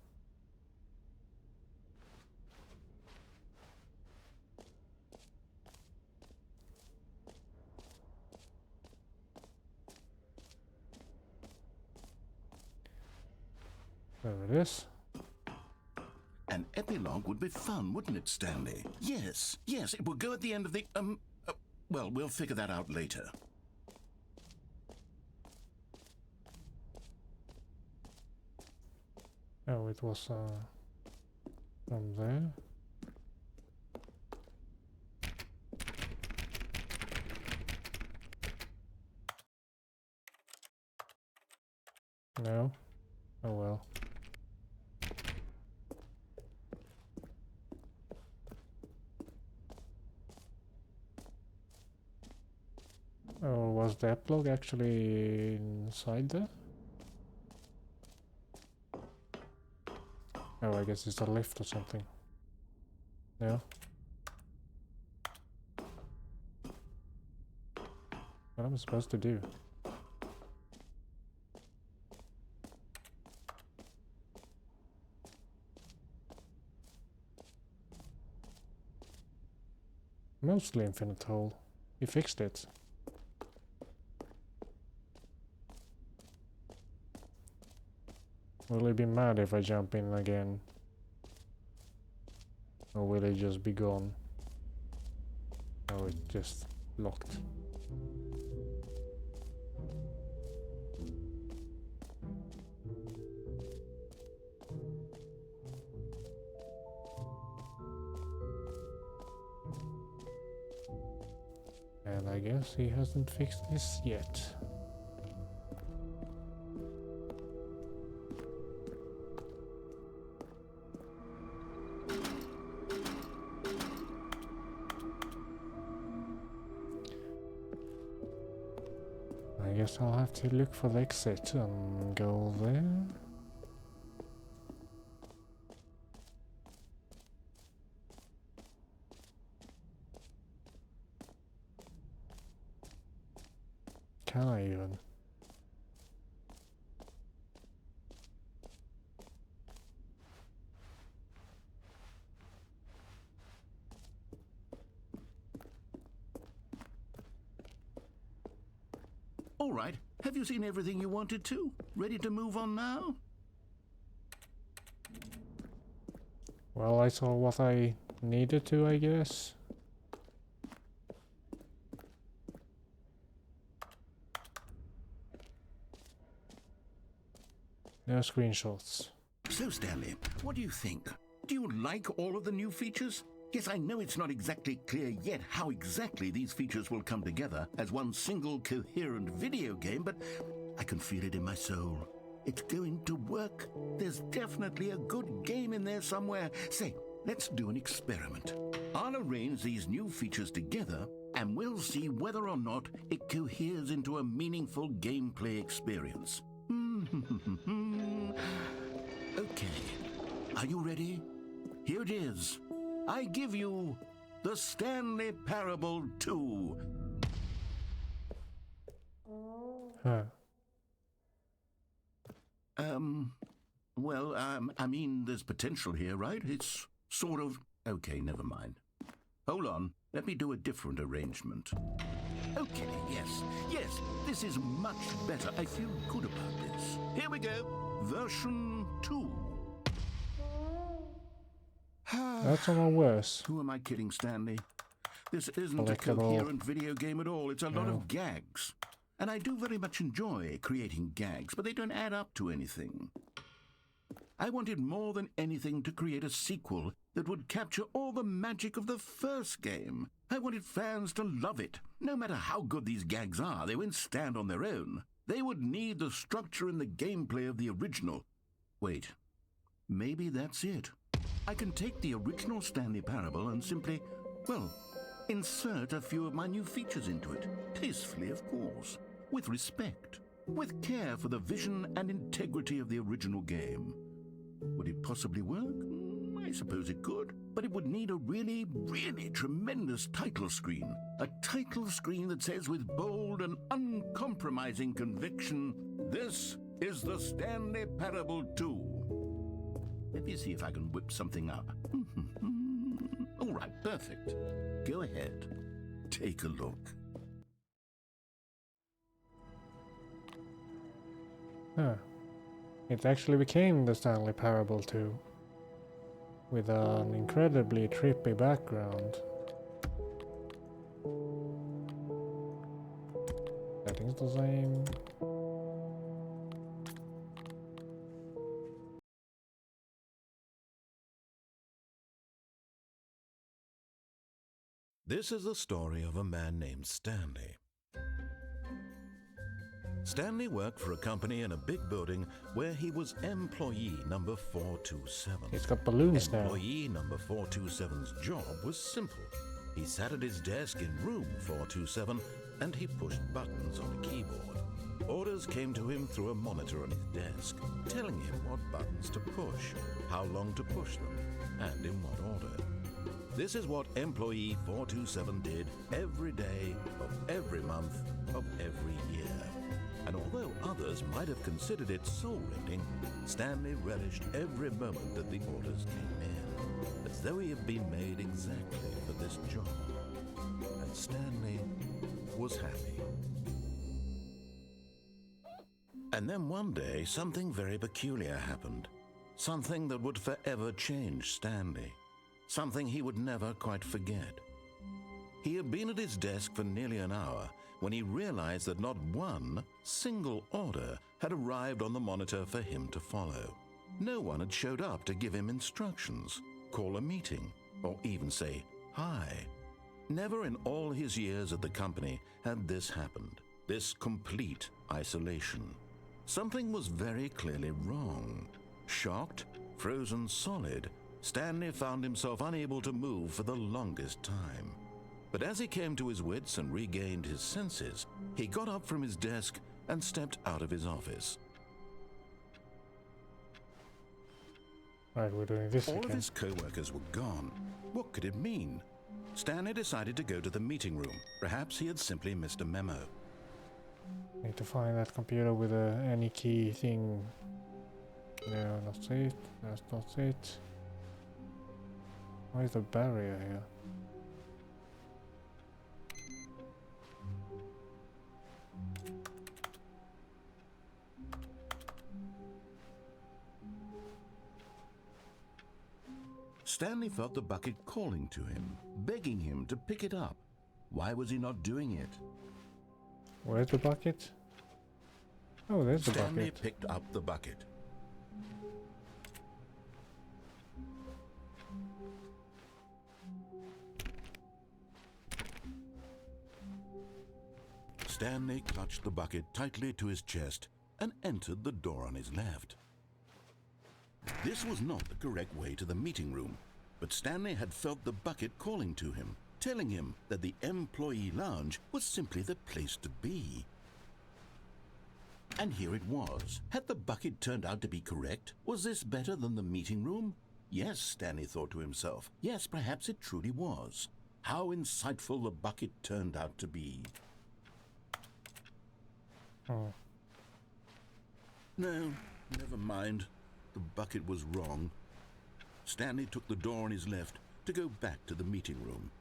There it is. An epilogue would be fun, wouldn't it, Stanley? Yes, it will go at the end of the, well, we'll figure that out later. Oh, it was from there. No? Oh well. Oh, was the epilogue actually inside there? Oh, I guess it's a lift or something. No? What am I supposed to do? Mostly infinite hole. He fixed it. Will he be mad if I jump in again? Or will he just be gone? Oh, it just locked. And I guess he hasn't fixed this yet. I guess I'll have to look for the exit and go there. can I even? All right. Have you seen everything you wanted to? Ready to move on now? Well, I saw what I needed to, I guess. No screenshots. So, Stanley, what do you think? Do you like all of the new features? Yes, I know it's not exactly clear yet how exactly these features will come together as one single coherent video game, but I can feel it in my soul. It's going to work. There's definitely a good game in there somewhere. Say, let's do an experiment. I'll arrange these new features together, and we'll see whether or not it coheres into a meaningful gameplay experience. Okay, are you ready? Here it is. I give you the Stanley Parable 2. Huh. Well, I mean, there's potential here, right? It's sort of... Okay, never mind. Hold on, let me do a different arrangement. Okay, yes, this is much better. I feel good about this. Here we go, version 2. That's a lot worse. Who am I kidding, Stanley? This isn't a Collectible. coherent video game at all. It's a lot of gags. And I do very much enjoy creating gags, but they don't add up to anything. I wanted more than anything to create a sequel that would capture all the magic of the first game. I wanted fans to love it. No matter how good these gags are, they won't stand on their own. They would need the structure and the gameplay of the original. Wait, maybe that's it. I can take the original Stanley Parable and simply, well, insert a few of my new features into it. Tastefully, of course. With respect. With care for the vision and integrity of the original game. Would it possibly work? I suppose it could. But it would need a really, really tremendous title screen. A title screen that says with bold and uncompromising conviction, "This is the Stanley Parable 2. Let me see if I can whip something up. All right, perfect. Go ahead. Take a look. Huh. It actually became the Stanley Parable 2. With an incredibly trippy background. Settings the same. This is the story of a man named Stanley. Stanley worked for a company in a big building where he was employee number 427. It's got balloons now. Employee number 427's job was simple. He sat at his desk in room 427 and he pushed buttons on a keyboard. Orders came to him through a monitor on his desk, telling him what buttons to push, how long to push them, and in what order. This is what employee 427 did every day of every month of every year. And although others might have considered it soul-rending, Stanley relished every moment that the orders came in, as though he had been made exactly for this job. And Stanley was happy. And then one day, something very peculiar happened. Something that would forever change Stanley. Something he would never quite forget. He had been at his desk for nearly an hour when he realized that not one single order had arrived on the monitor for him to follow. No one had showed up to give him instructions, call a meeting, or even say hi. Never in all his years at the company had this happened, this complete isolation. Something was very clearly wrong. Shocked, frozen solid, Stanley found himself unable to move for the longest time. But as he came to his wits and regained his senses, he got up from his desk and stepped out of his office. Right, we're doing this All again. of his co-workers were gone. What could it mean? Stanley decided to go to the meeting room. Perhaps he had simply missed a memo. Need to find that computer with any key thing. No, not it. That's not it. Why is the barrier here? Stanley felt the bucket calling to him, begging him to pick it up. Why was he not doing it? Where's the bucket? Oh, there's the Stanley bucket. picked up the bucket. Stanley clutched the bucket tightly to his chest and entered the door on his left. This was not the correct way to the meeting room, but Stanley had felt the bucket calling to him, telling him that the employee lounge was simply the place to be. And here it was. Had the bucket turned out to be correct? Was this better than the meeting room? Yes, Stanley thought to himself. Yes, perhaps it truly was. How insightful the bucket turned out to be. Oh. No, never mind. The bucket was wrong. Stanley took the door on his left to go back to the meeting room.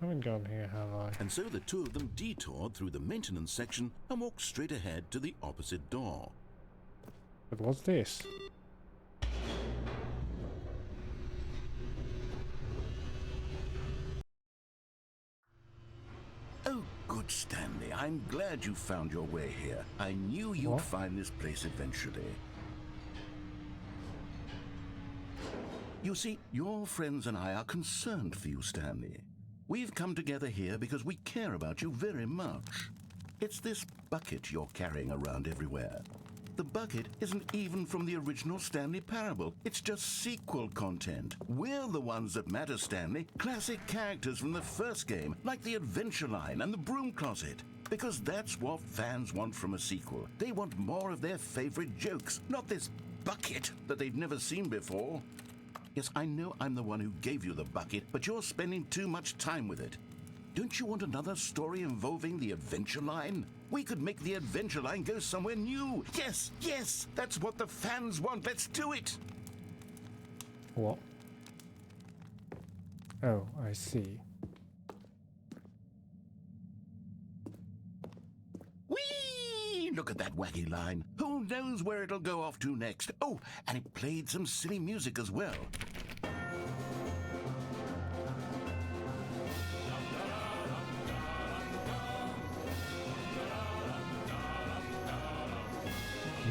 I haven't gone here, have I? And so the two of them detoured through the maintenance section and walked straight ahead to the opposite door. But what's this? Oh, good, Stanley. I'm glad you found your way here. I knew you'd What? find this place eventually. You see, your friends and I are concerned for you, Stanley. We've come together here because we care about you very much. It's this bucket you're carrying around everywhere. The bucket isn't even from the original Stanley Parable. It's just sequel content. We're the ones that matter, Stanley. Classic characters from the first game, like the Adventure Line and the Broom Closet. Because that's what fans want from a sequel. They want more of their favorite jokes, not this bucket that they've never seen before. Yes, I know I'm the one who gave you the bucket, but you're spending too much time with it. Don't you want another story involving the Adventure Line? We could make the Adventure Line go somewhere new. Yes, yes, that's what the fans want. Let's do it. What? Oh, I see. Whee! Look at that wacky line. Who knows where it'll go off to next? Oh, and it played some silly music as well.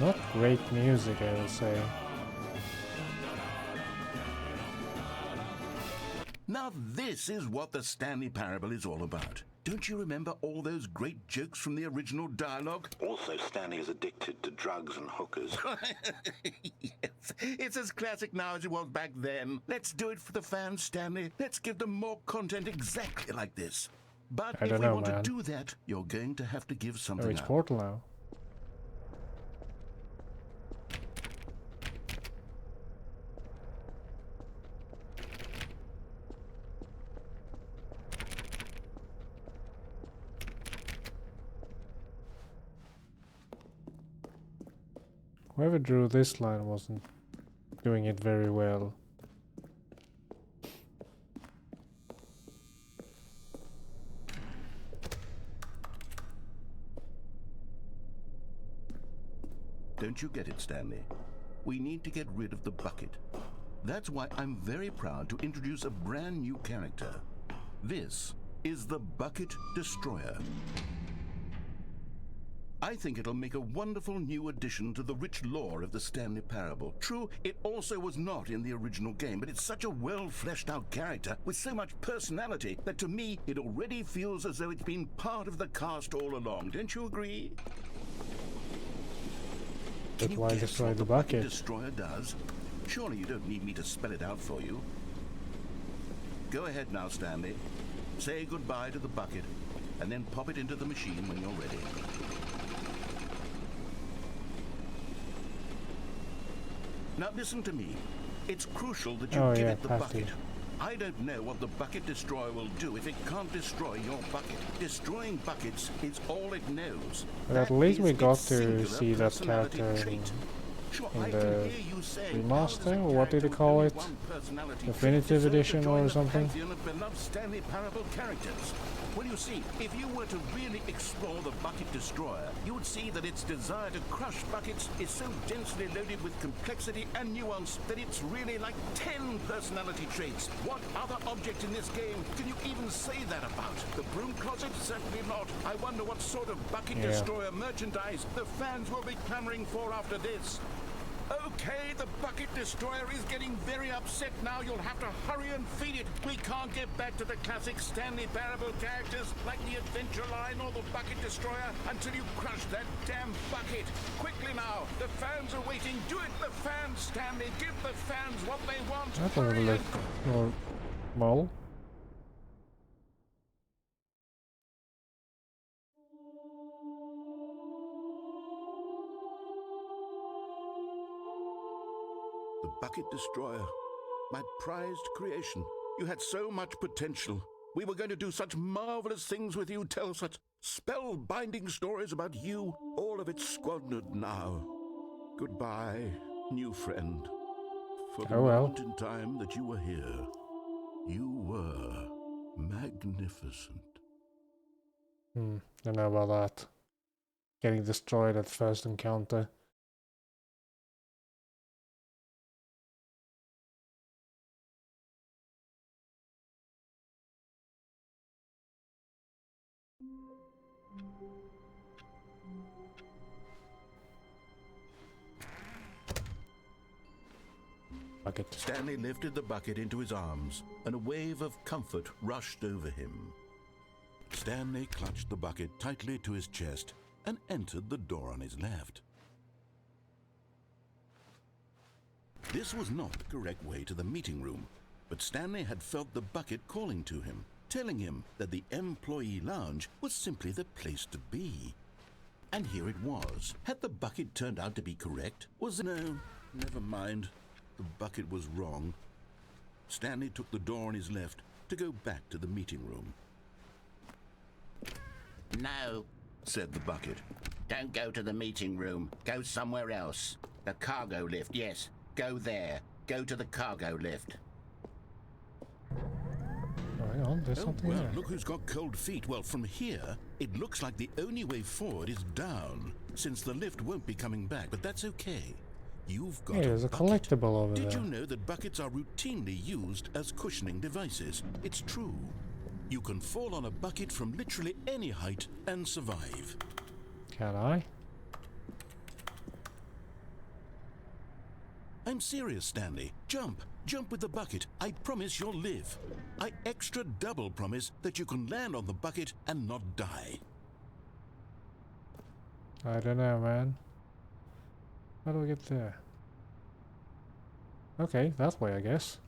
Not great music, I will say. Now this is what the Stanley Parable is all about. Don't you remember all those great jokes from the original dialogue? Also, Stanley is addicted to drugs and hookers. Yes, it's as classic now as it was back then. Let's do it for the fans, Stanley. Let's give them more content exactly like this. But I if don't we know, want man. to do that, you're going to have to give Oh, something it's up. Portal now. Whoever drew this line wasn't doing it very well. Don't you get it, Stanley? We need to get rid of the bucket. That's why I'm very proud to introduce a brand new character. This is the Bucket Destroyer. I think it'll make a wonderful new addition to the rich lore of the Stanley Parable. True, it also was not in the original game, but it's such a well-fleshed-out character with so much personality that to me, it already feels as though it's been part of the cast all along. Don't you agree? Can But you why guess destroy what the Bucket bucket? Destroyer does? Surely you don't need me to spell it out for you. Go ahead now, Stanley. Say goodbye to the bucket, and then pop it into the machine when you're ready. Now listen to me. It's crucial that you Oh, give yeah, it the pasty. bucket. I don't know what the bucket destroyer will do if it can't destroy your bucket. Destroying buckets is all it knows. But at That least we is got its to singular see that personality character trait. Sure, in I the can hear you saying, how does a remaster, or what did they character call with it? only one personality Definitive trait deserve to edition join or the something? pantheon of beloved Stanley Parable characters? Well, you see, if you were to really explore the bucket destroyer, you would see that its desire to crush buckets is so densely loaded with complexity and nuance that it's really like 10 personality traits. What other object in this game can you even say that about? The broom closet? Certainly not. I wonder what sort of bucket Yeah. destroyer merchandise the fans will be clamoring for after this. Okay, the bucket destroyer is getting very upset now. You'll have to hurry and feed it. We can't get back to the classic Stanley Parable characters like the Adventure Line or the bucket destroyer until you crush that damn bucket. Quickly now, the fans are waiting. Do it, the fans, Stanley. Give the fans what they want. That doesn't Hurry look and normal. The bucket destroyer, my prized creation. You had so much potential. We were going to do such marvelous things with you, tell such spellbinding stories about you. All of it squandered now. Goodbye, new friend. For the Oh well. moment in time that you were here, you were magnificent. Don't know about that. Getting destroyed at first encounter. Bucket. Stanley lifted the bucket into his arms, and a wave of comfort rushed over him. Stanley clutched the bucket tightly to his chest and entered the door on his left. This was not the correct way to the meeting room, but Stanley had felt the bucket calling to him, telling him that the employee lounge was simply the place to be. And here it was. Had the bucket turned out to be correct? No, never mind. The bucket was wrong. Stanley took the door on his left to go back to the meeting room. No, Said the bucket. don't go to the meeting room. Go somewhere else. The cargo lift, yes. Go there. Go to the cargo lift. Oh, hang on, there's something well, there. look who's got cold feet. Well, from here, it looks like the only way forward is down, since the lift won't be coming back, but that's okay. You've got Hey, there's a bucket. collectible over Did there. you know that buckets are routinely used as cushioning devices? It's true. You can fall on a bucket from literally any height and survive. Can I? I'm serious, Stanley. Jump. Jump with the bucket. I promise you'll live. I extra double promise that you can land on the bucket and not die. I don't know, man. How do I get there? Okay, that way, I guess.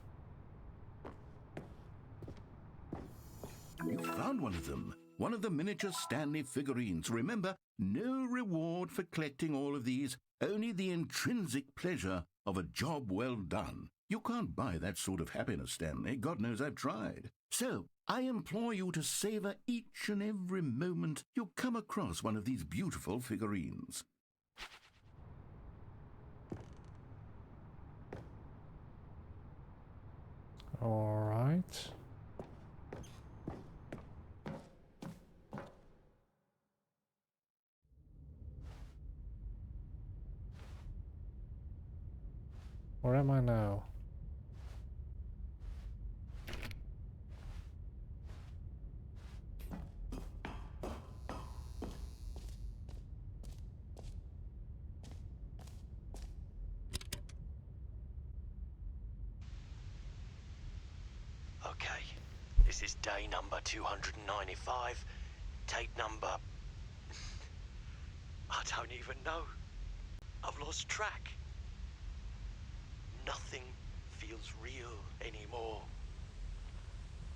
You found one of them. One of the miniature Stanley figurines. Remember, no reward for collecting all of these, only the intrinsic pleasure of a job well done. You can't buy that sort of happiness, Stanley. God knows I've tried. So, I implore you to savor each and every moment you come across one of these beautiful figurines. Alright. Where am I now? Okay, this is day number 295. Tape number... I don't even know. I've lost track. Nothing feels real anymore.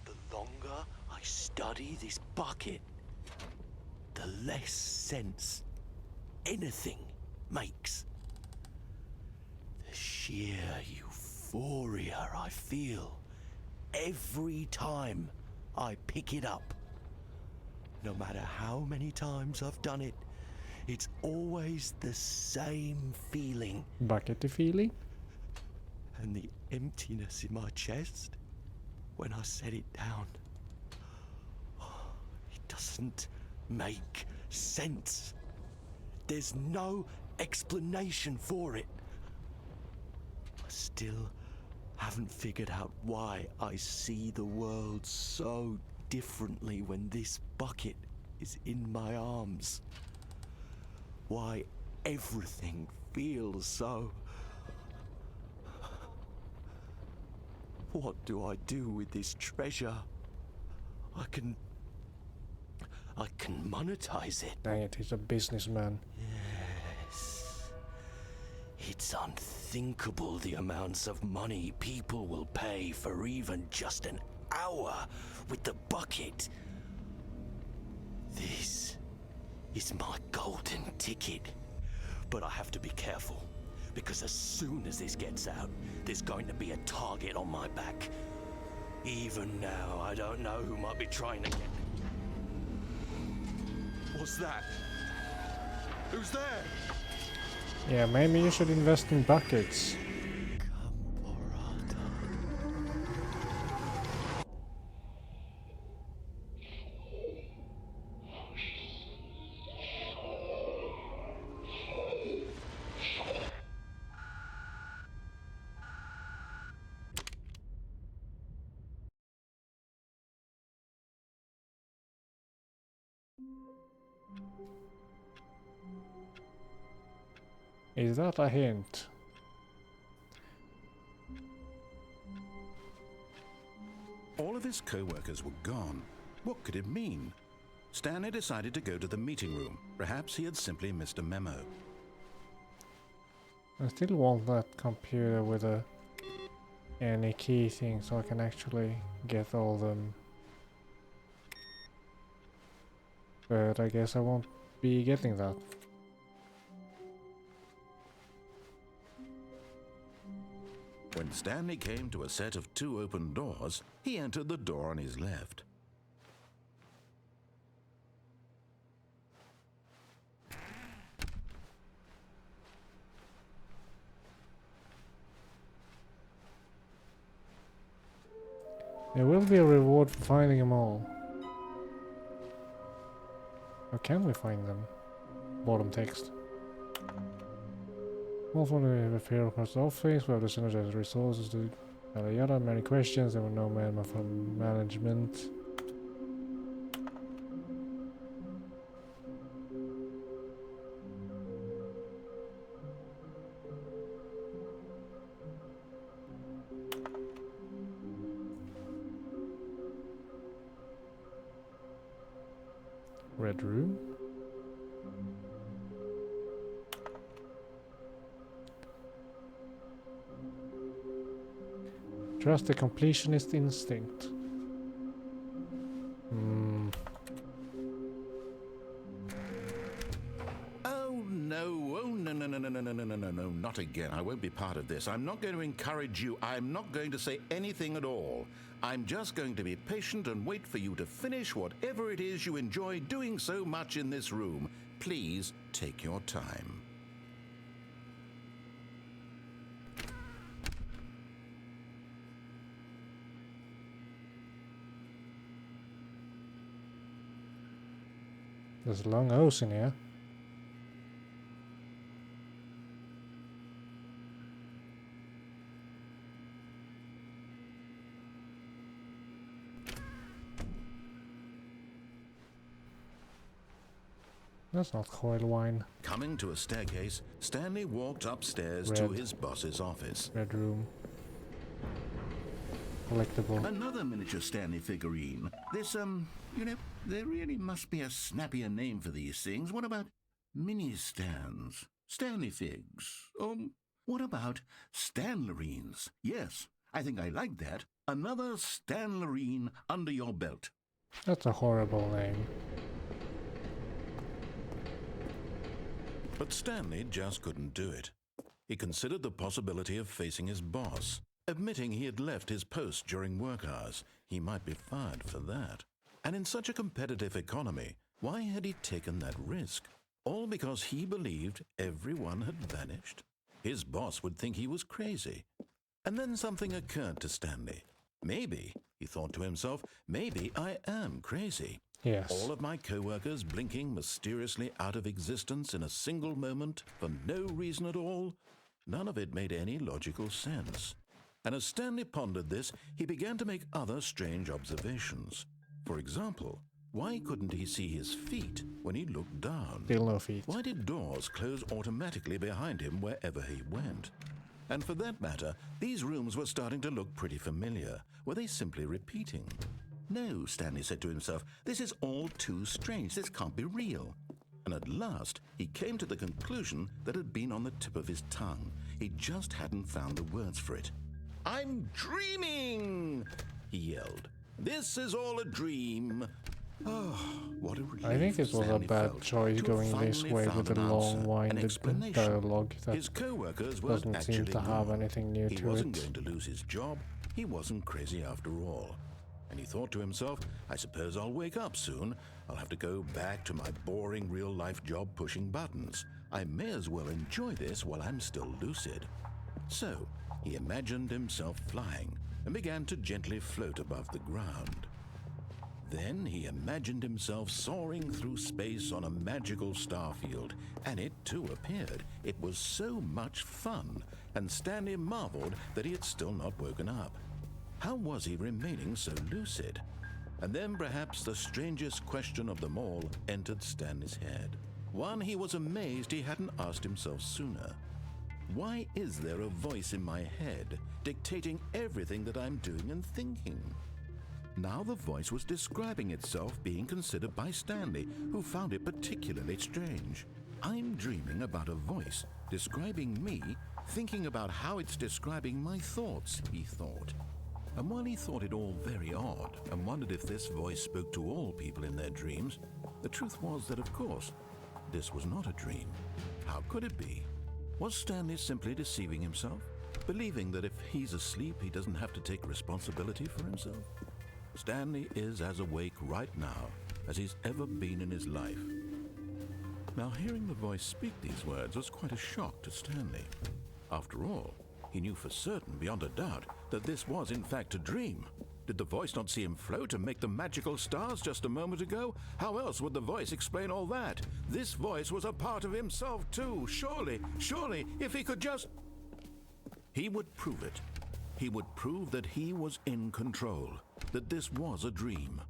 The longer I study this bucket, the less sense anything makes. The sheer euphoria I feel every time I pick it up. No matter how many times I've done it, it's always the same feeling. Buckety feeling? And the emptiness in my chest when I set it down. It doesn't make sense. There's no explanation for it. I still haven't figured out why I see the world so differently when this bucket is in my arms. Why everything feels so... What do I do with this treasure? I can monetize it. Dang it, he's a businessman. Yes. It's unthinkable the amounts of money people will pay for even just an hour with the bucket. This is my golden ticket. But I have to be careful, because as soon as this gets out, there's going to be a target on my back. Even now, I don't know who might be trying to get... What's that? Who's there? Yeah, maybe you should invest in buckets. Is that a hint? All of his co-workers were gone. What could it mean? Stanley decided to go to the meeting room. Perhaps he had simply missed a memo. I still want that computer with any key thing so I can actually get all them. But I guess I won't be getting that. When Stanley came to a set of 2 open doors, he entered the door on his left. There will be a reward for finding them all. How can we find them? Bottom text. Also, we have a fair across the office, we have the synergized resources to yada yada, many questions, there were no memo from management. Red room. Trust the completionist instinct. Oh no, no, not again. I won't be part of this. I'm not going to encourage you. I'm not going to say anything at all. I'm just going to be patient and wait for you to finish whatever it is you enjoy doing so much in this room. Please take your time. There's long O's in here. That's not coil wine. Coming to a staircase, Stanley walked upstairs to his boss's office. Red room. Collectible. Another miniature Stanley figurine. This, you know, there really must be a snappier name for these things. What about mini stands? Stanley figs? What about Stanlerines? Yes, I think I like that. Another Stanlerine under your belt. That's a horrible name. But Stanley just couldn't do it. He considered the possibility of facing his boss. admitting he had left his post during work hours. He might be fired for that. And in such a competitive economy, why had he taken that risk? All because he believed everyone had vanished? His boss would think he was crazy. And then something occurred to Stanley. Maybe, he thought to himself, maybe I am crazy. Yes. All of my co-workers blinking mysteriously out of existence in a single moment for no reason at all. None of it made any logical sense. And as Stanley pondered this, he began to make other strange observations. For example, why couldn't he see his feet when he looked down? Still no feet. Why did doors close automatically behind him wherever he went? And for that matter, these rooms were starting to look pretty familiar. Were they simply repeating? No, Stanley said to himself, this is all too strange. This can't be real. And at last, he came to the conclusion that had been on the tip of his tongue. He just hadn't found the words for it. I'm dreaming, he yelled. This is all a dream. Oh, what a relief. I think it was a Stanley bad felt choice to have going this finally way found with the an answer, an long-winded explanation. dialogue that His co-workers weren't doesn't seem actually to have gone. anything new He to wasn't it. going to lose his job. He wasn't crazy after all. And he thought to himself, I suppose I'll wake up soon. I'll have to go back to my boring real-life job pushing buttons. I may as well enjoy this while I'm still lucid. So, he imagined himself flying and began to gently float above the ground. Then he imagined himself soaring through space on a magical starfield, and it too appeared. It was so much fun, and Stanley marveled that he had still not woken up. How was he remaining so lucid? And then perhaps the strangest question of them all entered Stanley's head. One he was amazed he hadn't asked himself sooner. Why is there a voice in my head dictating everything that I'm doing and thinking? Now the voice was describing itself being considered by Stanley, who found it particularly strange. I'm dreaming about a voice describing me, thinking about how it's describing my thoughts, he thought. And while he thought it all very odd and wondered if this voice spoke to all people in their dreams, the truth was that, of course, this was not a dream. How could it be? Was Stanley simply deceiving himself, believing that if he's asleep, he doesn't have to take responsibility for himself? Stanley is as awake right now as he's ever been in his life. Now, hearing the voice speak these words was quite a shock to Stanley. After all, he knew for certain, beyond a doubt, that this was in fact a dream. Did the voice not see him float and make the magical stars just a moment ago? How else would the voice explain all that? This voice was a part of himself too. Surely, if he could just... He would prove it. He would prove that he was in control, that this was a dream.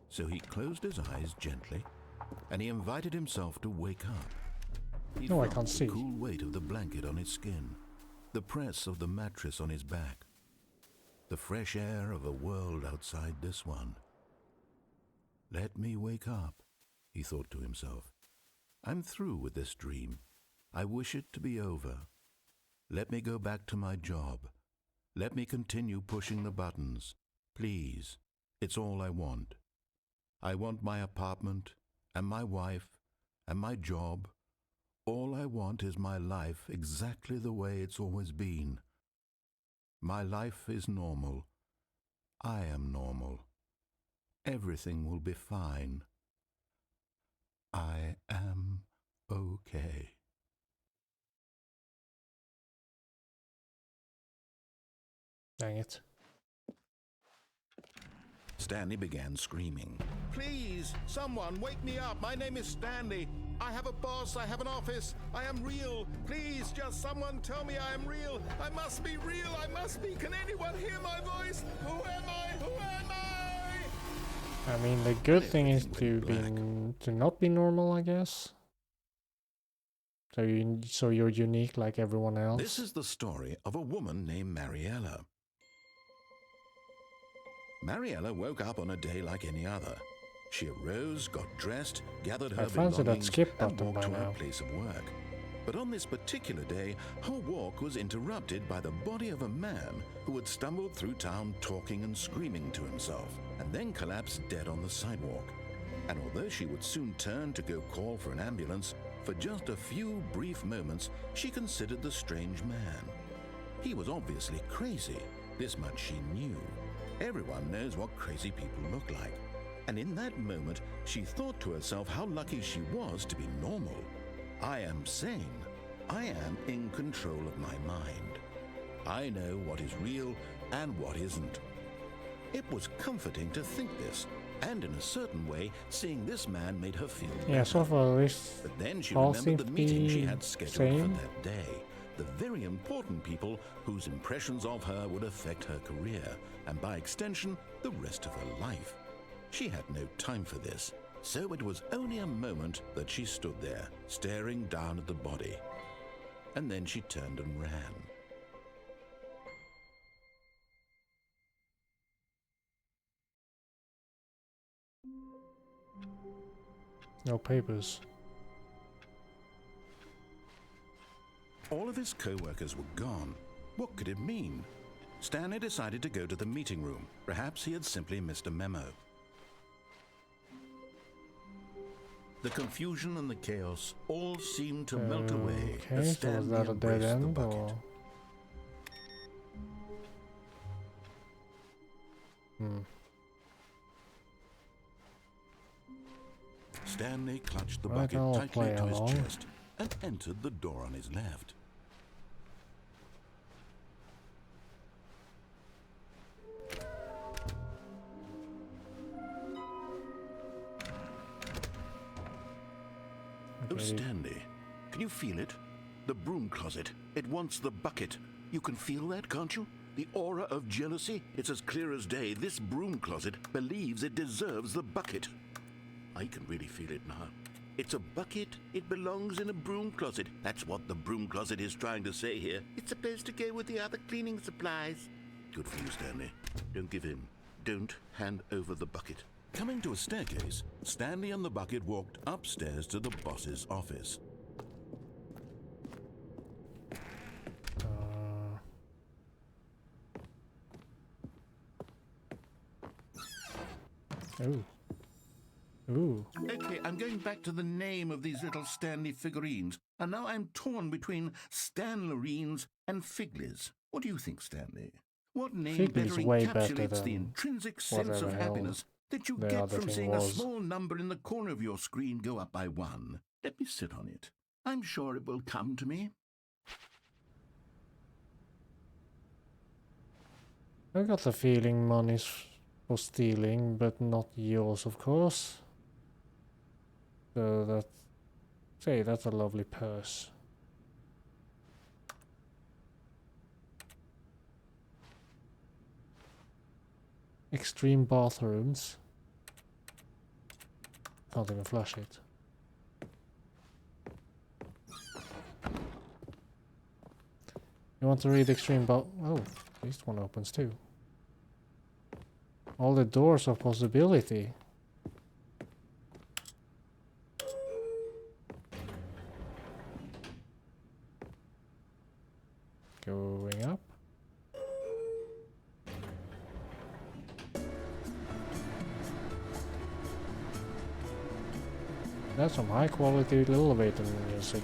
So he closed his eyes gently, and he invited himself to wake up. He No, I felt can't see. the cool weight of the blanket on his skin, the press of the mattress on his back, the fresh air of a world outside this one. Let me wake up, he thought to himself. I'm through with this dream. I wish it to be over. Let me go back to my job. Let me continue pushing the buttons. Please, it's all I want. I want my apartment and my wife and my job. All I want is my life exactly the way it's always been. My life is normal. I am normal. Everything will be fine. I am okay. Dang it. Stanley began screaming. Please, someone wake me up. My name is Stanley. I have a boss. I have an office. I am real. Please, just someone tell me I am real. I must be real. I must be. Can anyone hear my voice? Who am I? Who am I? I mean, the good thing is to not be normal, I guess. So you're unique like everyone else. This is the story of a woman named Mariella. Mariella woke up on a day like any other. She arose, got dressed, gathered her fancy that belongings, skip and button walked by to her now. place of work. But on this particular day, her walk was interrupted by the body of a man who had stumbled through town talking and screaming to himself, and then collapsed dead on the sidewalk. And although she would soon turn to go call for an ambulance, for just a few brief moments she considered the strange man. He was obviously crazy. This much she knew. Everyone knows what crazy people look like. And in that moment, she thought to herself how lucky she was to be normal. I am sane. I am in control of my mind. I know what is real and what isn't. It was comforting to think this, and in a certain way, seeing this man made her feel better. Yeah, so far this But then she all remembered the seems to meeting she be had scheduled same. for that day. The very important people whose impressions of her would affect her career, and by extension, the rest of her life. She had no time for this, so it was only a moment that she stood there, staring down at the body. And then she turned and ran. No papers. All of his co-workers were gone. What could it mean? Stanley decided to go to the meeting room. Perhaps he had simply missed a memo. The confusion and the chaos all seemed to melt away Okay, as so was Stanley that a dead embraced the end bucket. or? Stanley clutched the Right, bucket I'll tightly play to his along. chest and entered the door on his left. Oh, Okay. Stanley, can you feel it? The broom closet. It wants the bucket. You can feel that, can't you? The aura of jealousy? It's as clear as day. This broom closet believes it deserves the bucket. I can really feel it now. It's a bucket. It belongs in a broom closet. That's what the broom closet is trying to say here. It's supposed to go with the other cleaning supplies. Good for you, Stanley. Don't give in. Don't hand over the bucket. Coming to a staircase, Stanley and the bucket walked upstairs to the boss's office. Ooh. Ooh. Okay, I'm going back to the name of these little Stanley figurines, and now I'm torn between Stanlerines and Figlies. What do you think, Stanley? What name Figlies better way better encapsulates the than intrinsic sense whatever of hell happiness that you the get other from thing seeing a was. small number in the corner of your screen go up by 1? Let me sit on it. I'm sure it will come to me. I got the feeling money's for stealing, but not yours, of course. So that's a lovely purse. Extreme bathrooms. Can't even flush it. You want to read extreme oh, this one opens too. All the doors of possibility. Going up. That's some high quality elevator music.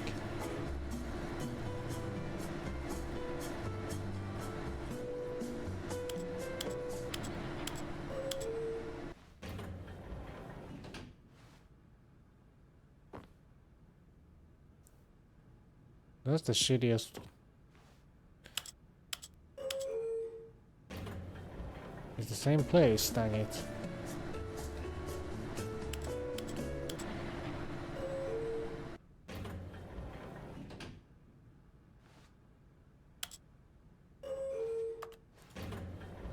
That's the shittiest. It's the same place, dang it.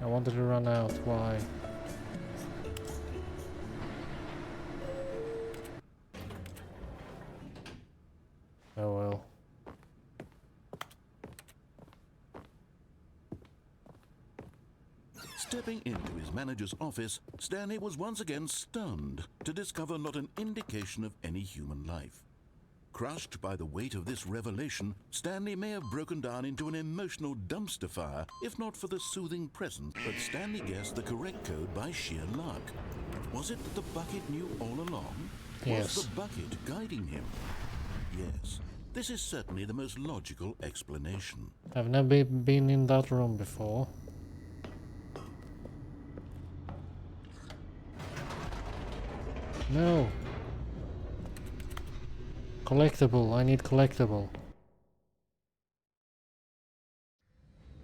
I wanted to run out, why? Oh well. Stepping into his manager's office, Stanley was once again stunned to discover not an indication of any human life. Crushed by the weight of this revelation, Stanley may have broken down into an emotional dumpster fire, if not for the soothing presence, but Stanley guessed the correct code by sheer luck. Was it that the bucket knew all along? Yes. Was the bucket guiding him? Yes. This is certainly the most logical explanation. I've never been in that room before. No. Collectible. I need collectible.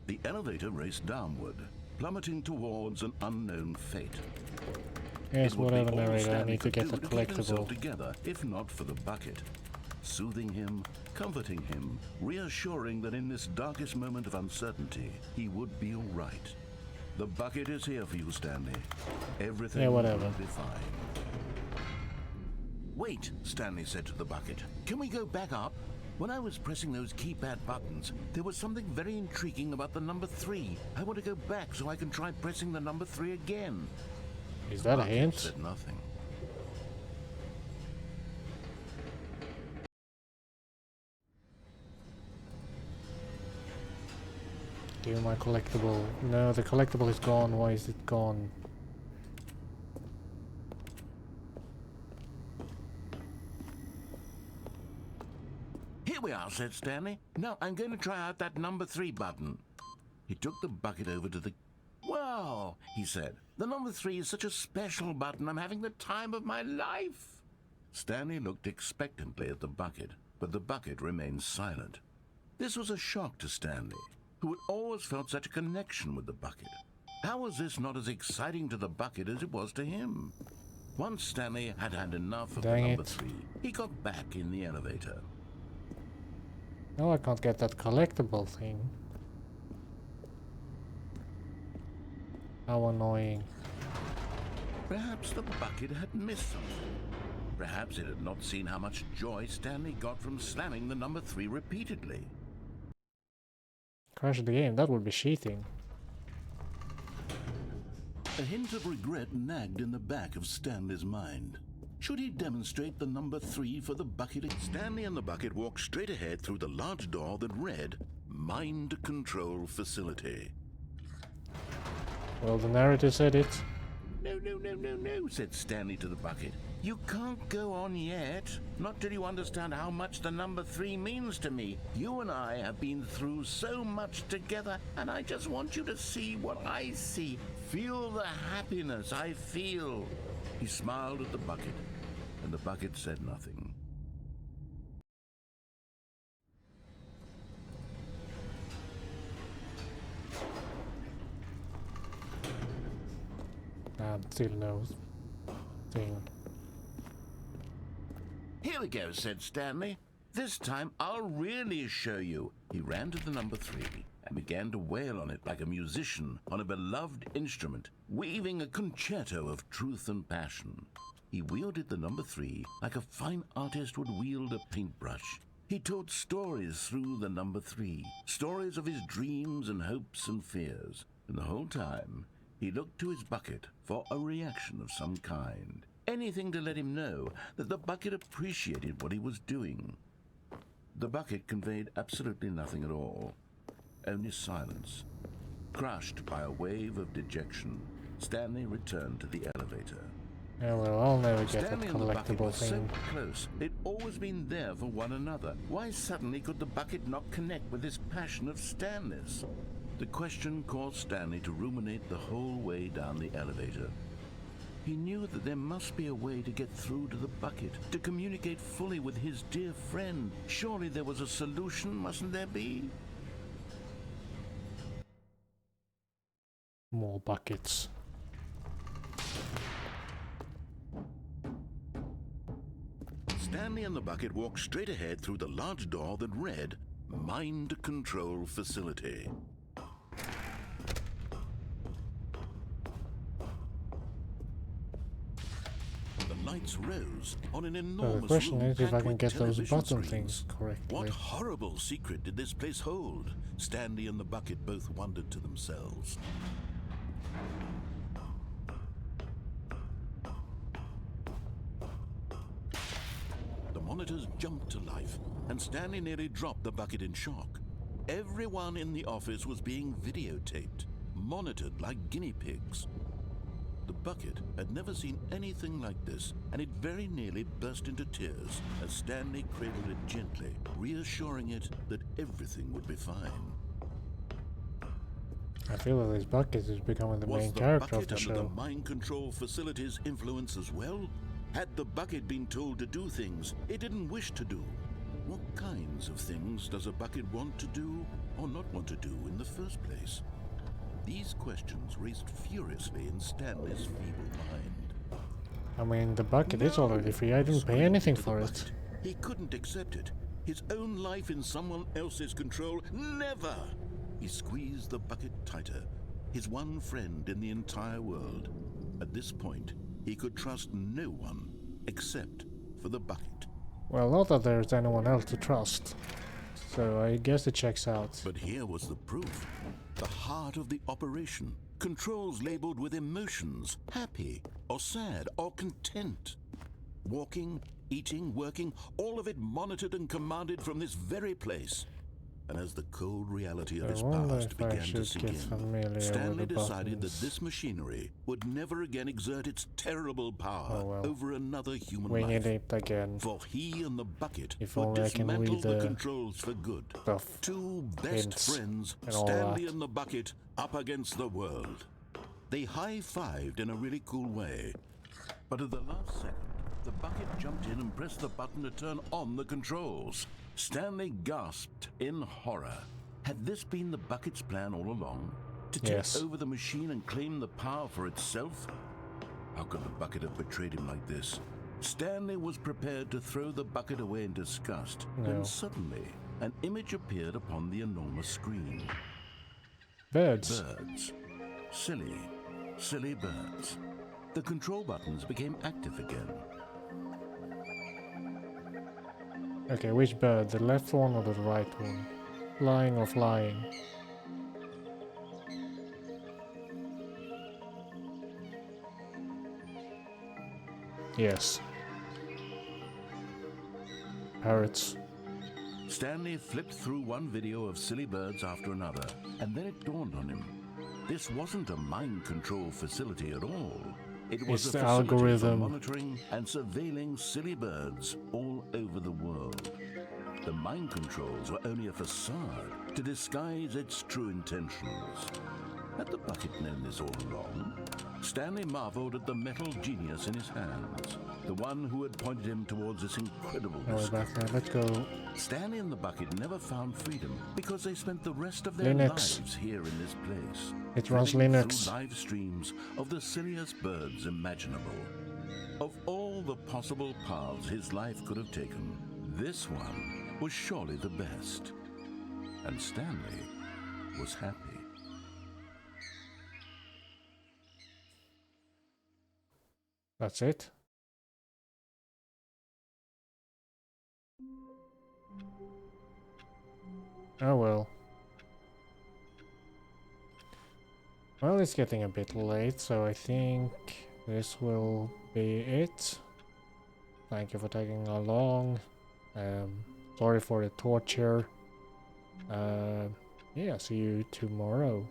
The elevator raced downward, plummeting towards an unknown fate. Yes, It would be whatever, all narrator. I Stanley need to could get do the keep himself collectible. together, if not for the bucket. Soothing him, comforting him, reassuring that in this darkest moment of uncertainty, he would be all right. The bucket is here for you, Stanley. Everything whatever. will be fine. Wait, Stanley said to the bucket. Can we go back up? When I was pressing those keypad buttons, there was something very intriguing about the number 3. I want to go back so I can try pressing the number 3 again. Is that a Bucket hint? said nothing. Give me my collectible. No, the collectible is gone. Why is it gone? Here we are, said Stanley. Now I'm going to try out that number 3 button. He took the bucket over to the... Wow, he said. The number 3 is such a special button. I'm having the time of my life. Stanley looked expectantly at the bucket, but the bucket remained silent. This was a shock to Stanley, who had always felt such a connection with the bucket. How was this not as exciting to the bucket as it was to him? Once Stanley had had enough of Dang the number it. 3, he got back in the elevator. No, I can't get that collectible thing. How annoying. Perhaps the bucket had missed something. Perhaps it had not seen how much joy Stanley got from slamming the number 3 repeatedly. Crash the game, that would be cheating. A hint of regret nagged in the back of Stanley's mind. Should he demonstrate the number 3 for the bucket? Stanley and the bucket walked straight ahead through the large door that read, Mind Control Facility. Well, the narrator said it. No, no, no, no, no, said Stanley to the bucket. You can't go on yet. Not till you understand how much the number 3 means to me. You and I have been through so much together, and I just want you to see what I see. Feel the happiness I feel. He smiled at the bucket, and the bucket said nothing. Still no thing. Here we go, said Stanley. This time I'll really show you. He ran to the number 3 and began to wail on it like a musician on a beloved instrument, weaving a concerto of truth and passion. He wielded the number 3 like a fine artist would wield a paintbrush. He told stories through the number 3, stories of his dreams and hopes and fears. And the whole time, he looked to his bucket for a reaction of some kind. Anything to let him know that the bucket appreciated what he was doing. The bucket conveyed absolutely nothing at all. Only silence. Crushed by a wave of dejection, Stanley returned to the elevator. Yeah, well, I'll never get that Stanley and the bucket were collectible so thing. close. They'd always been there for one another. Why suddenly could the bucket not connect with this passion of Stanley's? The question caused Stanley to ruminate the whole way down the elevator. He knew that there must be a way to get through to the bucket, to communicate fully with his dear friend. Surely there was a solution, mustn't there be? More buckets. Stanley and the bucket walked straight ahead through the large door that read, Mind Control Facility. The lights rose on an So enormous the question room is if I packed can with get those television button screens. things correctly. What horrible secret did this place hold? Stanley and the bucket both wondered to themselves. The monitors jumped to life, and Stanley nearly dropped the bucket in shock. Everyone in the office was being videotaped, monitored like guinea pigs. The bucket had never seen anything like this, and it very nearly burst into tears as Stanley cradled it gently, reassuring it that everything would be fine. I feel that this bucket is becoming the main character of the Was the bucket under show. the mind control facility's influence as well? Had the bucket been told to do things it didn't wish to do? What kinds of things does a bucket want to do or not want to do in the first place? These questions raced furiously in Stanley's feeble mind. I mean, the bucket is already free. I didn't pay anything for it. He couldn't accept it. His own life in someone else's control, never! He squeezed the bucket tighter, his one friend in the entire world. At this point, he could trust no one except for the bucket. Well, not that there's anyone else to trust. So I guess it checks out. But here was the proof. The heart of the operation. Controls labeled with emotions, happy or sad or content. Walking, eating, working, all of it monitored and commanded from this very place. And as the cold reality of his past began to sink in, Stanley decided that this machinery would never again exert its terrible power over another human life. Winging it again. For he and the bucket If would only I can dismantle read the the controls for good. stuff, Two best hints, friends, and all Stanley that. and the bucket, up against the world. They high-fived in a really cool way. But at the last second, the bucket jumped in and pressed the button to turn on the controls. Stanley gasped in horror. Had this been the bucket's plan all along? To take over the machine and claim the power for itself? How could the bucket have betrayed him like this? Stanley was prepared to throw the bucket away in disgust. When suddenly, an image appeared upon the enormous screen. Birds. Birds. Silly, silly birds. The control buttons became active again. Okay, which bird? The left one or the right one? Flying or flying? Yes. Parrots. Stanley flipped through one video of silly birds after another, and then it dawned on him. This wasn't a mind control facility at all. It was It's a the facility for algorithm. monitoring and surveilling silly birds all over the world. The mind controls were only a facade to disguise its true intentions. Had the bucket known this all along? Stanley marveled at the metal genius in his hands, the one who had pointed him towards this incredible Oh, we're discovery. back there. Let's go. Stanley and the bucket never found freedom because they spent the rest of their Linux. lives here in this place. It runs living Linux. through live streams of the silliest birds imaginable. Of all the possible paths his life could have taken, this one was surely the best. And Stanley was happy. That's it. Oh well. Well, it's getting a bit late, so I think this will be it. Thank you for tagging along. Sorry for the torture. Yeah, see you tomorrow.